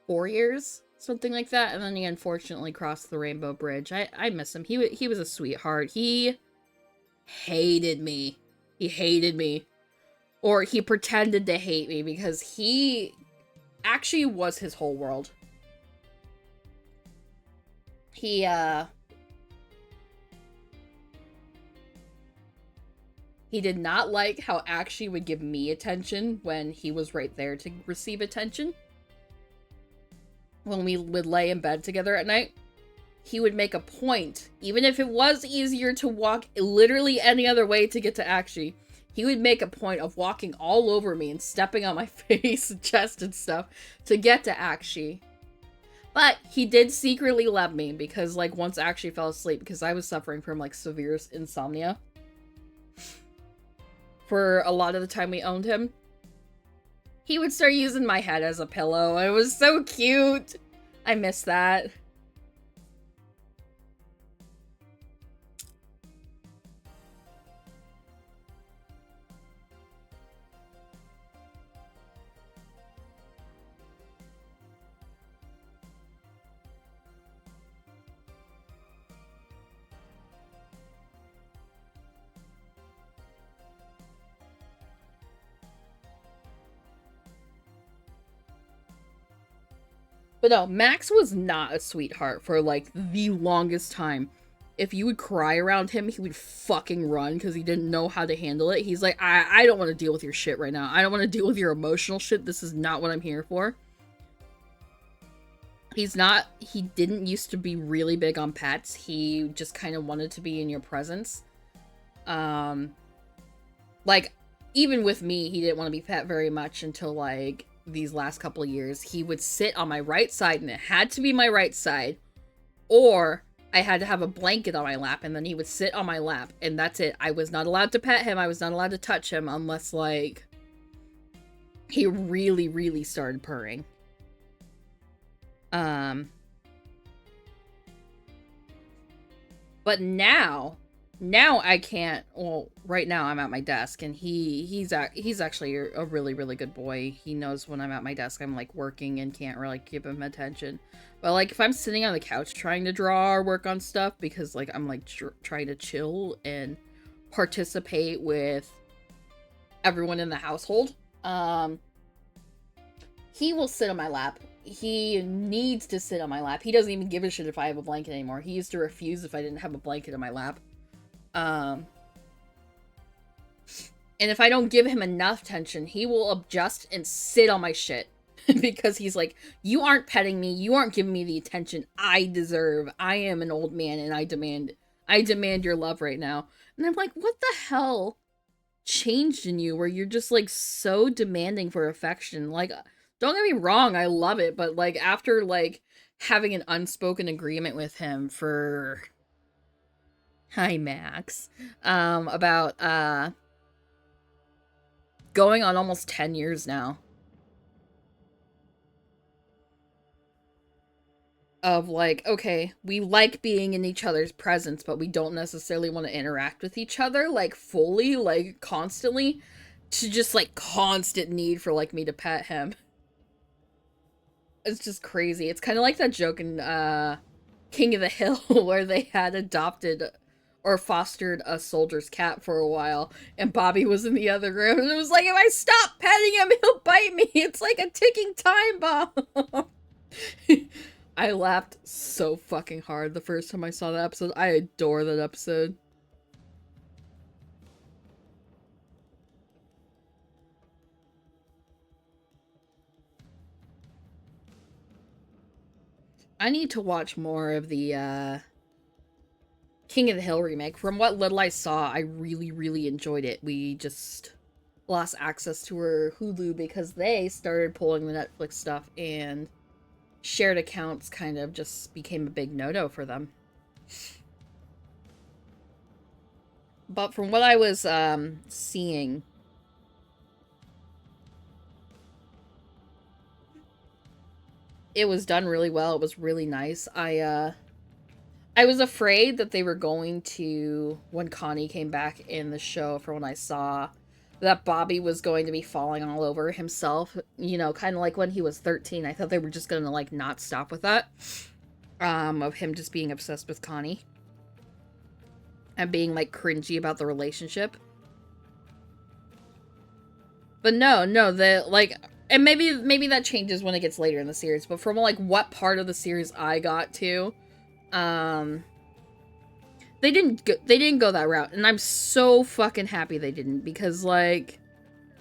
[SPEAKER 1] 4 years, something like that, and then he unfortunately crossed the Rainbow Bridge. I miss him. He was a sweetheart. He hated me. Or he pretended to hate me because he actually was his whole world. He did not like how Actually would give me attention when he was right there to receive attention. When we would lay in bed together at night, he would make a point, even if it was easier to walk literally any other way to get to Actually, he would make a point of walking all over me and stepping on my face and chest and stuff to get to Actually. But he did secretly love me because, like, once I actually fell asleep because I was suffering from, like, severe insomnia for a lot of the time we owned him. He would start using my head as a pillow. It was so cute. I miss that. But no, Max was not a sweetheart for, like, the longest time. If you would cry around him, he would fucking run because he didn't know how to handle it. He's like, I don't want to deal with your shit right now. I don't want to deal with your emotional shit. This is not what I'm here for. He didn't used to be really big on pets. He just kind of wanted to be in your presence. Like, even with me, he didn't want to be pet very much until, like, these last couple of years. He would sit on my right side, and it had to be my right side, or I had to have a blanket on my lap, and then he would sit on my lap, and that's it. I was not allowed to pet him. I was not allowed to touch him unless, like, he really, really started purring. But now I can't. Well, right now I'm at my desk, and he's actually a really, really good boy. He knows when I'm at my desk I'm, like, working and can't really give him attention. But, like, if I'm sitting on the couch trying to draw or work on stuff because, like, I'm, like, trying to chill and participate with everyone in the household, he will sit on my lap. He needs to sit on my lap. He doesn't even give a shit if I have a blanket anymore. He used to refuse if I didn't have a blanket in my lap. And if I don't give him enough attention, he will adjust and sit on my shit. Because he's like, you aren't petting me. You aren't giving me the attention I deserve. I am an old man and I demand your love right now. And I'm like, what the hell changed in you where you're just, like, so demanding for affection? Like, don't get me wrong, I love it, but, like, after, like, having an unspoken agreement with him for... Hi, Max. About, going on almost 10 years now. Of, like, okay, we like being in each other's presence, but we don't necessarily want to interact with each other, like, fully, like, constantly, to just, like, constant need for, like, me to pet him. It's just crazy. It's kind of like that joke in, King of the Hill, where they had adopted or fostered a soldier's cat for a while, and Bobby was in the other room, and it was like, if I stop petting him, he'll bite me. It's like a ticking time bomb. I laughed so fucking hard the first time I saw that episode. I adore that episode. I need to watch more of the, King of the Hill remake. From what little I saw, I really, really enjoyed it. We just lost access to her Hulu because they started pulling the Netflix stuff, and shared accounts kind of just became a big no-no for them. But from what I was seeing, it was done really well. It was really nice. I was afraid that they were going to, when Connie came back in the show, for when I saw that Bobby was going to be falling all over himself, you know, kind of like when he was 13. I thought they were just going to, like, not stop with that. Of him just being obsessed with Connie. And being, like, cringy about the relationship. But no, like, and maybe that changes when it gets later in the series, but from, like, what part of the series I got to, they didn't go that route, and I'm so fucking happy they didn't, because, like,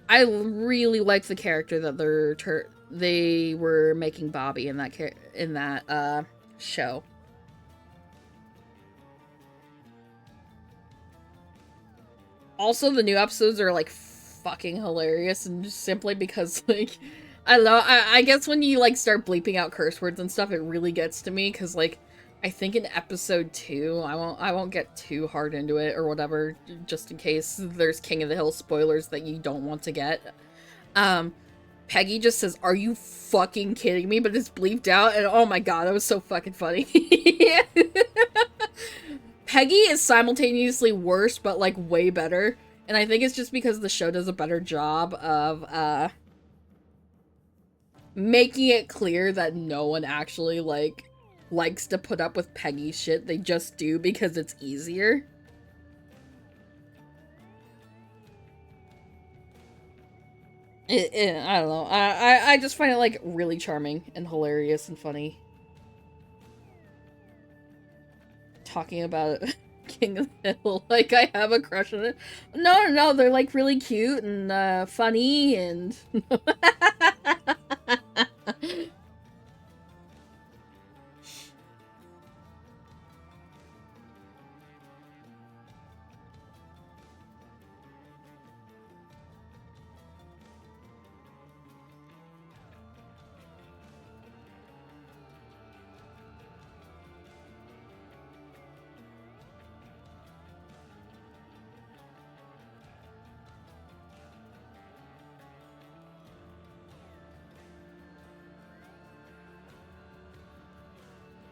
[SPEAKER 1] I really liked the character that they were making Bobby in that show. Also, the new episodes are, like, fucking hilarious, and just simply because, like, I love. I guess when you like start bleeping out curse words and stuff, it really gets to me because like I think in episode 2, I won't get too hard into it or whatever, just in case there's King of the Hill spoilers that you don't want to get. Um, Peggy just says, "Are you fucking kidding me?" But it's bleeped out, and oh my god, that was so fucking funny. Peggy is simultaneously worse, but like way better, and I think it's just because the show does a better job of making it clear that no one actually like likes to put up with Peggy shit. They just do because it's easier. I don't know. I just find it like really charming and hilarious and funny. Talking about King of the Hill like I have a crush on it. No, they're like really cute and funny and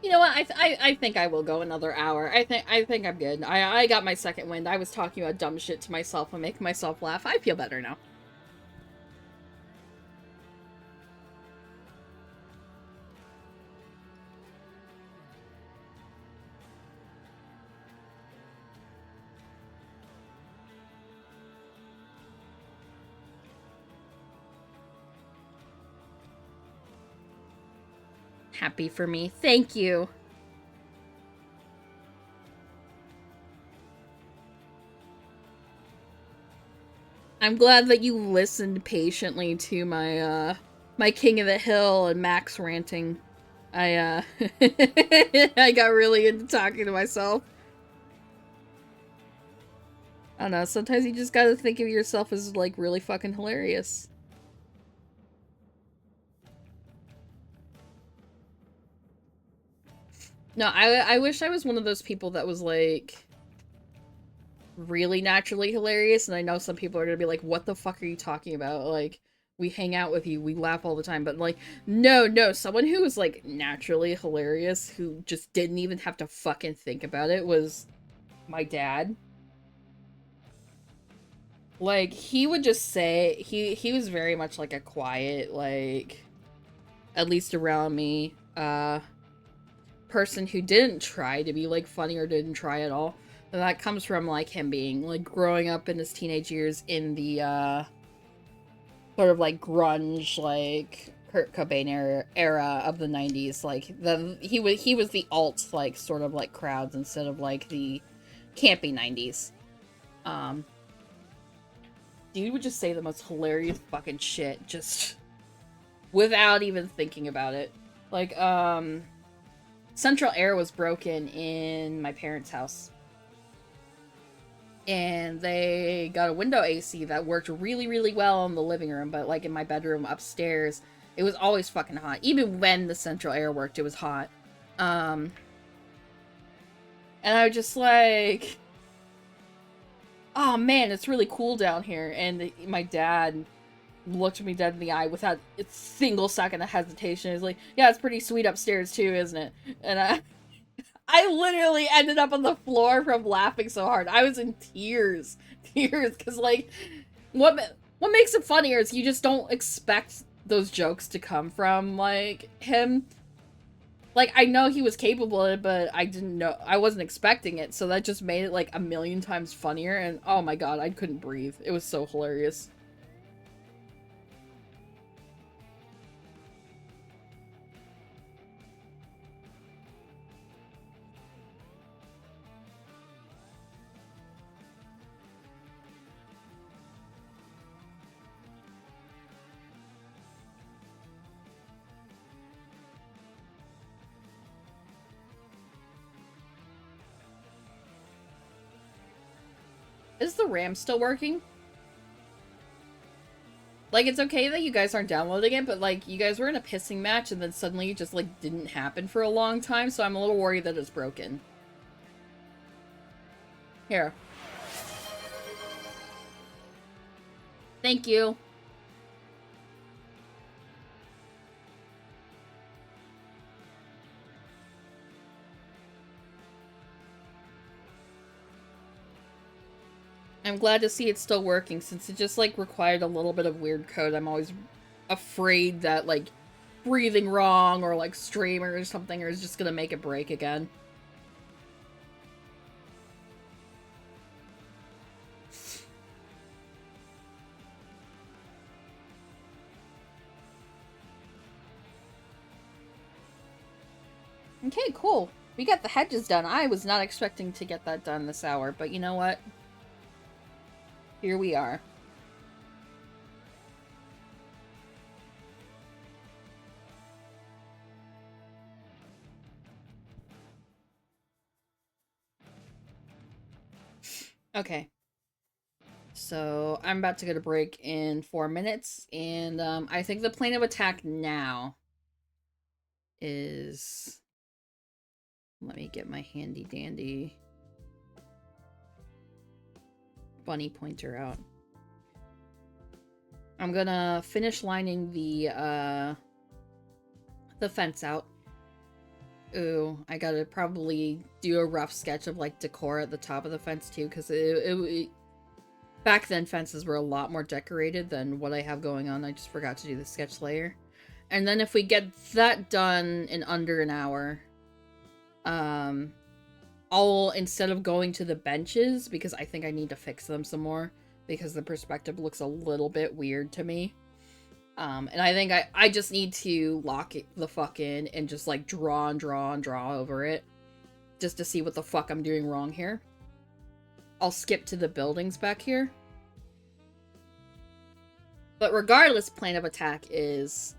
[SPEAKER 1] you know what? I think I will go another hour. I think I'm good. I got my second wind. I was talking about dumb shit to myself and making myself laugh. I feel better now. Happy for me. Thank you. I'm glad that you listened patiently to my King of the Hill and Max ranting. I I got really into talking to myself. I don't know, sometimes you just gotta think of yourself as like really fucking hilarious. No, I wish I was one of those people that was like really naturally hilarious, and I know some people are gonna be like, what the fuck are you talking about? Like, we hang out with you, we laugh all the time, but like, no, someone who was like naturally hilarious, who just didn't even have to fucking think about it, was my dad. Like, he would just say, he was very much like a quiet, like, at least around me, person who didn't try to be like funny or didn't try at all. And that comes from like him being like growing up in his teenage years in the sort of like grunge, like Kurt Cobain era of the 90s. Like he was the alt like sort of like crowds instead of like the campy 90s. Um Dude would just say the most hilarious fucking shit just without even thinking about it. Like central air was broken in my parents' house. And they got a window AC that worked really, really well in the living room, but like in my bedroom upstairs, it was always fucking hot. Even when the central air worked, it was hot. And I was just like, oh man, it's really cool down here. And my dad looked me dead in the eye without a single second of hesitation. He's like, yeah, it's pretty sweet upstairs too, isn't it? And I literally ended up on the floor from laughing so hard. I was in tears, because like, what makes it funnier is you just don't expect those jokes to come from like him. Like, I know he was capable of it, but I wasn't expecting it, so that just made it like a million times funnier. And oh my god, I couldn't breathe. It was so hilarious. Is the RAM still working? Like, it's okay that you guys aren't downloading it, but, like, you guys were in a pissing match and then suddenly it just, like, didn't happen for a long time, so I'm a little worried that it's broken. Here. Thank you. I'm glad to see it's still working, since it just, like, required a little bit of weird code. I'm always afraid that, like, breathing wrong or, like, streamer or something is just gonna make it break again. Okay, cool. We got the hedges done. I was not expecting to get that done this hour, but you know what? Here we are. Okay. So, I'm about to go to break in 4 minutes, and I think the plan of attack now is... Let me get my handy dandy bunny pointer out. I'm gonna finish lining the fence out. Ooh, I gotta probably do a rough sketch of, like, decor at the top of the fence, too, because back then, fences were a lot more decorated than what I have going on. I just forgot to do the sketch layer. And then if we get that done in under an hour, I'll, instead of going to the benches, because I think I need to fix them some more, because the perspective looks a little bit weird to me. And I think I just need to lock it the fuck in and just, like, draw and draw and draw over it, just to see what the fuck I'm doing wrong here. I'll skip to the buildings back here. But regardless, plan of attack is...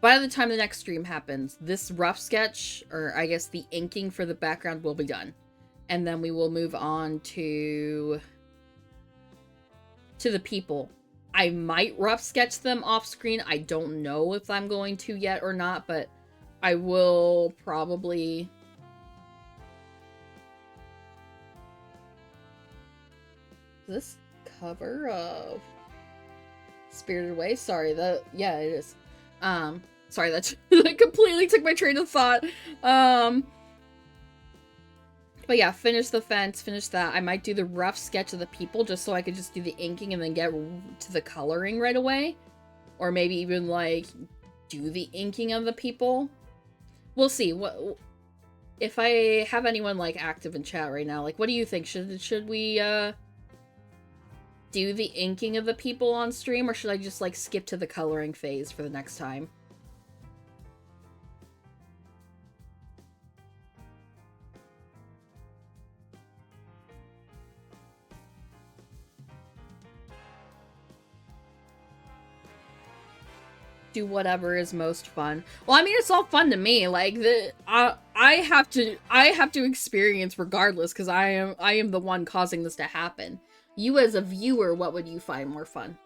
[SPEAKER 1] By the time the next stream happens, this rough sketch, or I guess the inking for the background, will be done. And then we will move on to the people. I might rough sketch them off screen. I don't know if I'm going to yet or not, but I will probably... Is this cover of Spirited Away? Sorry, yeah, it is. Sorry, that completely took my train of thought. But yeah, finish the fence, finish that. I might do the rough sketch of the people just so I could just do the inking and then get to the coloring right away. Or maybe even, like, do the inking of the people. We'll see. What if I have anyone, like, active in chat right now? Like, what do you think? Should we, do the inking of the people on stream, or should I just, like, skip to the coloring phase for the next time? Do whatever is most fun. Well, I mean, it's all fun to me. Like, I have to experience regardless, because I am the one causing this to happen. You as a viewer, what would you find more fun?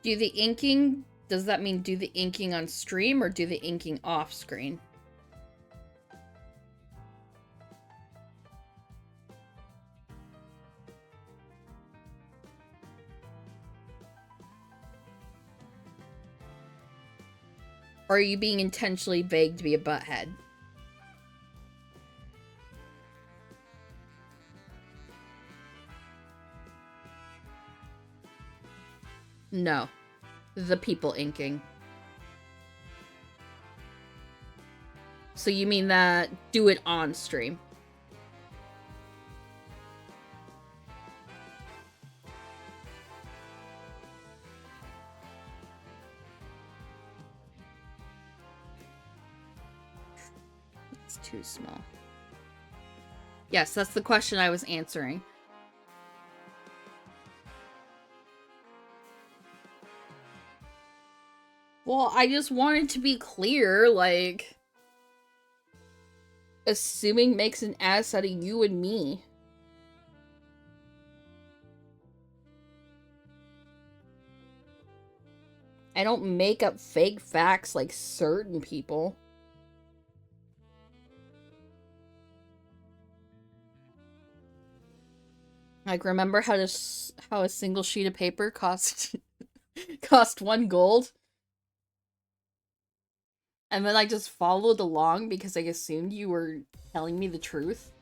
[SPEAKER 1] Do the inking, does that mean do the inking on stream or do the inking off screen? Or are you being intentionally vague to be a butthead? No. The people inking. So you mean that do it on stream? It's too small. Yes, that's the question I was answering. Well, I just wanted to be clear, like, assuming makes an ass out of you and me. I don't make up fake facts like certain people. Like, remember how a single sheet of paper cost cost 1 gold? And then I just followed along because I assumed you were telling me the truth.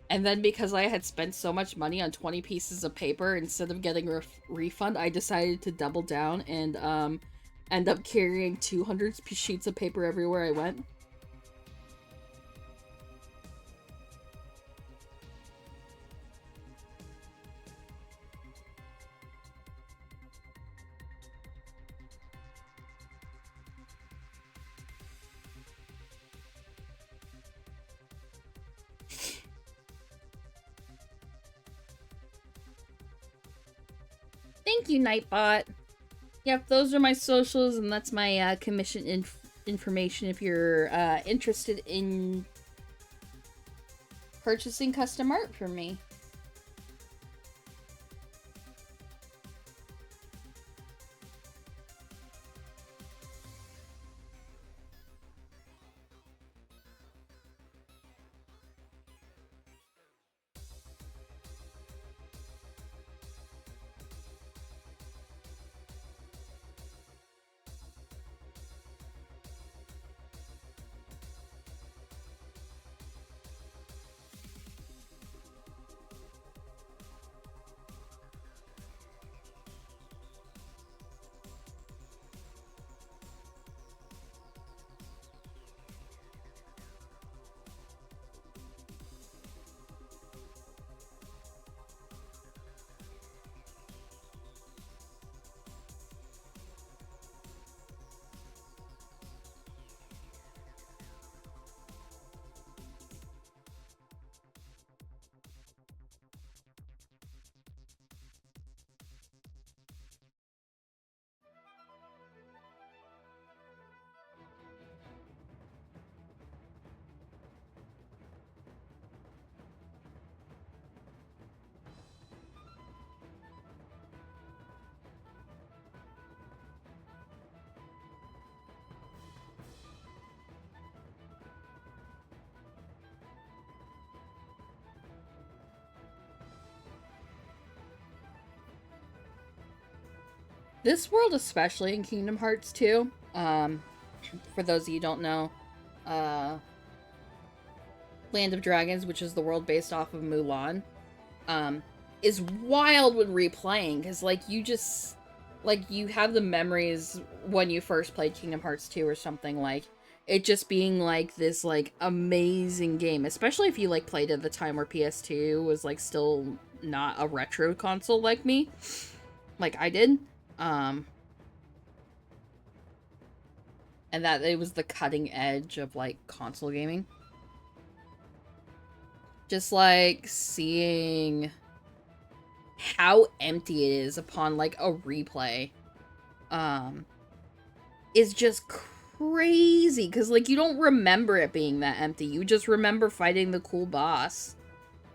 [SPEAKER 1] And then because I had spent so much money on 20 pieces of paper, instead of getting a refund, I decided to double down and end up carrying 200 sheets of paper everywhere I went. Thank you, Nightbot. Yep, those are my socials, and that's my commission information if you're interested in purchasing custom art from me. This world, especially in Kingdom Hearts 2, for those of you who don't know, uh, Land of Dragons, which is the world based off of Mulan, um, is wild when replaying, because, like, you have the memories when you first played Kingdom Hearts 2 or something, like, it just being, like, this, like, amazing game, especially if you, like, played at the time where PS2 was, like, still not a retro console like me, like I did. And that it was the cutting edge of, like, console gaming. Just, like, seeing how empty it is upon, like, a replay, is just crazy. Because, like, you don't remember it being that empty. You just remember fighting the cool boss.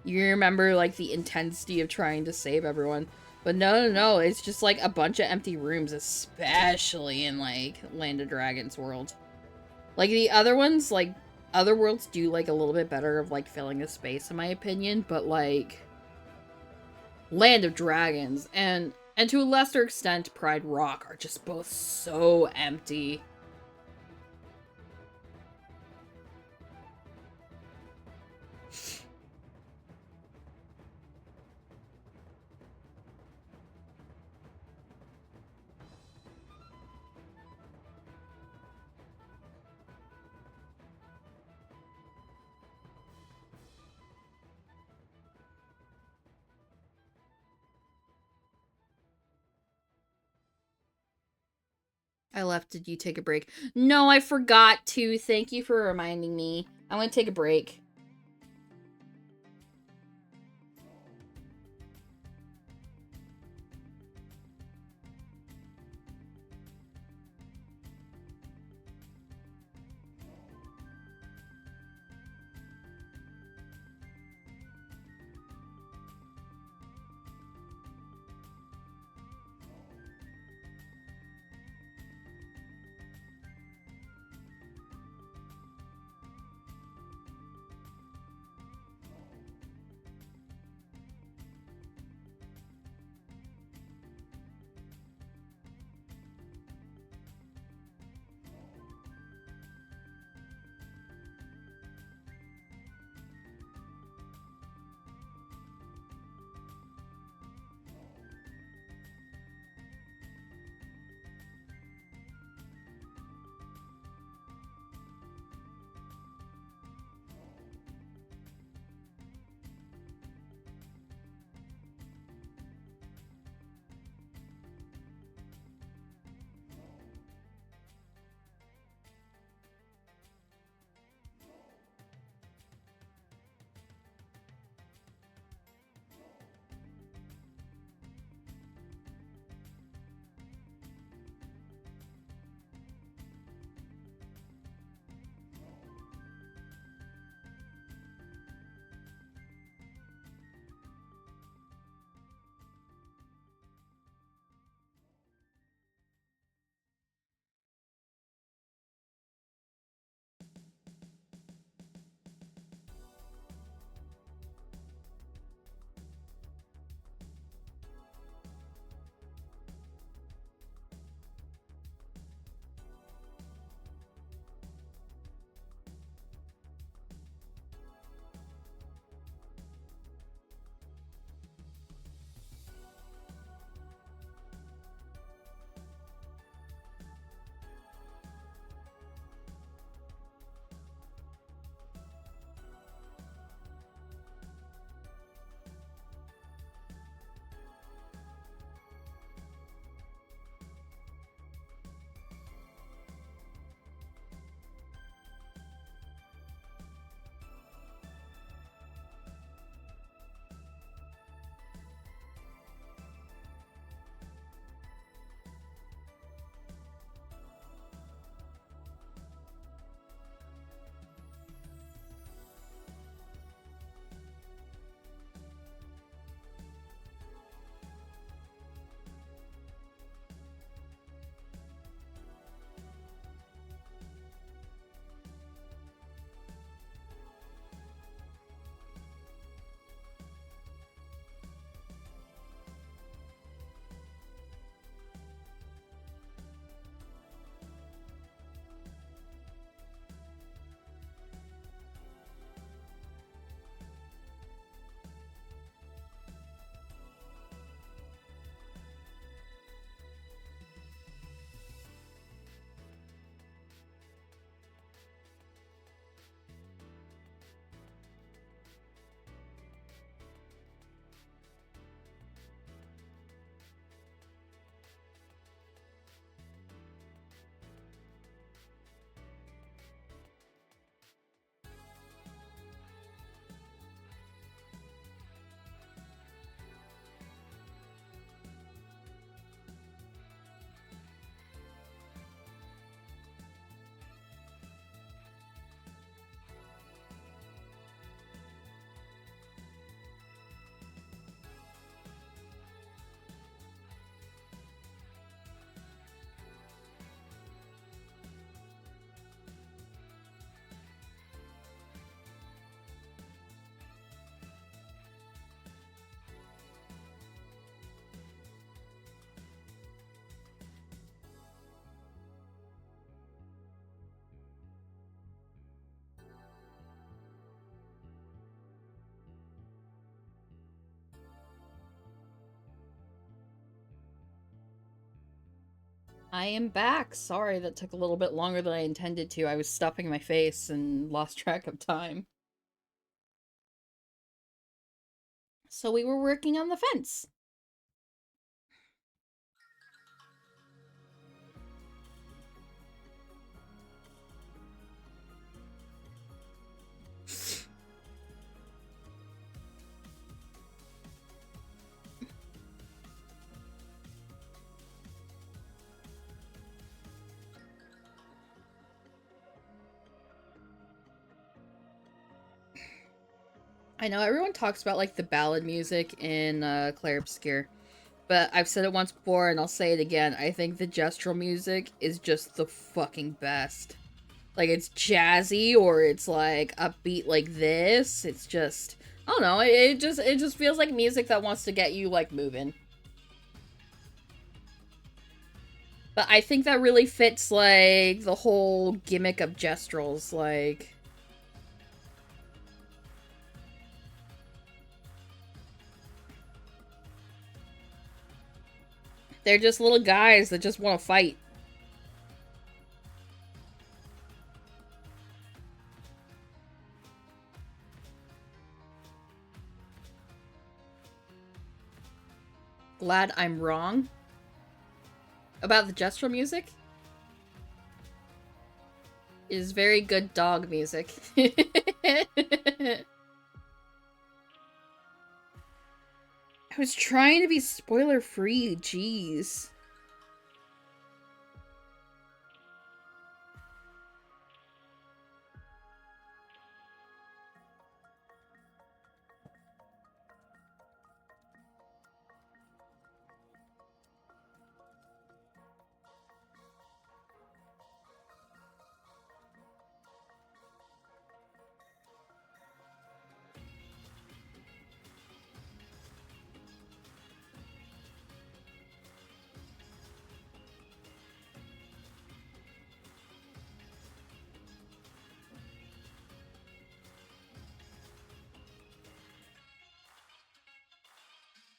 [SPEAKER 1] You remember, like, the intensity of trying to save everyone. But no, it's just, like, a bunch of empty rooms, especially in, like, Land of Dragons world. Like, the other ones, like, other worlds do, like, a little bit better of, like, filling the space, in my opinion, but, like, Land of Dragons and to a lesser extent, Pride Rock are just both so empty. I left. Did you take a break? No, I forgot to. Thank you for reminding me. I'm gonna take a break. I am back. Sorry that took a little bit longer than I intended to. I was stuffing my face and lost track of time. So we were working on the fence. I know everyone talks about like the ballad music in Clair Obscur, but I've said it once before and I'll say it again. I think the gestural music is just the fucking best. Like it's jazzy or it's like upbeat like this. It's just I don't know. It just feels like music that wants to get you like moving. But I think that really fits like the whole gimmick of gestrals. Like they're just little guys that just want to fight. Glad I'm wrong about the gestural music. It is very good dog music. I was trying to be spoiler free, jeez.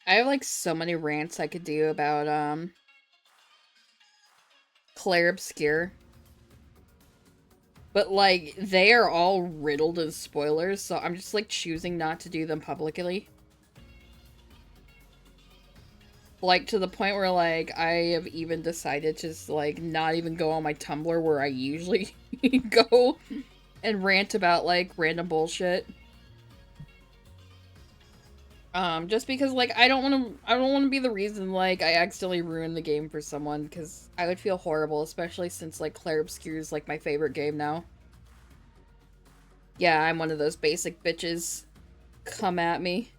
[SPEAKER 1] I have like so many rants I could do about Clair Obscur. But like they are all riddled in spoilers, so I'm just like choosing not to do them publicly. Like to the point where like I have even decided to just like not even go on my Tumblr where I usually go and rant about like random bullshit. Just because like I don't want to be the reason like I accidentally ruin the game for someone because I would feel horrible, especially since like Clair Obscur is like my favorite game now. Yeah, I'm one of those basic bitches. Come at me.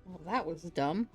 [SPEAKER 1] Well, that was dumb.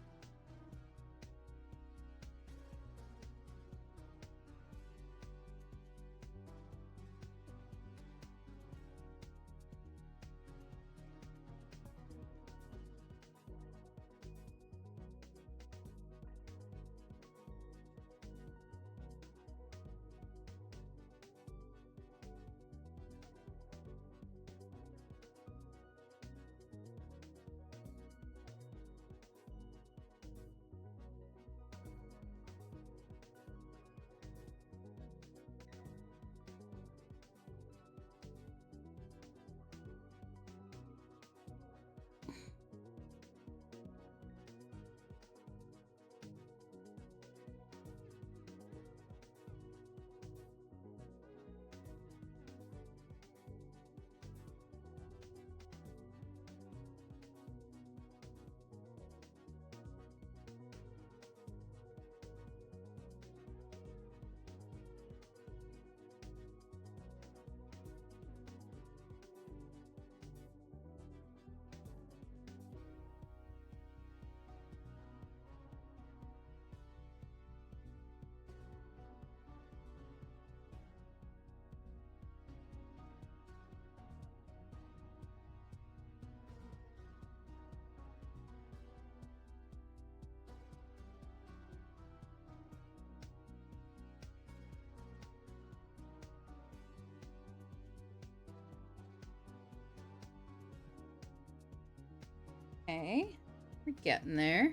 [SPEAKER 1] Okay. We're getting there.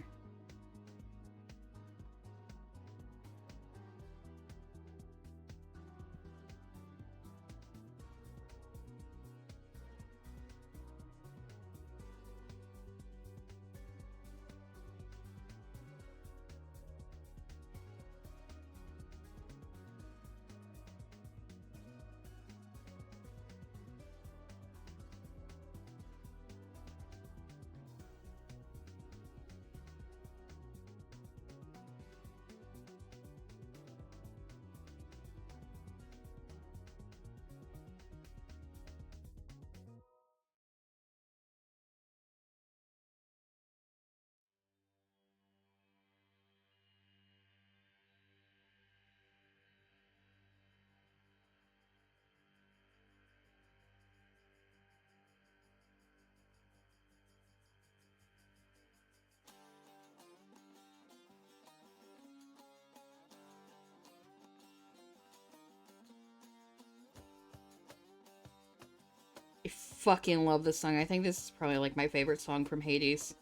[SPEAKER 1] I fucking love this song. I think this is probably like my favorite song from Hades.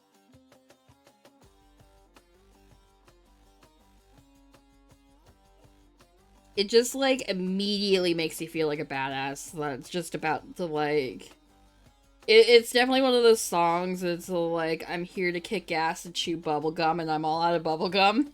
[SPEAKER 1] It just like immediately makes you feel like a badass that's just about to like it's definitely one of those songs that's like I'm here to kick ass and chew bubblegum and I'm all out of bubblegum.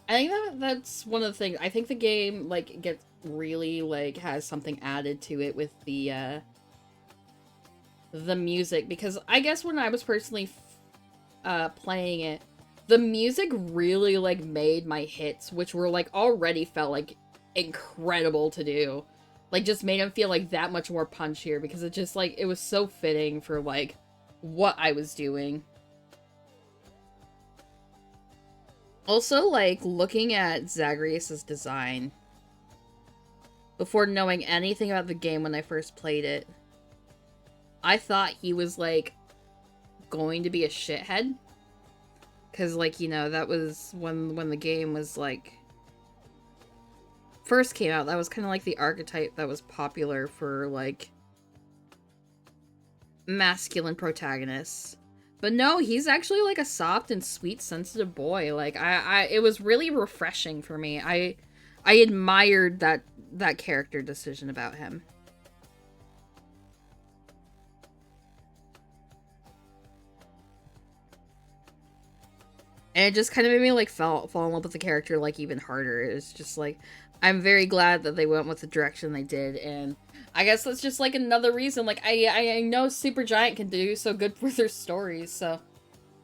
[SPEAKER 1] I think that's one of the things. I think the game like gets really like has something added to it with the music because I guess when I was personally playing it, the music really like made my hits, which were like already felt like incredible to do. Like just made them feel like that much more punchier because it just like it was so fitting for like what I was doing. Also, like, looking at Zagreus' design before knowing anything about the game when I first played it, I thought he was, like, going to be a shithead. Because, like, you know, that was when the game was, like, first came out. That was kind of like the archetype that was popular for, like, masculine protagonists. But no, he's actually like a soft and sweet, sensitive boy. Like it was really refreshing for me. I admired that character decision about him. And it just kind of made me like fall in love with the character like even harder. It's just like I'm very glad that they went with the direction they did, and I guess that's just like another reason. Like I know Supergiant can do so good for their stories, so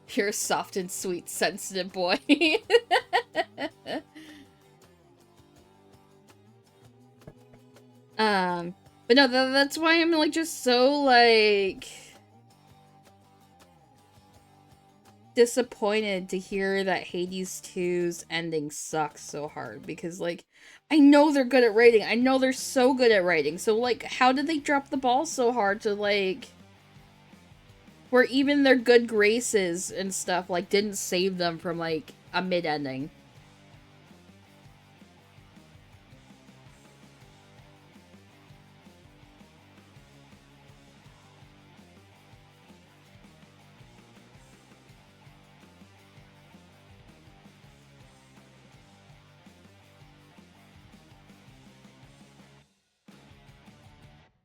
[SPEAKER 1] you're a soft and sweet, sensitive boy. But no, that's why I'm like just so like disappointed to hear that Hades 2's ending sucks so hard because like I know they're good at writing. I know they're so good at writing. So like how did they drop the ball so hard to like where even their good graces and stuff like didn't save them from like a mid-ending?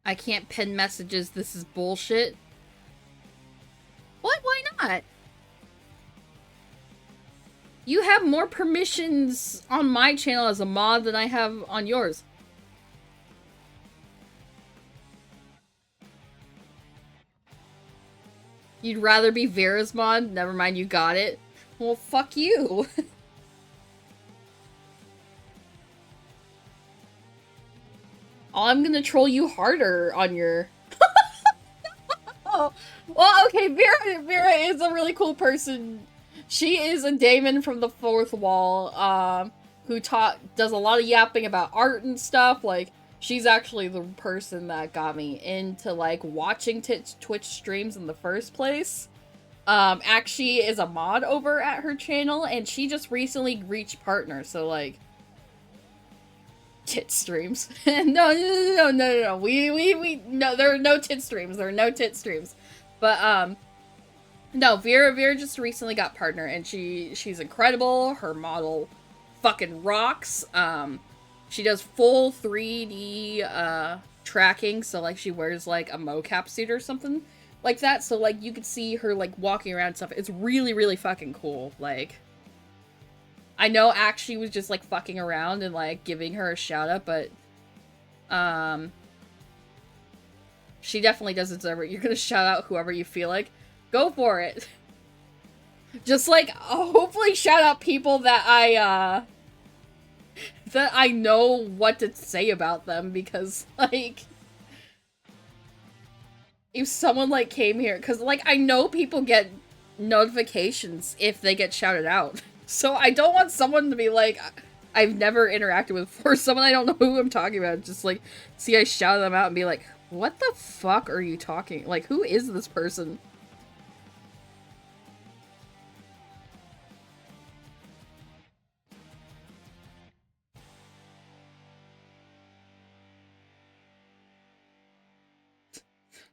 [SPEAKER 1] I can't pin messages, this is bullshit. What? Why not? You have more permissions on my channel as a mod than I have on yours. You'd rather be Vera's mod? Never mind, you got it. Well, fuck you. I'm gonna troll you harder on your... Oh, well, okay, Vera is a really cool person. She is a daemon from the fourth wall. who does a lot of yapping about art and stuff. Like, she's actually the person that got me into, like, watching Twitch streams in the first place. Actually is a mod over at her channel, and she just recently reached partner, so, like, tit streams. No. No, there are no tit streams. There are no tit streams. But, no, Vera just recently got partner, and she's incredible. Her model fucking rocks. She does full 3D, tracking, so, like, she wears, like, a mocap suit or something like that, so, like, you could see her, like, walking around and stuff. It's really, really fucking cool. Like, I know Actually was just, like, fucking around and, like, giving her a shout-out, but, she definitely does deserve it. You're gonna shout out whoever you feel like. Go for it. Just, like, hopefully shout out people that I know what to say about them, because, like, if someone, like, came here, because, like, I know people get notifications if they get shouted out. So I don't want someone to be like, I've never interacted with before, someone I don't know who I'm talking about, just, like, see I shout them out and be like, what the fuck are you talking? Like, who is this person?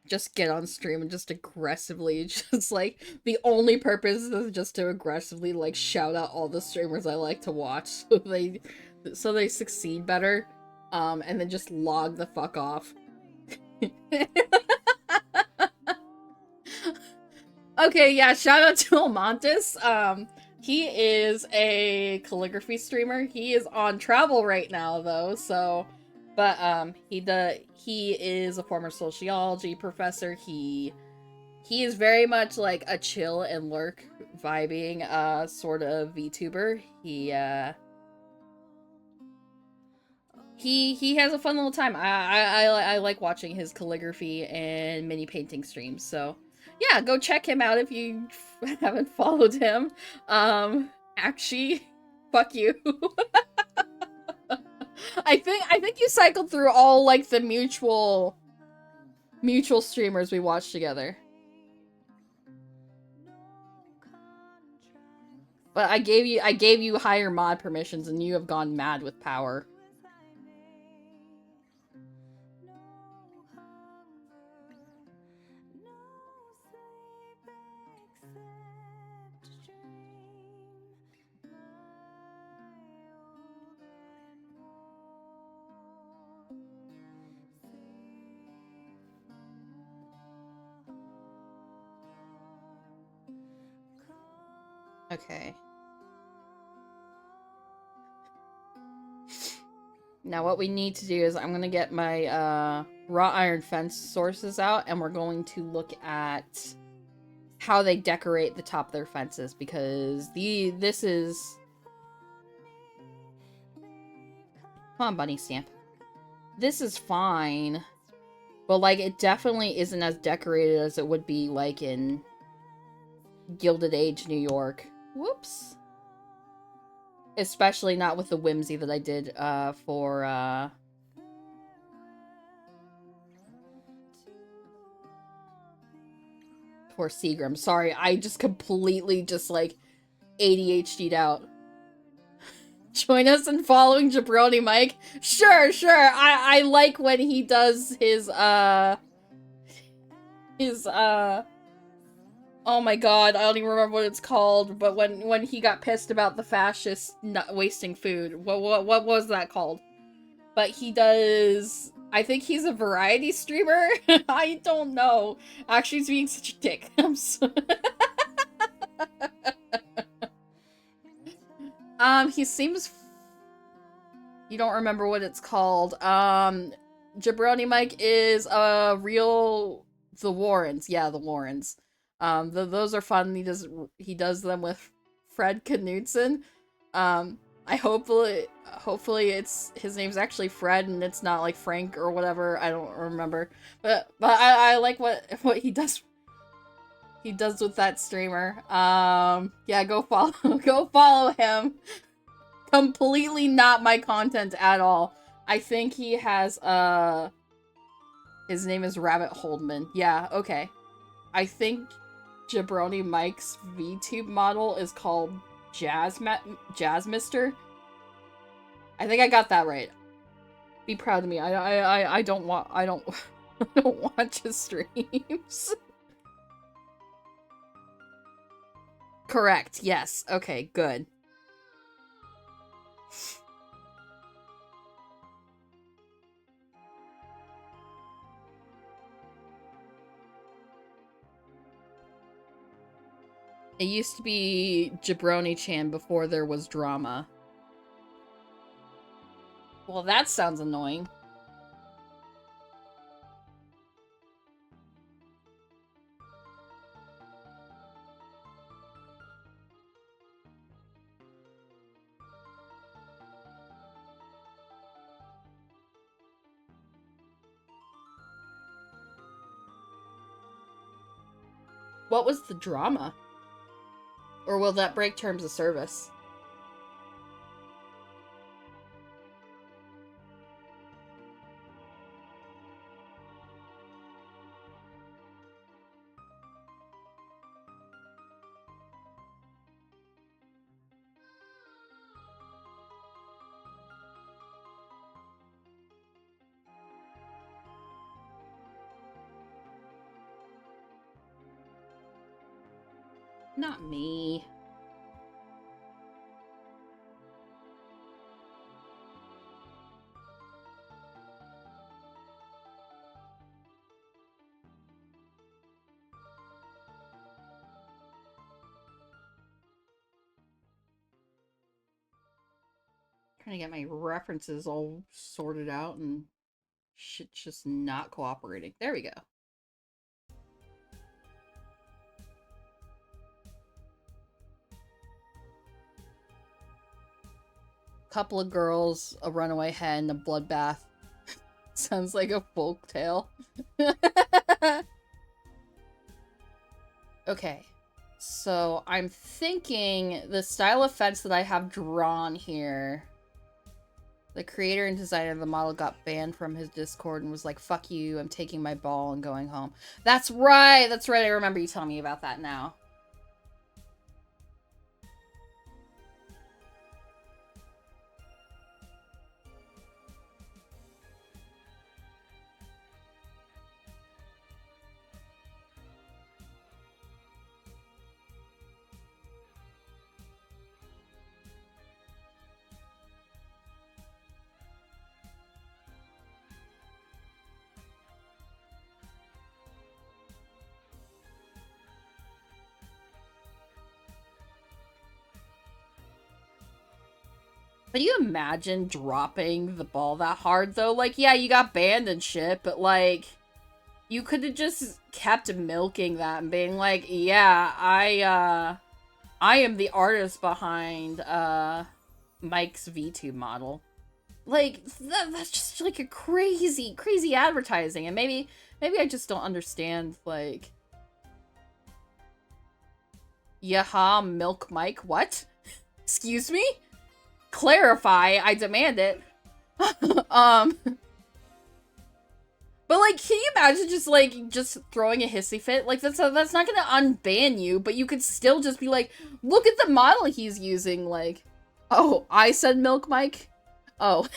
[SPEAKER 1] Just get on stream and just aggressively, just, like, the only purpose is just to aggressively, like, shout out all the streamers I like to watch so they succeed better, and then just log the fuck off. Okay, yeah, shout out to Almontis. He is a calligraphy streamer. He is on travel right now, though, so... But, he is a former sociology professor. He is very much, like, a chill and lurk vibing, sort of VTuber. He has a fun little time. I like watching his calligraphy and mini painting streams, so... Yeah, go check him out if you haven't followed him. Actually, fuck you. I think you cycled through all, like, the mutual streamers we watched together. But I gave you higher mod permissions, and you have gone mad with power. Okay. Now what we need to do is I'm gonna get my wrought iron fence sources out, and we're going to look at how they decorate the top of their fences, because this is... Come on, bunny stamp. This is fine, but, like, it definitely isn't as decorated as it would be, like, in Gilded Age New York. Whoops. Especially not with the whimsy that I did, for Seagram. Sorry, I just completely just, like, ADHD'd out. Join us in following Jabroni Mike? Sure. I like when he does his, oh my god, I don't even remember what it's called, but when he got pissed about the fascists not wasting food. What was that called? But he does... I think he's a variety streamer? I don't know. Actually, he's being such a dick. I'm so... he seems... You don't remember what it's called. Jabroni Mike is a real... The Warrens. Yeah, the Warrens. Those are fun. He does them with Fred Knudsen. Hopefully his name's actually Fred and it's not like Frank or whatever. I don't remember. But I like what he does. He does with that streamer. Yeah, go follow him. Completely not my content at all. I think he has, his name is Rabbit Holdman. Yeah, okay. I think Jabroni Mike's VTube model is called Jazz Mister. I think I got that right. Be proud of me. I don't want I don't I don't watch his streams. Correct. Yes. Okay, good. It used to be Jabroni-chan before there was drama. Well, that sounds annoying. What was the drama? Or will that break terms of service? Not me. Trying to get my references all sorted out and shit's just not cooperating. There we go. Couple of girls, a runaway hen, a bloodbath. Sounds like a folk tale. Okay. So I'm thinking the style of fence that I have drawn here. The creator and designer of the model got banned from his Discord and was like, fuck you, I'm taking my ball and going home. That's right, I remember you telling me about that now. Can you imagine dropping the ball that hard, though? Like, yeah, you got banned and shit, but, like, you could have just kept milking that and being like, yeah, I am the artist behind, Mike's VTube model. Like, that's just, like, a crazy, crazy advertising, and maybe I just don't understand, like... Yaha, milk Mike, what? Excuse me? Clarify, I demand it. But like, can you imagine just throwing a hissy fit? Like, that's not gonna unban you, but you could still just be like, look at the model he's using, like, oh, I said milk Mike? Oh.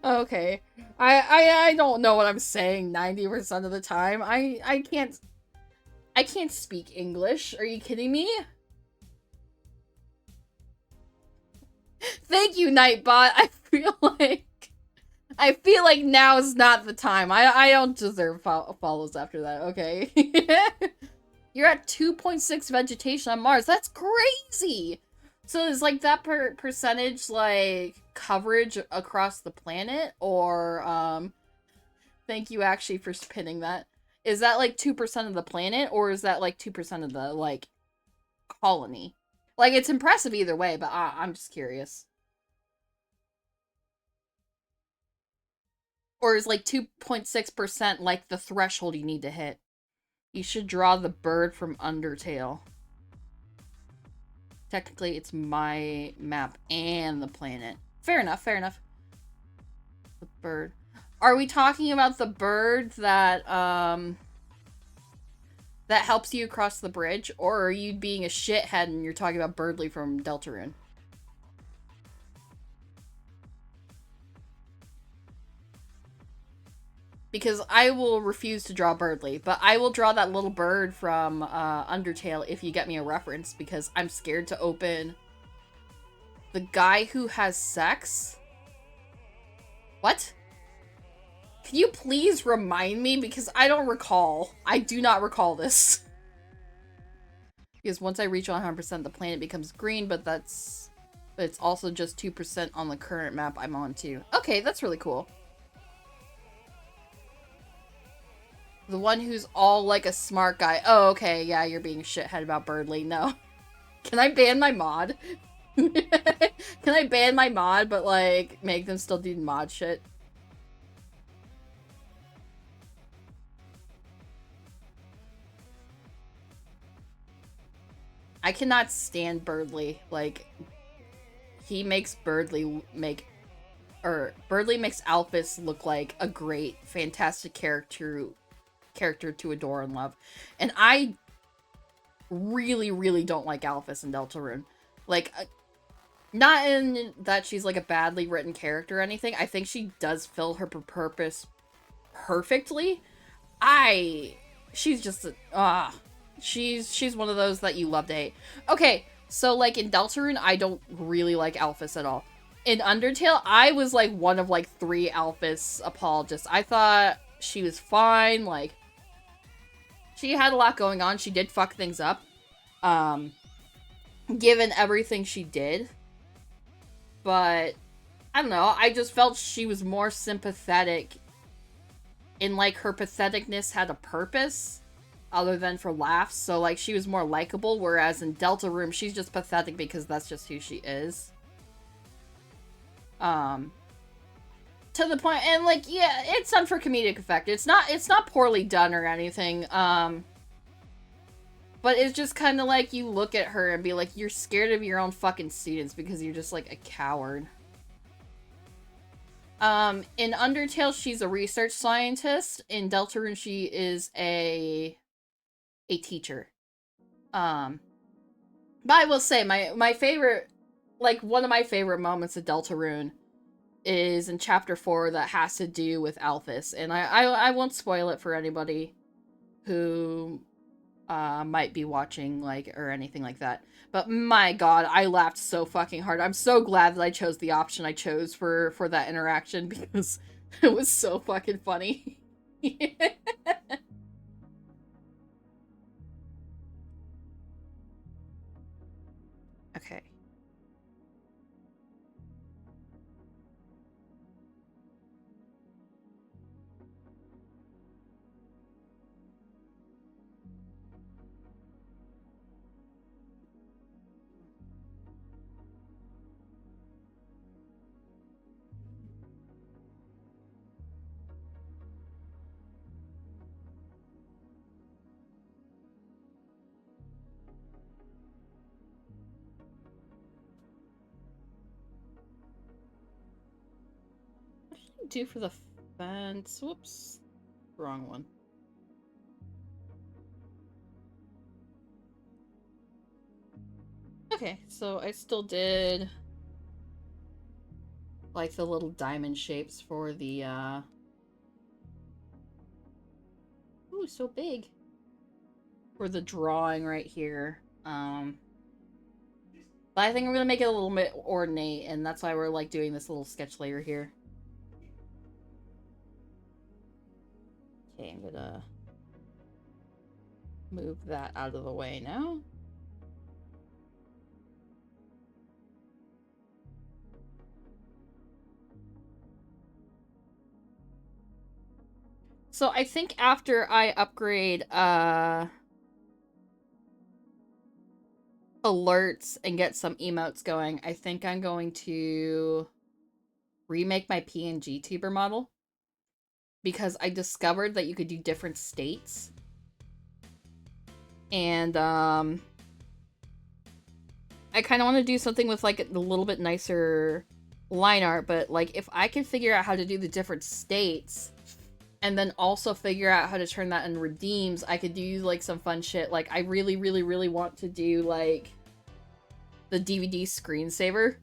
[SPEAKER 1] Okay. I don't know what I'm saying 90% of the time. I can't speak English. Are you kidding me? Thank you, Nightbot. I feel like now is not the time. I don't deserve follows after that, okay? You're at 2.6 vegetation on Mars. That's crazy! So is, like, that percentage, like, coverage across the planet? Or, thank you, actually, for pinning that. Is that, like, 2% of the planet? Or is that, like, 2% of the, like, colony? Like, it's impressive either way, but I'm just curious. Or is, like, 2.6% like the threshold you need to hit? You should draw the bird from Undertale. Technically, it's my map and the planet. Fair enough, fair enough. The bird. Are we talking about the bird that, that helps you across the bridge? Or are you being a shithead and you're talking about Birdly from Deltarune? Because I will refuse to draw Birdly, but I will draw that little bird from Undertale if you get me a reference, because I'm scared to open the guy who has sex. What? Can you please remind me? Because I don't recall. I do not recall this. Because once I reach 100%, the planet becomes green, but it's also just 2% on the current map I'm on too. Okay, that's really cool. The one who's all like a smart guy. Oh, okay, yeah, you're being a shithead about Birdly. No. Can I ban my mod? Can I ban my mod, but like, make them still do mod shit? I cannot stand Birdly. Like, he makes Birdly make... Or, Birdly makes Alphys look like a great, fantastic character to adore and love. And I really, really don't like Alphys in Deltarune. Like, not in that she's like a badly written character or anything. I think she does fill her purpose perfectly. She's just she's one of those that you love to hate. Okay, so like in Deltarune, I don't really like Alphys at all. In Undertale, I was like one of like 3 Alphys apologists. I thought she was fine. Like, she had a lot going on. She did fuck things up. Given everything she did. But I don't know. I just felt she was more sympathetic. And like her patheticness had a purpose other than for laughs. So like she was more likable, whereas in Deltarune she's just pathetic because that's just who she is. To the point, and like, yeah, it's done for comedic effect. It's not poorly done or anything. But it's just kind of like you look at her and be like, you're scared of your own fucking students because you're just like a coward. In Undertale, she's a research scientist. In Deltarune, she is a teacher. But I will say, my favorite, like, one of my favorite moments of Deltarune is in Chapter 4 that has to do with Alphys. And I won't spoil it for anybody who might be watching, like, or anything like that. But my god, I laughed so fucking hard. I'm so glad that I chose the option I chose for that interaction, because it was so fucking funny. Okay. What should I do for the fence? Whoops. Wrong one. Okay, so I still did like the little diamond shapes for the ooh, so big. For the drawing right here. But I think I'm gonna make it a little bit ornate, and that's why we're like doing this little sketch layer here. Okay, I'm gonna move that out of the way now. So I think after I upgrade alerts and get some emotes going, I think I'm going to remake my PNG tuber model, because I discovered that you could do different states. And I kind of want to do something with like a little bit nicer line art, but like if I can figure out how to do the different states and then also figure out how to turn that in redeems, I could do like some fun shit. Like I really, really, really want to do like the DVD screensaver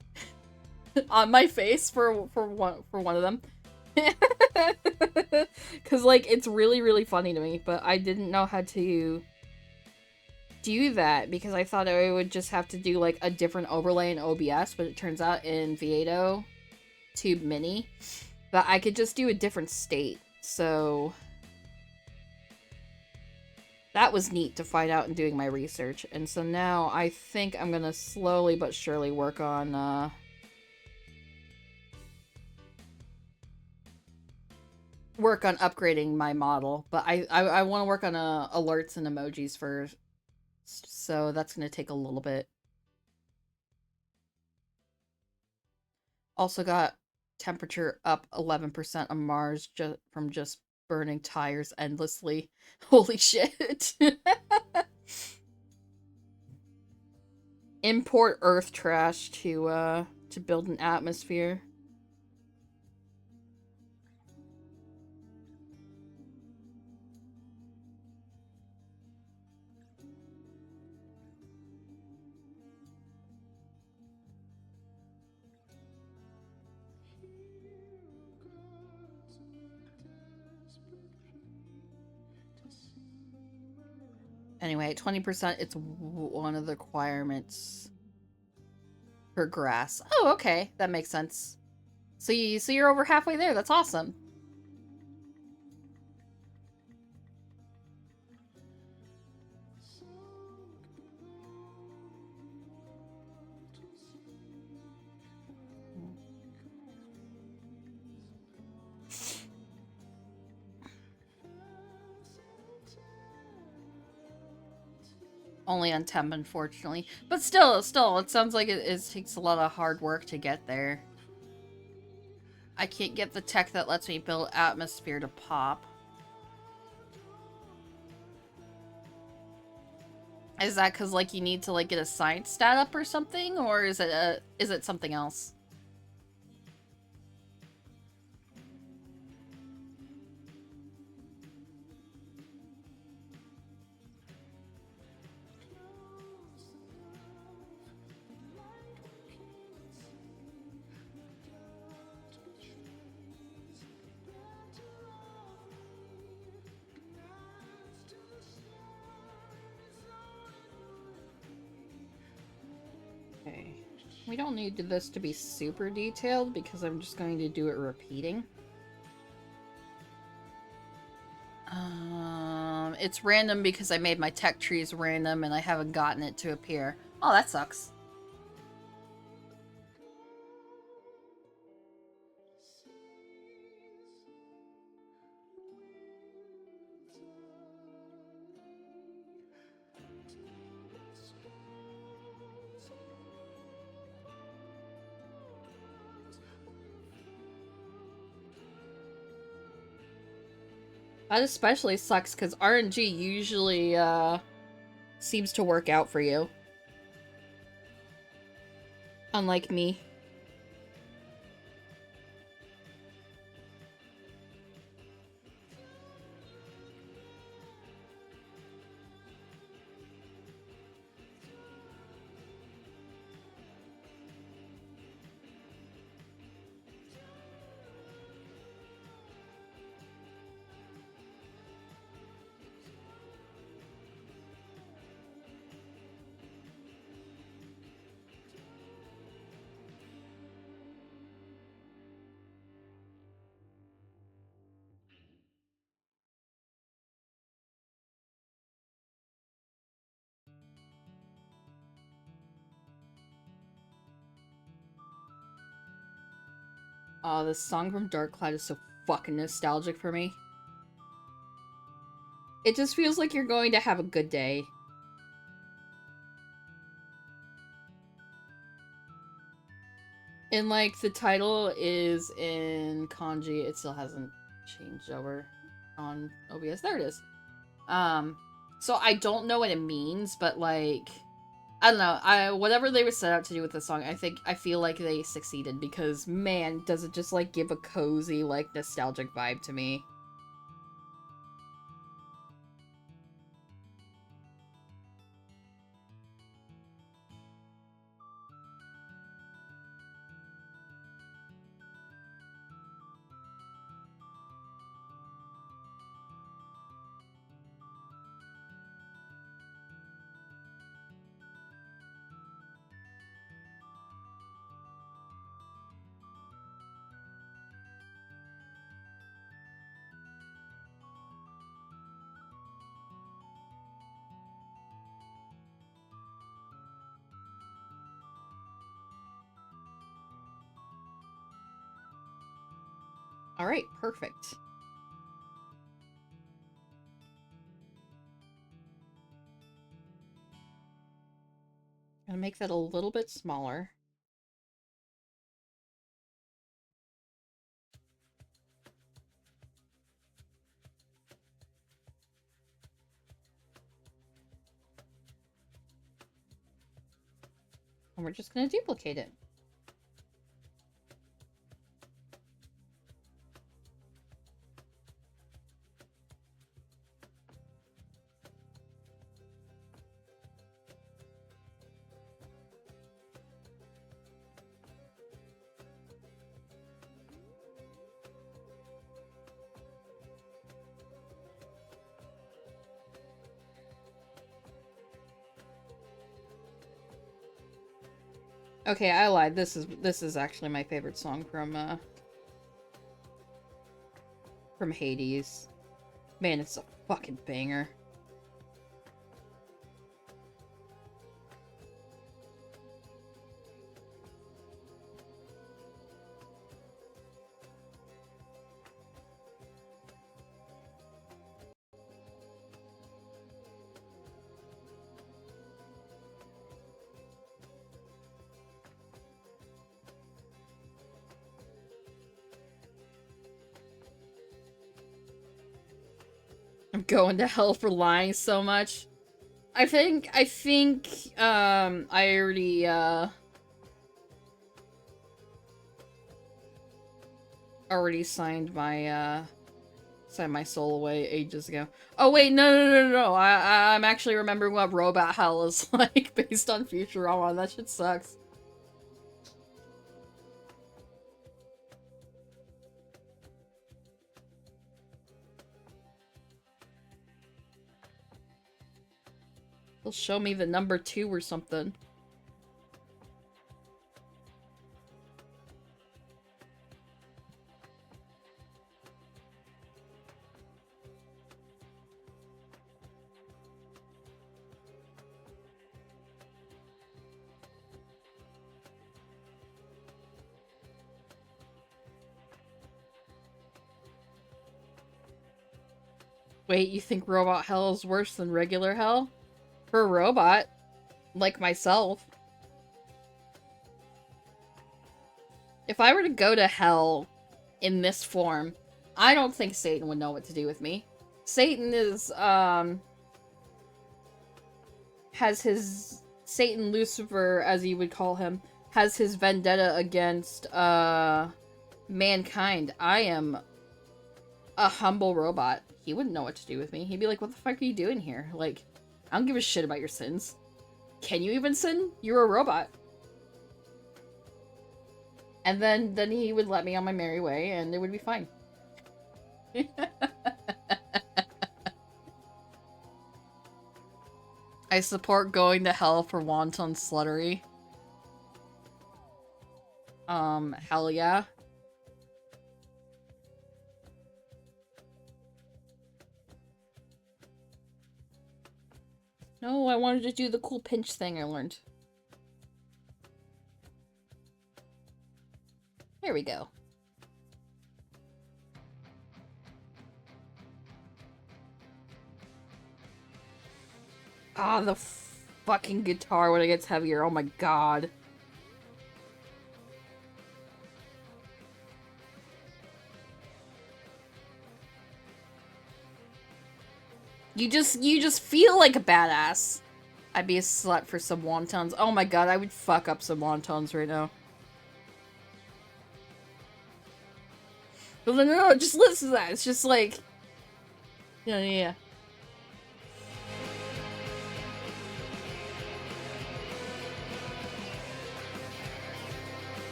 [SPEAKER 1] on my face for one of them. Cause like it's really, really funny to me, but I didn't know how to do that because I thought I would just have to do like a different overlay in OBS, but it turns out in Viedo Tube Mini that I could just do a different state. So that was neat to find out in doing my research. And so now I think I'm gonna slowly but surely work on upgrading my model, but I want to work on alerts and emojis first, so that's going to take a little bit. Also got temperature up 11% on Mars from just burning tires endlessly. Holy shit. Import earth trash to build an atmosphere. Anyway, 20%, it's one of the requirements for grass. Oh, okay. That makes sense. So you're over halfway there. That's awesome. Only on temp, unfortunately. But still, it sounds like it takes a lot of hard work to get there. I can't get the tech that lets me build atmosphere to pop. Is that because, like, you need to, like, get a science stat up or something? Or is it something else? Okay. We don't need this to be super detailed because I'm just going to do it repeating. It's random because I made my tech trees random and I haven't gotten it to appear. Oh, that sucks. That especially sucks because RNG usually, seems to work out for you. Unlike me. Oh, this song from Dark Cloud is so fucking nostalgic for me. It just feels like you're going to have a good day. And, like, the title is in kanji. It still hasn't changed over on OBS. There it is. So I don't know what it means, but like, I don't know. Whatever they were set out to do with this song, I feel like they succeeded because man, does it just like give a cozy, like nostalgic vibe to me. All right, perfect. Gonna make that a little bit smaller. And we're just gonna duplicate it. Okay, I lied. This is actually my favorite song from Hades. Man, it's a fucking banger. I'm going to hell for lying so much. I think, I already signed my soul away ages ago. Oh wait, no. I'm actually remembering what Robot Hell is like based on Futurama. That shit sucks. They'll show me the number 2 or something. Wait, you think Robot Hell is worse than regular Hell? For a robot, like myself. If I were to go to Hell in this form, I don't think Satan would know what to do with me. Satan is, Satan Lucifer, as you would call him, has his vendetta against, mankind. I am a humble robot. He wouldn't know what to do with me. He'd be like, what the fuck are you doing here? Like, I don't give a shit about your sins. Can you even sin? You're a robot. And then he would let me on my merry way, and it would be fine. I support going to hell for wanton sluttery. Hell yeah. No, I wanted to do the cool pinch thing I learned. There we go. Ah, the fucking guitar when it gets heavier. Oh my god. You just feel like a badass. I'd be a slut for some wontons. Oh my god, I would fuck up some wontons right now. But no, just listen to that. It's just like... Yeah.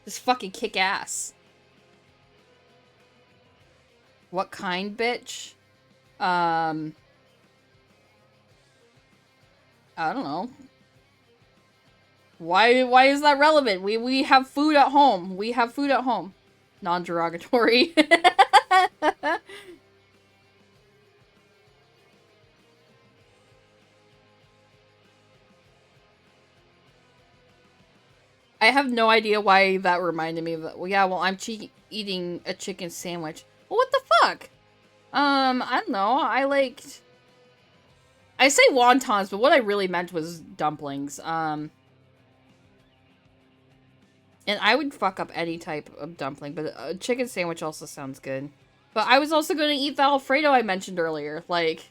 [SPEAKER 1] Just fucking kick ass. What kind, bitch? I don't know. Why is that relevant? We have food at home. We have food at home. Non-derogatory. I have no idea why that reminded me of that. Well, yeah, well, I'm eating a chicken sandwich. Well, what the fuck? I don't know. I say wontons, but what I really meant was dumplings. And I would fuck up any type of dumpling, but a chicken sandwich also sounds good. But I was also going to eat the Alfredo I mentioned earlier. Like...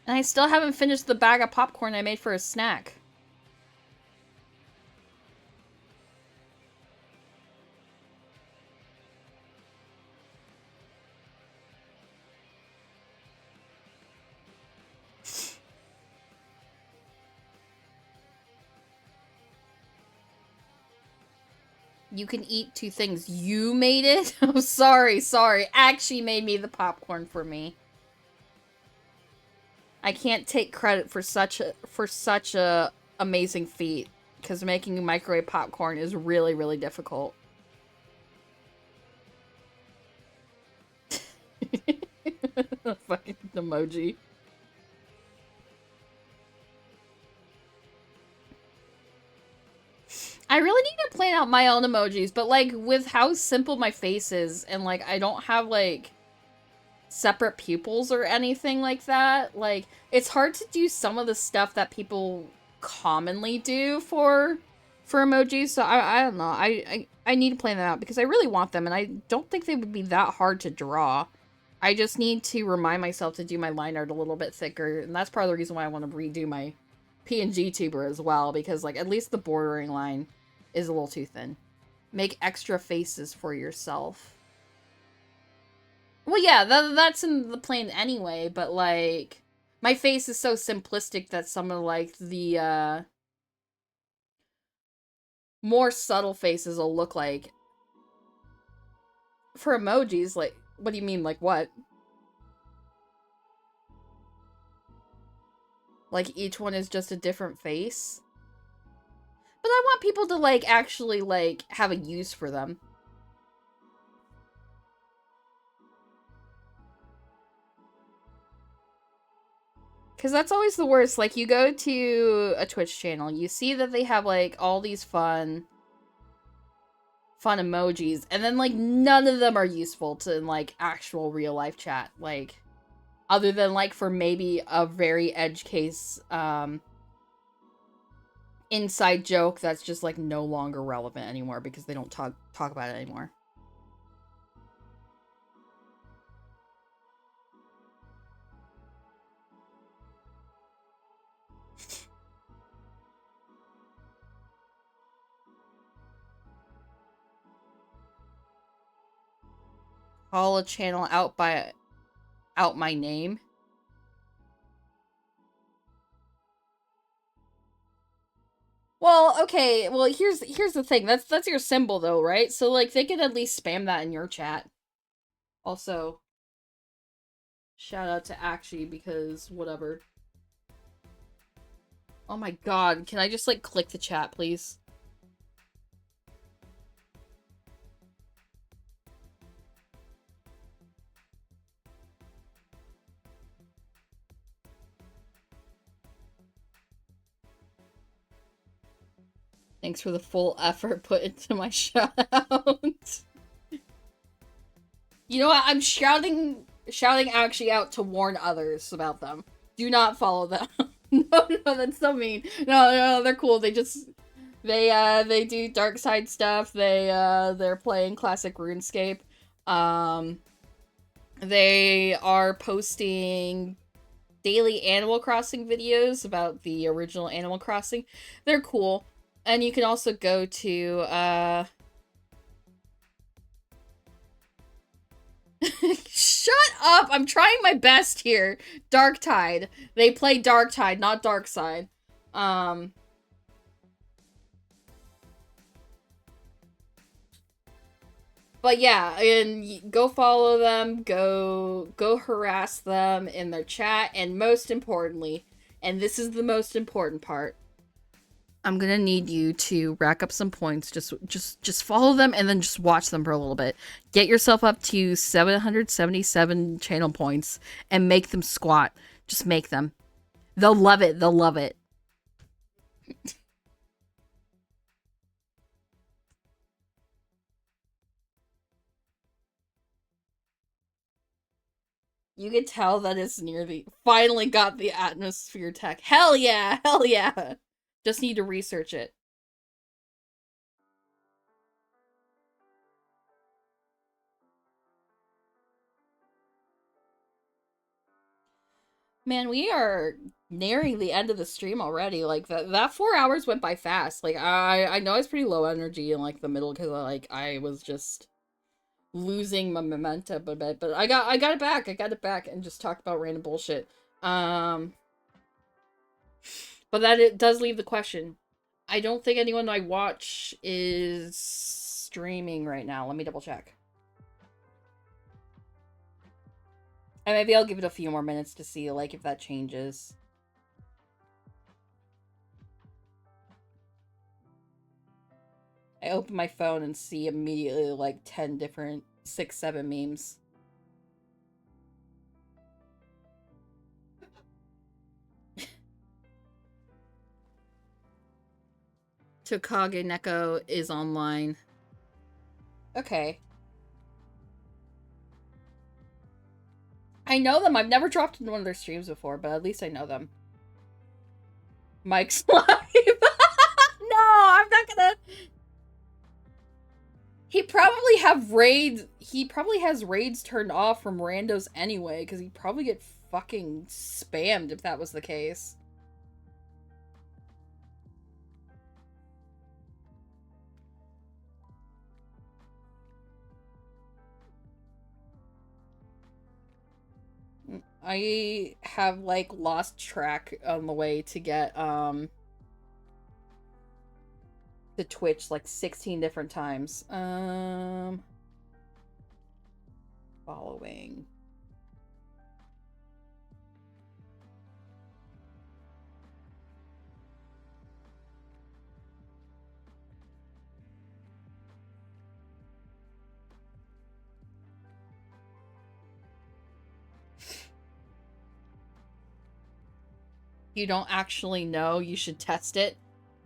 [SPEAKER 1] And I still haven't finished the bag of popcorn I made for a snack. You can eat two things. You made it? Oh, sorry. Actually made me the popcorn for me. I can't take credit for such a amazing feat, because making microwave popcorn is really, really difficult. Fucking emoji. I really need to plan out my own emojis, but like with how simple my face is, and like I don't have like separate pupils or anything like that, like it's hard to do some of the stuff that people commonly do for emojis. So I don't know. I need to plan them out because I really want them, and I don't think they would be that hard to draw. I just need to remind myself to do my line art a little bit thicker, and that's part of the reason why I want to redo my PNG tuber as well, because like at least the bordering line is a little too thin. Make extra faces for yourself. Well, yeah, that's in the plan anyway, but like my face is so simplistic that some of like the more subtle faces will look like for emojis. Like, what do you mean, like what? Like each one is just a different face? But I want people to like actually like have a use for them. Because that's always the worst. Like, you go to a Twitch channel, you see that they have, like, all these fun emojis, and then, like, none of them are useful to, like, actual real-life chat. Like, other than, like, for maybe a very edge case, inside joke that's just, like, no longer relevant anymore because they don't talk about it anymore. Call a channel out my name. Well, okay. Well, here's the thing. That's your symbol though, right? So like they could at least spam that in your chat. Also, shout out to Akshi because whatever. Oh my god, can I just like click the chat, please? Thanks for the full effort put into my shout out. You know what? I'm shouting actually out to warn others about them. Do not follow them. No, that's so mean. No, they're cool. They do dark side stuff. They're playing classic RuneScape. Um, they are posting daily Animal Crossing videos about the original Animal Crossing. They're cool. And you can also go to shut up. I'm trying my best here. Dark Tide. They play Dark Tide, not Dark Side. Um But yeah, and go follow them, go harass them in their chat, and most importantly, and this is the most important part, I'm gonna need you to rack up some points. Just follow them and then just watch them for a little bit. Get yourself up to 777 channel points and make them squat. Just make them. They'll love it. They'll love it. You can tell that it's near the finally got the atmosphere tech. Hell yeah, hell yeah. Just need to research it. Man, we are nearing the end of the stream already. Like that 4 hours went by fast. Like I know I was pretty low energy in like the middle because like I was just losing my momentum a bit, but I got it back. I got it back and just talked about random bullshit. Um, but that it does leave the question. I don't think anyone I watch is streaming right now. Let me double check. And maybe I'll give it a few more minutes to see like if that changes. I open my phone and see immediately like 10 different 6-7 memes. Tokage Neko is online. Okay. I know them. I've never dropped into one of their streams before, but at least I know them. Mike's live. No, I'm not gonna. He probably has raids turned off from randos anyway, because he'd probably get fucking spammed if that was the case. I have like lost track on the way to get to Twitch like 16 different times. Following. You don't actually know, you should test it.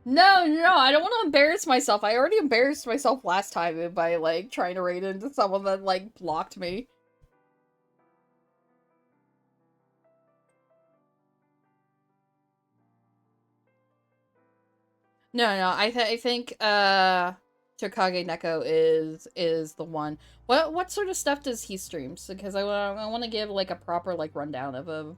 [SPEAKER 1] No, I don't want to embarrass myself. I already embarrassed myself last time by, like, trying to raid into someone that, like, blocked me. No, I think, Tokage Neko is the one. What sort of stuff does he stream? Because I want to give, like, a proper, like, rundown of him.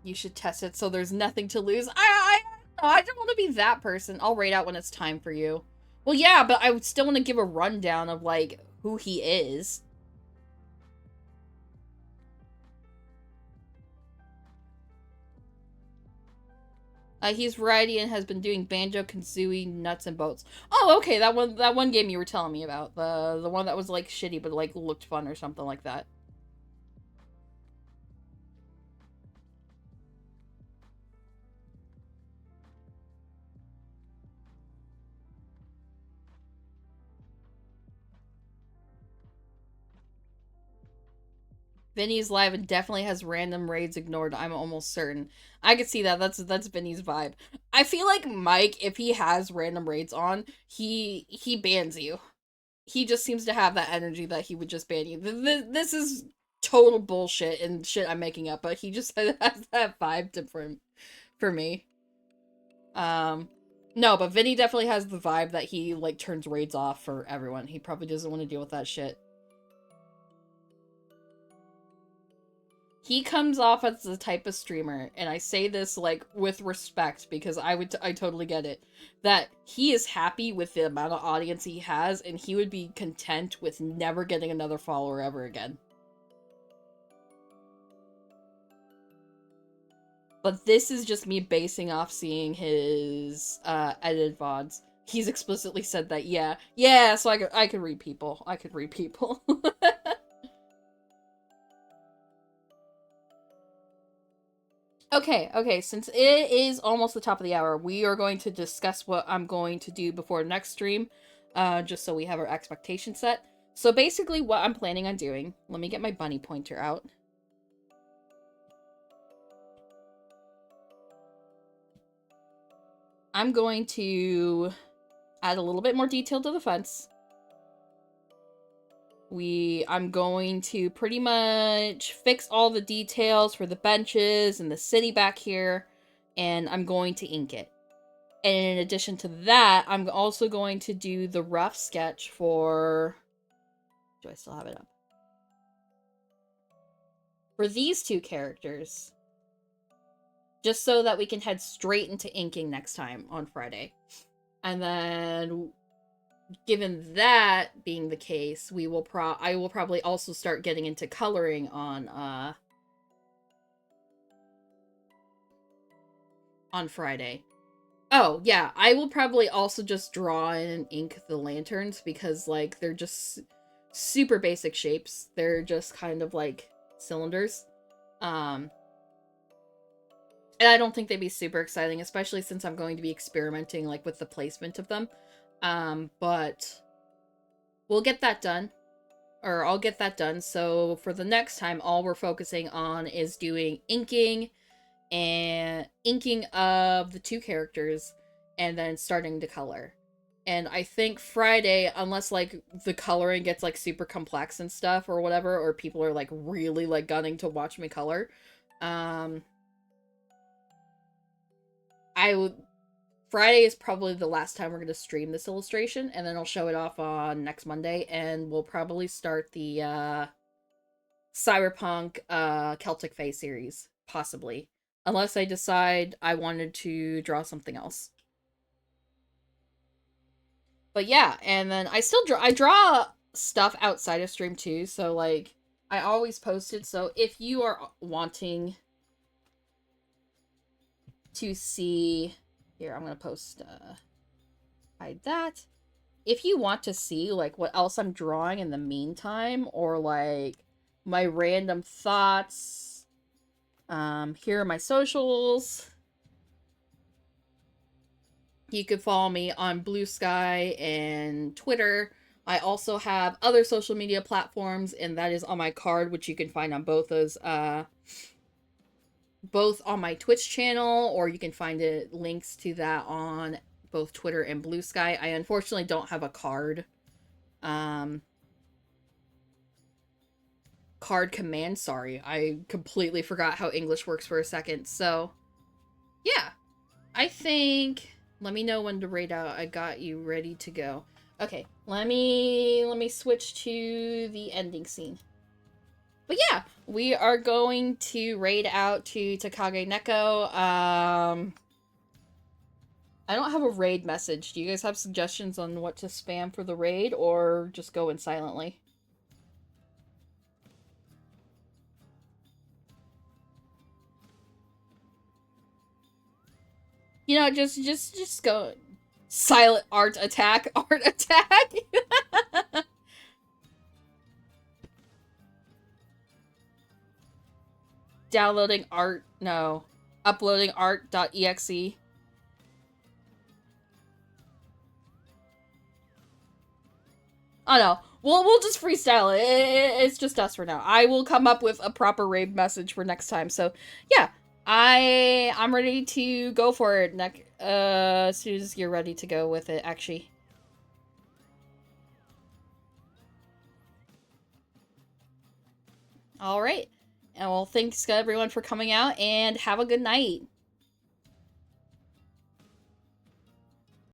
[SPEAKER 1] You should test it so there's nothing to lose. I don't want to be that person. I'll raid out when it's time for you. Well, yeah, but I would still want to give a rundown of, like, who he is. He's variety and has been doing Banjo-Kazooie, Nuts and Bolts. Oh, okay, that one game you were telling me about. The one that was, like, shitty but, like, looked fun or something like that. Vinny's live and definitely has random raids ignored. I'm almost certain. I could see that. That's Vinny's vibe. I feel like Mike, if he has random raids on, he bans you. He just seems to have that energy that he would just ban you. This is total bullshit and shit I'm making up, but he just has that vibe for me. No, but Vinny definitely has the vibe that he, like, turns raids off for everyone. He probably doesn't want to deal with that shit. He comes off as the type of streamer, and I say this, like, with respect, because I totally get it, that he is happy with the amount of audience he has, and he would be content with never getting another follower ever again. But this is just me basing off seeing his, edited VODs. He's explicitly said that, yeah, so I could read people. I could read people. Okay, since it is almost the top of the hour, we are going to discuss what I'm going to do before next stream, just so we have our expectations set. So basically what I'm planning on doing, let me get my bunny pointer out. I'm going to add a little bit more detail to the fence. I'm going to pretty much fix all the details for the benches and the city back here, and I'm going to ink it. And in addition to that, I'm also going to do the rough sketch for... Do I still have it up? For these two characters. Just so that we can head straight into inking next time on Friday. And then... Given that being the case, I will probably also start getting into coloring on Friday. Oh, yeah, I will probably also just draw and ink the lanterns because, like, they're just super basic shapes. They're just kind of like cylinders. And I don't think they'd be super exciting, especially since I'm going to be experimenting, like, with the placement of them. But we'll get that done. Or I'll get that done. So for the next time, all we're focusing on is doing inking of the two characters and then starting to color. And I think Friday, unless, like, the coloring gets, like, super complex and stuff or whatever, or people are, like, really, like, gunning to watch me color, Friday is probably the last time we're going to stream this illustration, and then I'll show it off on next Monday, and we'll probably start the, Cyberpunk, Celtic Fae series. Possibly. Unless I decide I wanted to draw something else. But yeah, and then I draw stuff outside of stream too, so, like, I always post it, so if you are wanting to see... Here, I'm gonna post, hide that. If you want to see, like, what else I'm drawing in the meantime, or, like, my random thoughts, here are my socials. You can follow me on Blue Sky and Twitter. I also have other social media platforms, and that is on my card, which you can find on both those, both on my Twitch channel, or you can find links to that on both Twitter and Blue Sky. I unfortunately don't have a card. Card command, sorry. I completely forgot how English works for a second. So, yeah. I think... Let me know when to raid out. I got you ready to go. Okay, let me switch to the ending scene. But yeah, we are going to raid out to Takage Neko. I don't have a raid message. Do you guys have suggestions on what to spam for the raid, or just go in silently? You know, just go silent art attack. Downloading art, no. Uploading art.exe. Oh no, we'll just freestyle it. It's just us for now. I will come up with a proper raid message for next time. So yeah, I'm ready to go for it. As soon as you're ready to go with it, actually. All right. And well, thanks everyone for coming out, and have a good night.